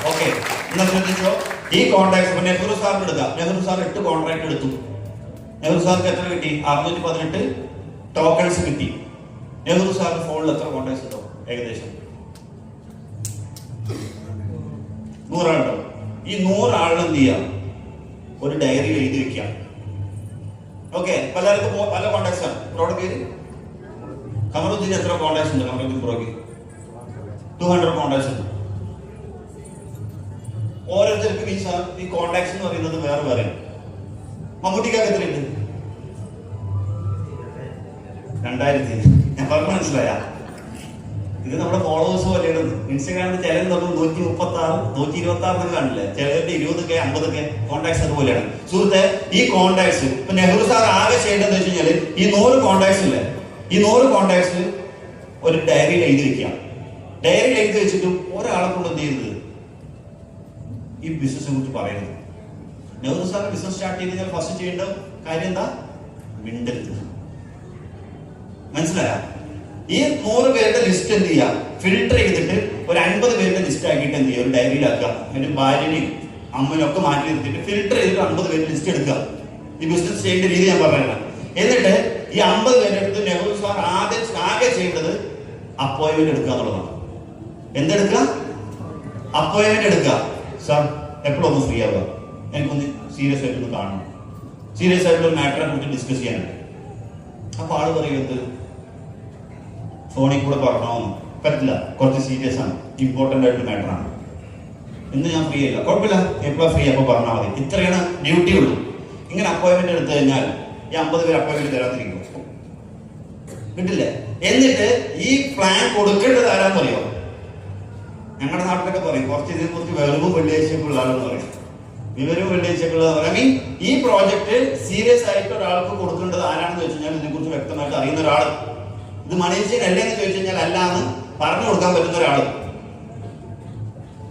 ഓക്കെ, എന്നാ ശ്രദ്ധിച്ചോ. ഈ കോൺട്രാക്ട് ഇപ്പൊ നെഹ്റു സാറിന് എടുക്കാം. നെഹ്റു സാർ 8 കോൺട്രാക്ട് എടുത്തു. നെഹ്റു സാർക്ക് എത്ര കിട്ടി? 618 ടോക്കൺസ് കിട്ടി. നെഹ്റു സാറിന്റെ ഫോണിൽ എത്ര കോൺടാക്ട്സ് ഉണ്ടാവും? ഏകദേശം 100 ആളുണ്ടാവും. ഈ 100 ആളിനെ എന്ത് ചെയ്യാം? ഒരു ഡയറിയിൽ എഴുതി വെക്കാം. ഓക്കെ, പലർക്കും പല കോൺടാക്ട്സ് ആണ്. ബ്രോയുടെ പേര് കമറുദ്ദീൻ. എത്ര കോൺടാക്ട്സ് ഉണ്ട് കമറുദ്ദീൻ ബ്രോയ്ക്ക്? 200 കോൺടാക്ട്സ് ഉണ്ട്. ഓരോരുത്തർക്കും ഈ കോൺടാക്ട്സ് എന്ന് പറയുന്നത് വേറെ വേറെ. മമ്മൂട്ടിക്കൊക്കെ എത്രയുണ്ട്? 2000. ഞാൻ പറഞ്ഞ മനസ്സിലായ? ഇത് നമ്മുടെ ഫോളോവേഴ്സ് പോലെയാണ്. ഇൻസ്റ്റാഗ്രാമിൽ ചിലർ നമ്മൾ 136, 126 കാണില്ലേ? ചിലരുടെ 20K 50K കോൺടാക്ട്സ് അതുപോലെയാണ്. സുഹൃത്തെ, ഈ കോൺടാക്ട്സ് ഇപ്പൊ നെഹ്റു സാർ ആകെ ചെയ്യേണ്ടതെന്ന് വെച്ച് കഴിഞ്ഞാൽ ഈ 100 കോൺടാക്ട്സ് ഇല്ലേ, ഈ 100 കോൺടാക്ട്സ് ഒരു ഡയറിയിൽ എഴുതി വെക്കുക. ഡയറിയിൽ എഴുതി വെച്ചിട്ട് ഒരാളെ കൊണ്ട് എന്ത് ചെയ്തത് ഈ ബിസിനസിനെ കുറിച്ച് പറയുന്നത്. നെഹ്റു സാർ ബിസിനസ് സ്റ്റാർട്ട് ചെയ്ത് കഴിഞ്ഞാൽ ഫസ്റ്റ് ചെയ്യേണ്ട കാര്യം എന്താ? മിണ്ടരുത്. മനസ്സിലായ? ഈ 100 പേരുടെ ലിസ്റ്റ് എന്ത് ചെയ്യുക? ഫിൽട്ടർ ചെയ്തിട്ട് ഒരു 50 പേരുടെ ലിസ്റ്റ് ആക്കിയിട്ട് എന്ത് ചെയ്യുക? ഒരു ഡയറിയിലാക്കുക. അതിന്റെ ഭാര്യനെയും അമ്മനും ഒക്കെ മാറ്റി നിർത്തിയിട്ട് ഫിൽട്ടർ ചെയ്തിട്ട് 50 പേരുടെ ലിസ്റ്റ് എടുക്കുക. ഈ ബിസിനസ് ചെയ്യേണ്ട രീതി ഞാൻ പറഞ്ഞില്ല. എന്നിട്ട് ഈ 50 പേരുടെ അടുത്ത് നെഹ്റു സാർ ആകെ ചെയ്യേണ്ടത് അപ്പോയിന്റ്മെന്റ് എടുക്കുക എന്നുള്ളതാണ്. എന്തെടുക്കുക? അപ്പോയിന്റ്മെന്റ് എടുക്കുക. സാർ എപ്പോഴും ഒന്ന് ഫ്രീ ആവുക, എനിക്കൊന്ന് സീരിയസ് ആയിട്ടൊന്ന് കാണണം, സീരിയസ് ആയിട്ടുള്ള മാറ്ററെ കുറിച്ച് ഡിസ്കസ് ചെയ്യാനുണ്ട്. അപ്പൊ ആള് പറയുന്നത് ഫോണിൽ കൂടെ പറഞ്ഞോന്ന് പറ്റില്ല, കുറച്ച് സീരിയസ് ആണ്, ഇമ്പോർട്ടന്റ് ആയിട്ടുള്ള മാറ്ററാണ്, ഇന്ന് ഞാൻ ഫ്രീ ആയില്ല. കുഴപ്പമില്ല, എപ്പോഴാണ് ഫ്രീ അപ്പൊ പറഞ്ഞാൽ മതി, ഇത്രയാണ് ഡ്യൂട്ടി ഉള്ളൂ. ഇങ്ങനെ അപ്പോയിന്റ്മെന്റ് എടുത്തു കഴിഞ്ഞാൽ ഈ 50 പേര് അപ്പോയിന്റ്മെന്റ് തരാതിരിക്കും, കിട്ടില്ലേ? എന്നിട്ട് ഈ പ്ലാൻ കൊടുക്കേണ്ടത് ആരാന്ന് അറിയോ? ഞങ്ങളുടെ നാട്ടിലൊക്കെ പറയും കുറച്ച് ഇതിനെ കുറിച്ച് വെറും വെള്ളിയാഴ്ചക്കുള്ള ആളെന്ന് പറയും. വിവരവും വെള്ളിയാഴ്ചക്കുള്ള ഐ മീൻ ഈ പ്രോജക്ട് സീരിയസ് ആയിട്ട് ഒരാൾക്ക് കൊടുക്കേണ്ടത് ആരാണെന്ന് ചോദിച്ചു കഴിഞ്ഞാൽ ഇതിനെ കുറിച്ച് വ്യക്തമായിട്ട് അറിയുന്ന ഒരാൾ. ഇത് മണീഷ്യൻ അല്ലേന്ന് ചോദിച്ചു കഴിഞ്ഞാൽ അല്ലാന്ന് പറഞ്ഞു കൊടുക്കാൻ പറ്റുന്ന ഒരാൾ.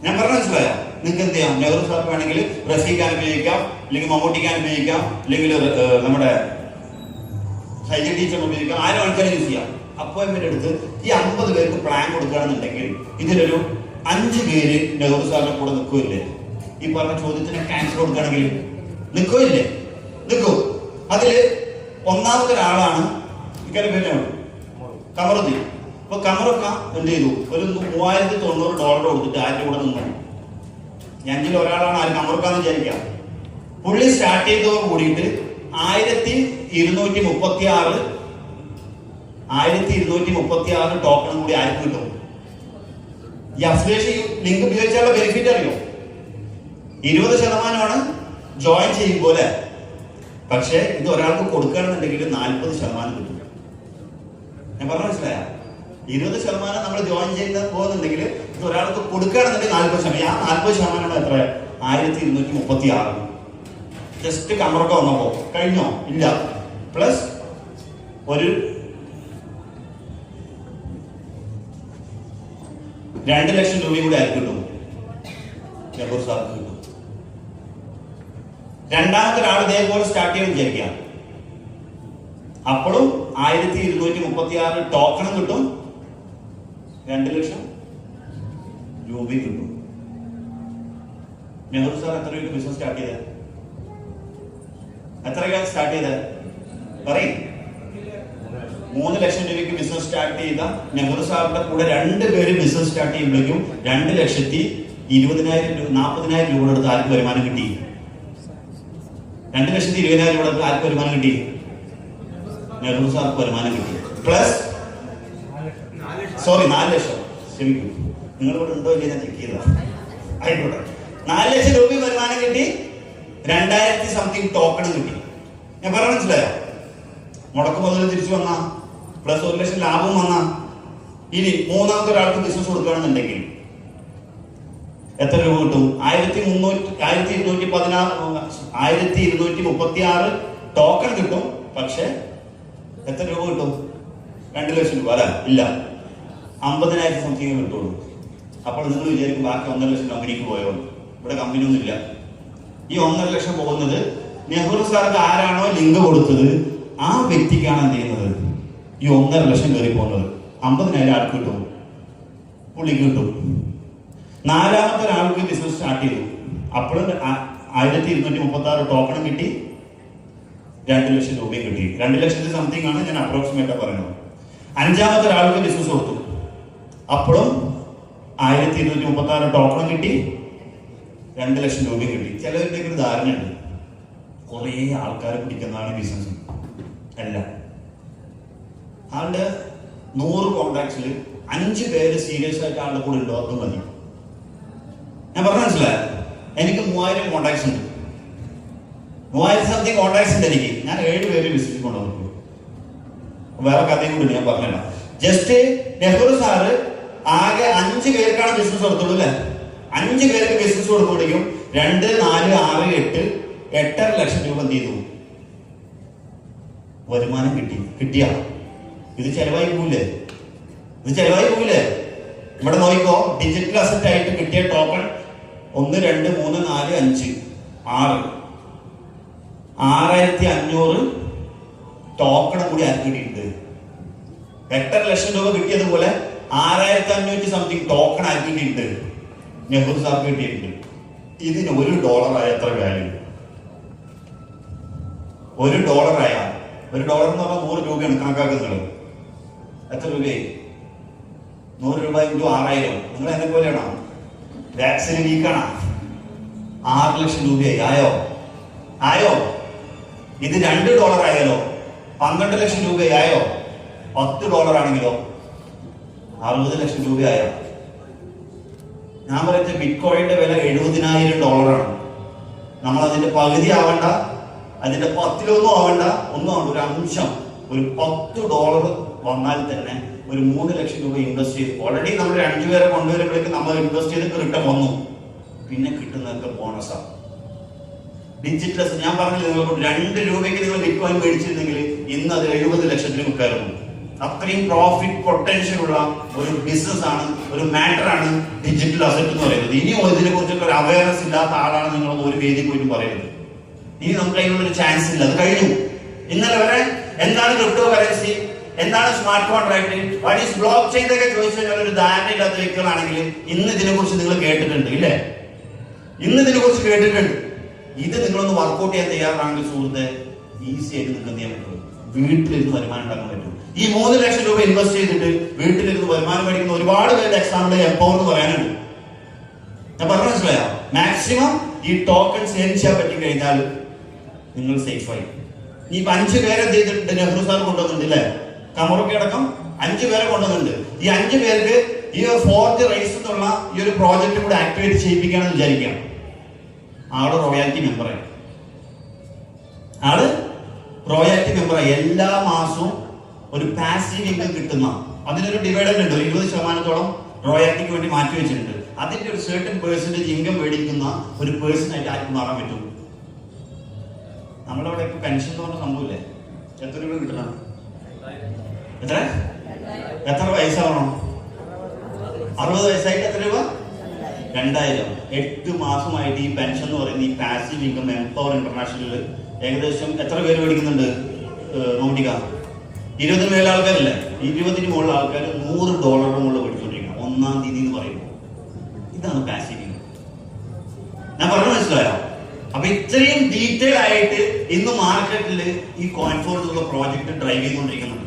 ഞാൻ പറഞ്ഞ മനസ്സിലായോ? നിങ്ങൾക്ക് എന്ത് ചെയ്യാം? നെഹ്റു സാർക്ക് വേണമെങ്കിൽ റഫീഖാൻ ഉപയോഗിക്കാം, അല്ലെങ്കിൽ മമ്മൂട്ടിക്കാൻ ഉപയോഗിക്കാം, അല്ലെങ്കിൽ നമ്മുടെ സൈജ ടീച്ചർ ഉപയോഗിക്കാം, ആരും ആൾക്കാരെ യൂസ് ചെയ്യാം. അപ്പോയിന്റ്മെന്റ് എടുത്ത് ഈ 50 പേർക്ക് പ്ലാൻ കൊടുക്കുകയാണെന്നുണ്ടെങ്കിൽ ഇതിലൊരു 5 പേര് നെഹ്റു സാറിന്റെ കൂടെ നിൽക്കില്ലേ? ഈ പറഞ്ഞ ചോദ്യത്തിന് ക്യാൻസർ കൊടുക്കുകയാണെങ്കിൽ നിൽക്കില്ലേ? നിൽക്കൂ. അതില് ഒന്നാമത്തെ ഒരാളാണ് ഇക്കാര്യം പേരാണ് കമറുദ്ദീൻ. അപ്പൊ കമറൊക്ക എന്ത് ചെയ്തു? ഒരു $3090 കൊടുത്തിട്ട് ആരുടെ കൂടെ നിന്നു? ഞങ്ങളിൽ ഒരാളാണ് ആര് കമറക്കാന്ന് വിചാരിക്കാം. പുള്ളി സ്റ്റാർട്ട് ചെയ്തതോട് കൂടിയിട്ട് 1236 ടോക്കൺ കൂടി ആർക്ക് കിട്ടും? ഈ അഫിലിയേഷൻ ലിങ്ക് ഉപയോഗിച്ചാലുള്ള ബെനിഫിറ്റ് അറിയോ? 20% ജോയിൻ ചെയ്യുമ്പോലെ. പക്ഷെ ഇത് ഒരാൾക്ക് കൊടുക്കുകയാണെന്നുണ്ടെങ്കിൽ 40% കിട്ടും. ഞാൻ പറഞ്ഞ മനസ്സിലായ? 20% നമ്മൾ ജോയിൻ ചെയ്യുന്ന പോകുന്നുണ്ടെങ്കിൽ ഇത് ഒരാൾക്ക് കൊടുക്കുകയാണെന്നുണ്ടെങ്കിൽ 40%. ആ 40% എത്ര? 1236. ജസ്റ്റ് കമറൊക്കെ വന്നപ്പോ കഴിഞ്ഞോ? ഇല്ല. പ്ലസ് ഒരു 2 ലക്ഷം രൂപയും കൂടി ആർക്ക് കിട്ടും? നെഹ്റു സാർക്ക് കിട്ടും. രണ്ടാമത്തെ ഒരാൾ ഇതേപോലെ സ്റ്റാർട്ട് ചെയ്യാൻ വിചാരിക്കാം. അപ്പോഴും 1236 ടോക്കണും കിട്ടും, 2 ലക്ഷം രൂപയും കിട്ടും. നെഹ്റു സാർ എത്ര രൂപയ്ക്ക് ബിസിനസ് സ്റ്റാർട്ട് ചെയ്തത്? എത്രയ്ക്കാണ് സ്റ്റാർട്ട് ചെയ്തത്? പറയും. 3 ലക്ഷം രൂപയ്ക്ക് ബിസിനസ് സ്റ്റാർട്ട് ചെയ്ത നെഹ്റു സാറിന്റെ കൂടെ 2 പേര് ബിസിനസ് സ്റ്റാർട്ട് ചെയ്യുമ്പോഴേക്കും 2,20,000 40,000 രൂപ എടുത്ത് ആർക്ക് വരുമാനം കിട്ടി? 2,20,000 രൂപ എടുത്ത് ആർക്ക് വരുമാനം കിട്ടി? നെഹ്റു സാർക്ക് വരുമാനം കിട്ടി. പ്ലസ് 4 ലക്ഷം. ക്ഷമിക്കും, നിങ്ങളിവിടെ ഉണ്ടോ ഇല്ല ഞാൻ ചെക്ക് ചെയ്ത ആയിക്കോട്ടെ. 4 ലക്ഷം രൂപ വരുമാനം കിട്ടി, 2000 സംതിങ് ടോക്കണും കിട്ടി. ഞാൻ പറഞ്ഞ മനസ്സിലായോ? മുടക്ക് മുതൽ തിരിച്ചു വന്ന പ്ലസ് 1 ലക്ഷം ലാഭം വന്ന. ഇനി മൂന്നാമത്തെ ഒരാൾക്ക് ബിസിനസ് കൊടുക്കുകയാണെന്നുണ്ടെങ്കിൽ എത്ര രൂപ കിട്ടും? 1236 ടോക്കൺ കിട്ടും. പക്ഷെ എത്ര രൂപ കിട്ടും? 2 ലക്ഷം രൂപ അല്ല, ഇല്ല, 50,000 സംതിങ് കിട്ടുള്ളൂ. അപ്പോൾ നിങ്ങൾ വിചാരിക്കും ബാക്കി 1.5 ലക്ഷം കമ്പനിക്ക് പോയോ? ഇവിടെ കമ്പനി ഒന്നും ഇല്ല. ഈ 1.5 ലക്ഷം പോകുന്നത് നെഹ്റു സാർക്ക് ആരാണോ ലിങ്ക് കൊടുത്തത് ആ വ്യക്തിക്കാണ് എന്ത് ചെയ്യുന്നത്? ഈ 1.5 ലക്ഷം കയറി പോകുന്നത്. 50,000 ആൾക്ക് കിട്ടും, പുള്ളിക്ക് കിട്ടും. നാലാമത്തെ ഒരാൾക്ക് ബിസിനസ് സ്റ്റാർട്ട് ചെയ്തു, അപ്പോഴും 1236 ടോക്കണും കിട്ടി, 2 ലക്ഷം രൂപയും കിട്ടി. 2 ലക്ഷത്തി സംതിങ് ആണ് ഞാൻ അപ്രോക്സിമേറ്റ് പറയുന്നത്. അഞ്ചാമത്തെ ഒരാൾക്ക് ബിസിനസ് കൊടുത്തു, അപ്പോഴും 1236 ടോക്കണും കിട്ടി, 2 ലക്ഷം രൂപയും കിട്ടി. ചിലവരുടെ ഒരു ധാരണയുണ്ട്, കുറെ ആൾക്കാരെ പിടിക്കുന്നതാണ് ബിസിനസ്. അല്ല, ആളുടെ 100 കോൺടാക്ട്സിൽ 5 പേര് സീരിയസ് ആയിട്ട് ആളുടെ കൂടെ ഉണ്ടോ അത് മതി. ഞാൻ പറഞ്ഞ മനസ്സിലായോ? എനിക്ക് 3000 കോൺടാക്ട്സ് ഉണ്ട്, 3000 സംതിങ് കോൺടാക്ട്സ് ഉണ്ട് എനിക്ക്. ഞാൻ 7 പേര് ബിസിനസ് കൊണ്ടുവന്നു. വേറെ കഥയും കൂടി ഞാൻ പറഞ്ഞില്ല. ജസ്റ്റ് നെഹ്റു സാറ് ആകെ 5 പേർക്കാണ് ബിസിനസ് കൊടുത്തുള്ളൂ അല്ലെ? 5 പേർക്ക് ബിസിനസ് കൊടുക്കുമ്പോഴേക്കും 2, 4, 6, 8 8.5 ലക്ഷം രൂപ എന്ത് ചെയ്തു? വരുമാനം കിട്ടിയ ഇത് ചെലവായി പോവില്ലേ? ഇവിടെ നോക്കിക്കോ, ഡിജിറ്റൽ അസറ്റ് ആയിട്ട് കിട്ടിയ ടോക്കൺ 1, 2, 3, 4, 5, 6 6500 ടോക്കൺ കൂടി ആർക്ക് കിട്ടിയിട്ടുണ്ട്? 8.5 ലക്ഷം രൂപ കിട്ടിയതുപോലെ 6500 സംതിങ് ടോക്കൺ ആർക്ക് കിട്ടിയിട്ടുണ്ട്? നെഹ്റു സാർക്ക് കിട്ടിയിട്ടുണ്ട്. ഇതിന് $1 ആയ എത്ര വാല്യൂ? $1 ആയ, $1 എന്ന് പറഞ്ഞാൽ 100 രൂപയാണ് കണക്കാക്കുന്നത്. എത്ര രൂപയായി? 100 രൂപ × 6000. നിങ്ങൾ എന്നെ പോലെയാണോ? വാക്സിന് വീക്കാണോ? 6 ലക്ഷം രൂപയായി. ആയോ? ഇത് $2 ആയാലോ? 12 ലക്ഷം രൂപയായോ? $10 ആണെങ്കിലോ 60 ലക്ഷം രൂപയായോ? ഞാൻ പറയുന്നത് ബിറ്റ് കോയിന്റെ വില $70,000 ആണ്. നമ്മൾ അതിന്റെ പകുതി ആവണ്ട, അതിന്റെ 10-ലൊന്നും ആവണ്ട, ഒന്നും ആവണ്ട, ഒരു അംശം, ഒരു $10 വന്നാൽ തന്നെ ഒരു 3 ലക്ഷം രൂപ ഇൻവെസ്റ്റ് ചെയ്ത് ഓൾറെഡി നമ്മൾ 5 പേരെ കൊണ്ടുവരുമ്പോഴേക്കും നമ്മൾ ഇൻവെസ്റ്റ് ചെയ്ത് റിട്ടേൺ വന്നു. പിന്നെ കിട്ടുന്നതൊക്കെ ബോണസാണ്. ഡിജിറ്റൽ ഞാൻ പറഞ്ഞില്ല, നിങ്ങൾക്ക് 2 രൂപയ്ക്ക് നിങ്ങൾ ബിറ്റ് കോയിൻ മേടിച്ചിരുന്നെങ്കിൽ ഇന്ന് അത് 70 ലക്ഷത്തിന് വിൽക്കാറുണ്ട്. അത്രയും പ്രോഫിറ്റ് പൊട്ടൻഷ്യൽ ഉള്ള ഒരു ബിസിനസ് ആണ്, ഒരു മാറ്റർ ആണ് ഡിജിറ്റൽ അസറ്റ് എന്ന് പറയുന്നത്. ഇനി ഇതിനെ കുറിച്ചൊക്കെ ഒരു അവയർനെസ് ഇല്ലാത്ത ആളാണ് നിങ്ങൾ ഒരു വേദി പോയിട്ട് പറയുന്നത്. ഇനി നമുക്ക് അതിനുള്ളൊരു ചാൻസ് ഇല്ല, അത് കഴിഞ്ഞു. ഇന്നലെ വരെ എന്താണ് ക്രിപ്റ്റോ കറൻസി, എന്താണ് smart contract, what is block chain എന്നൊക്കെ ചോദിച്ചു കഴിഞ്ഞാൽ ഒരു ധാരണയില്ലാത്ത വ്യക്തികളാണെങ്കിൽ ഇന്ന് ഇതിനെ കുറിച്ച് നിങ്ങൾ കേട്ടിട്ടുണ്ട് ഇല്ലേ? ഇത് നിങ്ങളൊന്ന് വർക്ക്ഔട്ട് ചെയ്യാൻ തയ്യാറാണെങ്കിൽ സുഹൃത്തെ, ഈസി ആയിട്ട് നിങ്ങൾക്ക് എന്ത് ചെയ്യാൻ പറ്റും? വീട്ടിലിരുന്ന് വരുമാനം ഉണ്ടാക്കാൻ പറ്റും. ഈ 3 ലക്ഷം രൂപ ഇൻവെസ്റ്റ് ചെയ്തിട്ട് വീട്ടിലിരുന്ന് വരുമാനം മേടിക്കുന്ന ഒരുപാട് പേരുടെ എക്സാമ്പിൾ എംപവർ എന്ന് പറയാനുണ്ട്. ഞാൻ പറഞ്ഞു മനസ്സിലായോ? മാക്സിമം ഈ ടോക്കൺ സേവ് ചെയ്യാൻ പറ്റി കഴിഞ്ഞാൽ നിങ്ങൾ സേഫായി. ഈ 5 പേരെ എന്ത് ചെയ്തിട്ടുണ്ട്? നെഹ്റു സാർ കൊണ്ടുവന്നിട്ടുണ്ട് അല്ലേ? കമറൊക്കെ അടക്കം 5 പേരെ കൊണ്ടുവന്നിട്ടുണ്ട്. ഈ 5 പേർക്ക് ഈ 4th റൈസ് എന്നുള്ള ഈ ഒരു പ്രോജക്റ്റ് കൂടെ ആക്ടിവേറ്റ് ചെയ്യിപ്പിക്കുകയാണെന്ന് വിചാരിക്കാം. ആള് റോയാലിറ്റി മെമ്പറായി. എല്ലാ മാസവും ഒരു പാസീവ് ഇൻകം കിട്ടുന്ന, അതിനൊരു ഡിവൈഡൻഡ് ഉണ്ട്, 20% റോയാലിറ്റിക്ക് വേണ്ടി മാറ്റി വെച്ചിട്ടുണ്ട്. അതിന്റെ ഒരു സർട്ടൻ പെർസെന്റേജ് ഇൻകം മേടിക്കുന്ന ഒരു പേഴ്സൺ ആയിട്ട് ആർക്കും മാറാൻ പറ്റും. നമ്മളവിടെ പെൻഷൻ എന്ന് പറഞ്ഞ സംഭവമില്ലേ? എത്ര രൂപ കിട്ടണം? എത്ര വയസ്സാവണം? 60 വയസ്സായിട്ട് എത്ര രൂപ? 2000. 8 മാസമായിട്ട് ഈ പെൻഷൻ എന്ന് പറയുന്ന ഈ പാസീവ് ഇൻകം എംപവർ ഇന്റർനാഷണലിൽ ഏകദേശം എത്ര പേര് മേടിക്കുന്നുണ്ട്? നോക്കിക്ക, 20 മേലെ ആൾക്കാരില്ലേ? 20-ന് മുകളിൽ ആൾക്കാർ $100 മുകളിൽ മേടിച്ചുകൊണ്ടിരിക്കണം 1-ാം തീയതി എന്ന് പറയുമ്പോൾ. ഇതാണ് പാസീവ് ഇൻകം. ഞാൻ പറഞ്ഞു മനസ്സിലായോ? അപ്പൊ ഇത്രയും ഡീറ്റെയിൽ ആയിട്ട് ഇന്ന് മാർക്കറ്റിൽ ഈ കോയിൻ ഫോഴ്സ് ഉള്ള പ്രോജക്ട് ഡ്രൈവ് ചെയ്തുകൊണ്ടിരിക്കുന്നുണ്ട്.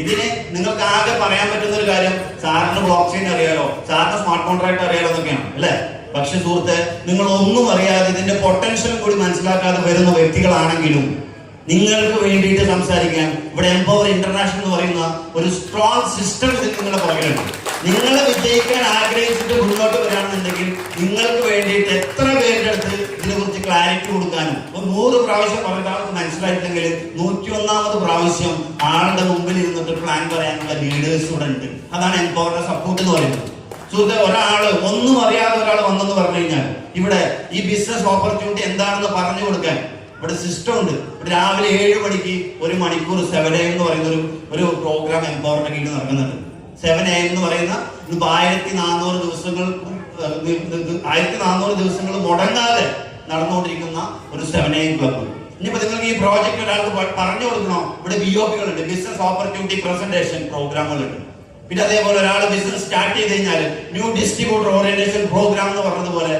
ഇതിന് നിങ്ങൾക്ക് ആകെ പറയാൻ പറ്റുന്ന ഒരു കാര്യം, സാറിന് ബ്ലോക്ക് ചെയിൻ അറിയാലോ, സാറിന് സ്മാർട്ട് കോൺട്രാക്ട് അറിയാലോ എന്നൊക്കെയാണ് അല്ലെ? പക്ഷെ സുഹൃത്തെ, നിങ്ങൾ ഒന്നും അറിയാതെ ഇതിന്റെ പൊട്ടൻഷ്യൽ കൂടി മനസ്സിലാക്കാതെ വരുന്ന വ്യക്തികളാണെങ്കിലും നിങ്ങൾക്ക് വേണ്ടിയിട്ട് സംസാരിക്കാൻ ഇവിടെ എംപവർ ഇന്റർനാഷണൽ എന്ന് പറയുന്ന ഒരു സ്ട്രോങ് സിസ്റ്റം നിങ്ങളുടെ പുറകിലുണ്ട്. നിങ്ങളെ വിജയിക്കാൻ ആഗ്രഹിച്ചിട്ട് മുന്നോട്ട് വരികയാണെന്നുണ്ടെങ്കിൽ നിങ്ങൾക്ക് വേണ്ടിയിട്ട് എത്ര പേരുടെ അടുത്ത് ഇതിനെ കുറിച്ച് ക്ലാരിറ്റി കൊടുക്കാനും. ഇപ്പൊ 100 പ്രാവശ്യം പറഞ്ഞ ആൾക്ക് മനസ്സിലായിട്ടെങ്കിൽ 101ാമത് പ്രാവശ്യം ആളുടെ മുമ്പിൽ ഇരുന്നിട്ട് പ്ലാൻ പറയാനുള്ള ലീഡേഴ്സ് ഇവിടെ ഉണ്ട്. അതാണ് എംപവർഡ് സപ്പോർട്ട് എന്ന് പറയുന്നത്. സുഹൃത്തെ, ഒരാള് ഒന്നും അറിയാതെ ഒരാൾ വന്നെന്ന് പറഞ്ഞു കഴിഞ്ഞാൽ ഇവിടെ ഈ ബിസിനസ് ഓപ്പർച്യൂണിറ്റി എന്താണെന്ന് പറഞ്ഞു കൊടുക്കാൻ ഇവിടെ സിസ്റ്റം ഉണ്ട്. ഇവിടെ രാവിലെ 7 മണിക്ക് 1 മണിക്കൂർ 7 AM എന്ന് പറയുന്ന ഒരു പ്രോഗ്രാം എംപവർഡ് കീഴിൽ നടക്കുന്നുണ്ട്. 7 AM എന്ന് പറയുന്ന ഇപ്പൊ 1400 ദിവസങ്ങൾ മുടങ്ങാതെ നടന്നുകൊണ്ടിരിക്കുന്ന ഒരു 7 AM ക്ലബ്ബ്. ഇനിയിപ്പോ നിങ്ങൾക്ക് ഈ പ്രോജക്റ്റ് ഒരാൾക്ക് പറഞ്ഞു കൊടുക്കണോ, ഇവിടെ BOP-കളുണ്ട്, ബിസിനസ് ഓപ്പർച്യൂണിറ്റി പ്രസന്റേഷൻ പ്രോഗ്രാമുകളുണ്ട്. പിന്നെ അതേപോലെ ഒരാൾ ബിസിനസ് സ്റ്റാർട്ട് ചെയ്ത് കഴിഞ്ഞാൽ ന്യൂ ഡിസ്ട്രിബ്യൂട്ടർ ഓറിയന്റേഷൻ പ്രോഗ്രാം എന്ന് പറഞ്ഞതുപോലെ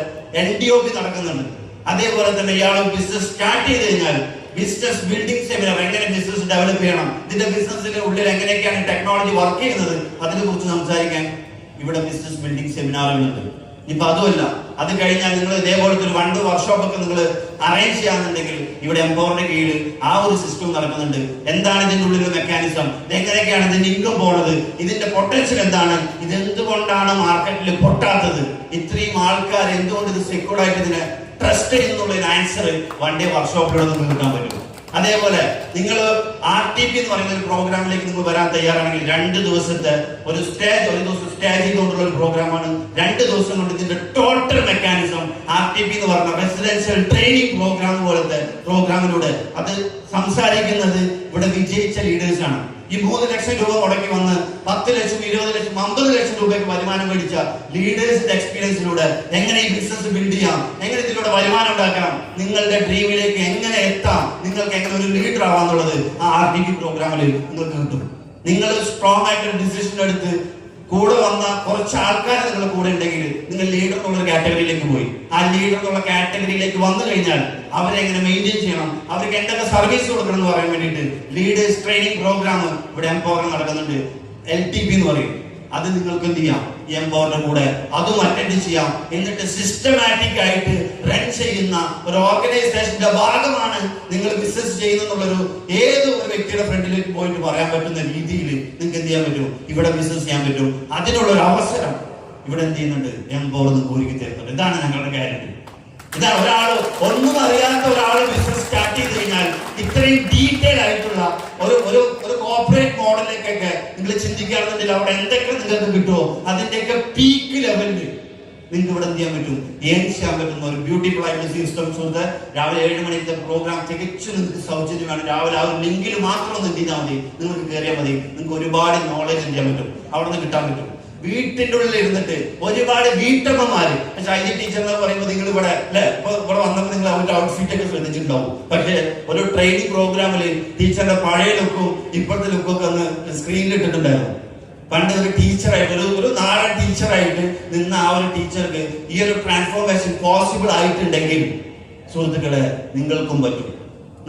NDOP നടക്കുന്നുണ്ട്. അതേപോലെ തന്നെ ഇയാൾ ബിസിനസ് സ്റ്റാർട്ട് ചെയ്ത് കഴിഞ്ഞാൽ ബിസിനസ് ബിൽഡിംഗ് സെമിനാർ, എങ്ങനെ ബിസിനസ് ഡെവലപ്പ് ചെയ്യണം, ഇതിന്റെ ബിസിനസിന്റെ ഉള്ളിൽ എങ്ങനെയൊക്കെയാണ് ടെക്നോളജി വർക്ക് ചെയ്യുന്നത്, അതിനെ കുറിച്ച് സംസാരിക്കാൻ ഇവിടെ ബിസിനസ് ബിൽഡിംഗ് സെമിനാറുകളുണ്ട്. ഇപ്പൊ അതുമല്ല, അത് കഴിഞ്ഞാൽ നിങ്ങൾ ഇതേപോലത്തെ ഒരു 1 വർക്ക്ഷോപ്പ് ഒക്കെ നിങ്ങൾ അറേഞ്ച് ചെയ്യാന്നുണ്ടെങ്കിൽ ഇവിടെ എംപവറിന്റെ കീഴിൽ ആ ഒരു സിസ്റ്റം നടക്കുന്നുണ്ട്. എന്താണ് ഇതിന്റെ ഉള്ളിലെ മെക്കാനിസം, എങ്ങനെയൊക്കെയാണ് ഇതിന്റെ ഇൻകം പോണത്, ഇതിന്റെ പൊട്ടൻഷ്യൽ എന്താണ്, ഇതെന്തുകൊണ്ടാണ് മാർക്കറ്റിൽ പൊട്ടാത്തത്, ഇത്രയും ആൾക്കാർ എന്തുകൊണ്ട് ഇത് സെക്യൂർഡ് ആയിട്ട് ഇതിനെ ട്രസ്റ്റ് ചെയ്യുന്നുള്ള ആൻസർ 1 ഡേ വർക്ക്ഷോപ്പിലൂടെ നിങ്ങൾക്ക് കിട്ടാൻ പറ്റും. അതേപോലെ നിങ്ങൾ RTP എന്ന് പറയുന്ന ഒരു പ്രോഗ്രാമിലേക്ക് നിങ്ങൾ വരാൻ തയ്യാറാണെങ്കിൽ 2 ദിവസത്തെ ഒരു ദിവസം സ്റ്റേജ് ചെയ്തുകൊണ്ടുള്ള ഒരു പ്രോഗ്രാമാണ്. 2 ദിവസം കൊണ്ട് ഇതിന്റെ ടോട്ടൽ മെക്കാനിസം RTP എന്ന് പറഞ്ഞ റെസിഡൻഷ്യൽ ട്രെയിനിങ് പ്രോഗ്രാം പോലത്തെ പ്രോഗ്രാമിലൂടെ അത് സംസാരിക്കുന്നത് ഇവിടെ വിജയിച്ച ലീഡേഴ്സ് ആണ്. ഈ 3 ലക്ഷം രൂപ മുടക്കി വന്ന് 10 ലക്ഷം 20 ലക്ഷം 50 ലക്ഷം രൂപയ്ക്ക് വരുമാനം മേടിച്ച ലീഡേഴ്സിന്റെ എക്സ്പീരിയൻസിലൂടെ എങ്ങനെ ഈ ബിസിനസ് ബിൽഡ് ചെയ്യാം, എങ്ങനെ ഇതിലൂടെ വരുമാനം ഉണ്ടാക്കാം, നിങ്ങളുടെ ഡ്രീമിലേക്ക് എങ്ങനെ എത്താം, നിങ്ങൾക്ക് എങ്ങനെ ഒരു ലീഡർ ആവാന്നുള്ളത് ആ RTP പ്രോഗ്രാമിൽ നിങ്ങൾക്ക് കിട്ടും. നിങ്ങൾ സ്ട്രോങ് ആയിട്ട് ഡിസിഷൻ എടുത്ത് കൂടെ വന്ന കുറച്ച് ആൾക്കാർ നിങ്ങളുടെ കൂടെ ഉണ്ടെങ്കിൽ നിങ്ങൾ ലീഡർ എന്നുള്ള കാറ്റഗറിയിലേക്ക് പോയി. ആ ലീഡർ എന്നുള്ള കാറ്റഗറിയിലേക്ക് വന്നു കഴിഞ്ഞാൽ അവരെ എങ്ങനെ മെയിൻറ്റെയിൻ ചെയ്യണം, അവർക്ക് എന്തൊക്കെ സർവീസ് കൊടുക്കണം എന്ന് പറയാൻ വേണ്ടിയിട്ട് ലീഡേഴ്സ് ട്രെയിനിങ് പ്രോഗ്രാം ഇവിടെ എംപവർ നടക്കുന്നുണ്ട്. LTP എന്ന് പറയും. അത് നിങ്ങൾക്ക് എന്ത് ചെയ്യാം, ഈ എംപവറിന്റെ കൂടെ അതും അറ്റൻഡ് ചെയ്യാം. എന്നിട്ട് സിസ്റ്റമാറ്റിക് ആയിട്ട് റൺ ചെയ്യുന്ന ഒരു ഓർഗനൈസേഷന്റെ ഭാഗമാണ് നിങ്ങൾ ബിസിനസ് ചെയ്യുന്നുള്ളൊരു ഏത് ഒരു വ്യക്തിയുടെ ഫ്രണ്ടിലേക്ക് പോയിട്ട് പറയാൻ പറ്റുന്ന രീതിയിൽ നിങ്ങൾക്ക് എന്ത് ചെയ്യാൻ പറ്റും, ഇവിടെ ബിസിനസ് ചെയ്യാൻ പറ്റും. അതിനുള്ള ഒരു അവസരം ഇവിടെ എന്ത് ചെയ്യുന്നുണ്ട്, എംപവർ നിങ്ങൾക്ക് ഒരുക്കി തരുന്നുണ്ട്. ഇതാണ് ഞങ്ങളുടെ ഗ്യാരണ്ടി. ഇതാണ് ഒരാൾ ഒന്നും അറിയാത്ത ഒരാൾ ബിസിനസ് സ്റ്റാർട്ട് ചെയ്ത് കഴിഞ്ഞാൽ ഇത്രയും ഡീറ്റെയിൽ ആയിട്ടുള്ള ഒരു കോർപ്പറേറ്റ് മോഡലിലേക്കൊക്കെ നിങ്ങൾ ചിന്തിക്കുകയാണെന്നുണ്ടെങ്കിൽ അവിടെ എന്തൊക്കെ നിങ്ങൾക്ക് കിട്ടുമോ അതിന്റെയൊക്കെ പീക്ക് ലെവലിൽ നിങ്ങൾക്ക് ഇവിടെ എന്ത് ചെയ്യാൻ പറ്റും, ഏൺ ചെയ്യാൻ പറ്റുന്ന ഒരു ബ്യൂട്ടിഫുൾ ആയിട്ടുള്ള സിസ്റ്റം. സുഹൃത്ത്, രാവിലെ 7 മണിക്ക് പ്രോഗ്രാം തികച്ചും നിങ്ങൾക്ക് സൗജന്യമാണ്. രാവിലെ ആ ഒരു ലിങ്കിൽ മാത്രം ഒന്ന് എന്ത് ചെയ്താൽ മതി, നിങ്ങൾക്ക് കയറിയാൽ മതി. നിങ്ങൾക്ക് ഒരുപാട് നോളജ് ചെയ്യാൻ പറ്റും, അവിടെ നിന്ന് കിട്ടാൻ പറ്റും. വീട്ടിന്റെ ഉള്ളിൽ ഇരുന്നിട്ട് ഒരുപാട് വീട്ടമ്മമാര്, പക്ഷെ IT ടീച്ചർ എന്ന് പറയുമ്പോൾ നിങ്ങൾ ഇവിടെ അല്ലെ ഇവിടെ വന്നപ്പോൾ നിങ്ങൾ അവരുടെ ഔട്ട്ഫിറ്റ് ഒക്കെ ശ്രദ്ധിച്ചിട്ടുണ്ടാവും. പക്ഷെ ഒരു ട്രെയിനിങ് പ്രോഗ്രാമിൽ ടീച്ചറിന്റെ പഴയ ലുക്കും ഇപ്പോഴത്തെ ലുക്കും ഒക്കെ ഒന്ന് സ്ക്രീനിൽ ഇട്ടിട്ടുണ്ടായിരുന്നു. പണ്ട് ഒരു ടീച്ചറായിട്ട് ഒരു നാടൻ ടീച്ചറായിട്ട് നിന്ന ആ ഒരു ടീച്ചർക്ക് ഈ ഒരു ട്രാൻസ്ഫോർമേഷൻ പോസിബിൾ ആയിട്ടുണ്ടെങ്കിൽ സുഹൃത്തുക്കളെ നിങ്ങൾക്കും പറ്റും.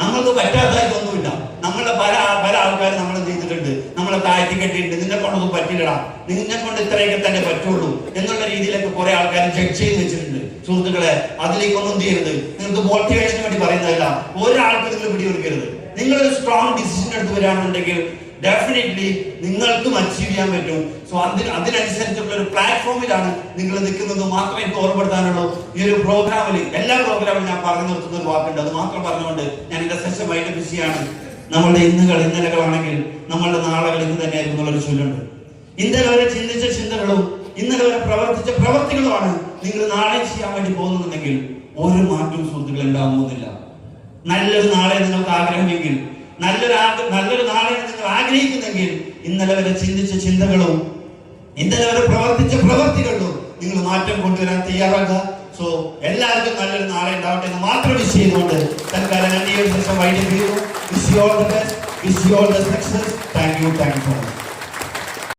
നമ്മൾക്ക് പറ്റാത്തതായിട്ടൊന്നുമില്ല. നമ്മളെ പല ആൾക്കാരും നമ്മൾ എന്ത് ചെയ്തിട്ടുണ്ട്, നമ്മളെ താഴ്ത്തി കെട്ടിയിട്ടുണ്ട്. നിന്നെ കൊണ്ടൊന്നും പറ്റില്ലടാ, നിന്നെ കൊണ്ട് ഇത്രയൊക്കെ തന്നെ പറ്റുള്ളൂ എന്നുള്ള രീതിയിലൊക്കെ കുറെ ആൾക്കാർ ജഡ്ജ് ചെയ്ത് വെച്ചിട്ടുണ്ട്. സുഹൃത്തുക്കളെ, അതിലേക്കൊന്നും എന്ത് ചെയ്യരുത്. നിങ്ങൾക്ക് മോട്ടിവേഷന് വേണ്ടി പറയുന്നതല്ല, ഒരാൾക്ക് നിങ്ങൾ പിടികൊടുക്കരുത്. നിങ്ങളൊരു സ്ട്രോങ് ഡിസിഷൻ എടുത്ത് വരികയാണെന്നുണ്ടെങ്കിൽ ഡെഫിനറ്റ്ലി നിങ്ങൾക്കും അച്ചീവ് ചെയ്യാൻ പറ്റും. സോ അതിനനുസരിച്ചുള്ള ഒരു പ്ലാറ്റ്ഫോമിലാണ് നിങ്ങൾ നിൽക്കുന്നത് മാത്രമേ എനിക്ക് ഓർമ്മപ്പെടുത്താനുള്ളൂ. ഈ ഒരു പ്രോഗ്രാമിൽ എല്ലാ പ്രോഗ്രാമിലും ഞാൻ പറഞ്ഞു നിർത്തുന്ന ഒരു വാക്കുണ്ട്, അത് മാത്രം പറഞ്ഞുകൊണ്ട് ഞാൻ എന്റെ സെഷൻ വൈകിട്ട് ബിസിയാണ്. നമ്മളുടെ ഇന്നലകളാണെങ്കിൽ നമ്മളുടെ നാളകൾ ഇന്ന് തന്നെയായിരിക്കും എന്നുള്ളൊരു ചൊല്ലുണ്ട്. ഇന്നലെ വരെ ചിന്തിച്ച ചിന്തകളും ഇന്നലെ വരെ പ്രവർത്തിച്ച പ്രവർത്തികളുമാണ് നിങ്ങൾ നാളെ ചെയ്യാൻ വേണ്ടി പോകുന്നുണ്ടെങ്കിൽ ഒരു മാറ്റവും സുഹൃത്തുക്കൾ ഉണ്ടാകുന്നില്ല. നല്ലൊരു നാളെ നിങ്ങൾക്ക് ആഗ്രഹമെങ്കിൽ, നല്ലൊരു നാളെ നിങ്ങൾ ആഗ്രഹിക്കുന്നെങ്കിൽ ഇന്നലെ വരെ ചിന്തിച്ച ചിന്തകളും ഇന്നലെ വരെ പ്രവർത്തിച്ച പ്രവർത്തികളിലും നിങ്ങൾ മാറ്റം കൊണ്ടുവരാൻ തയ്യാറാക്കുക. സോ എല്ലാവർക്കും നല്ലൊരു നാളെ ഉണ്ടാവട്ടെ എന്ന് മാത്രം വിഷ് ചെയ്തുകൊണ്ട് തൽക്കാലം ഞാൻ ഈ ഒരു സെഷൻ വൈകിട്ട് wish you all the best, wish you all the success. Thank you so much.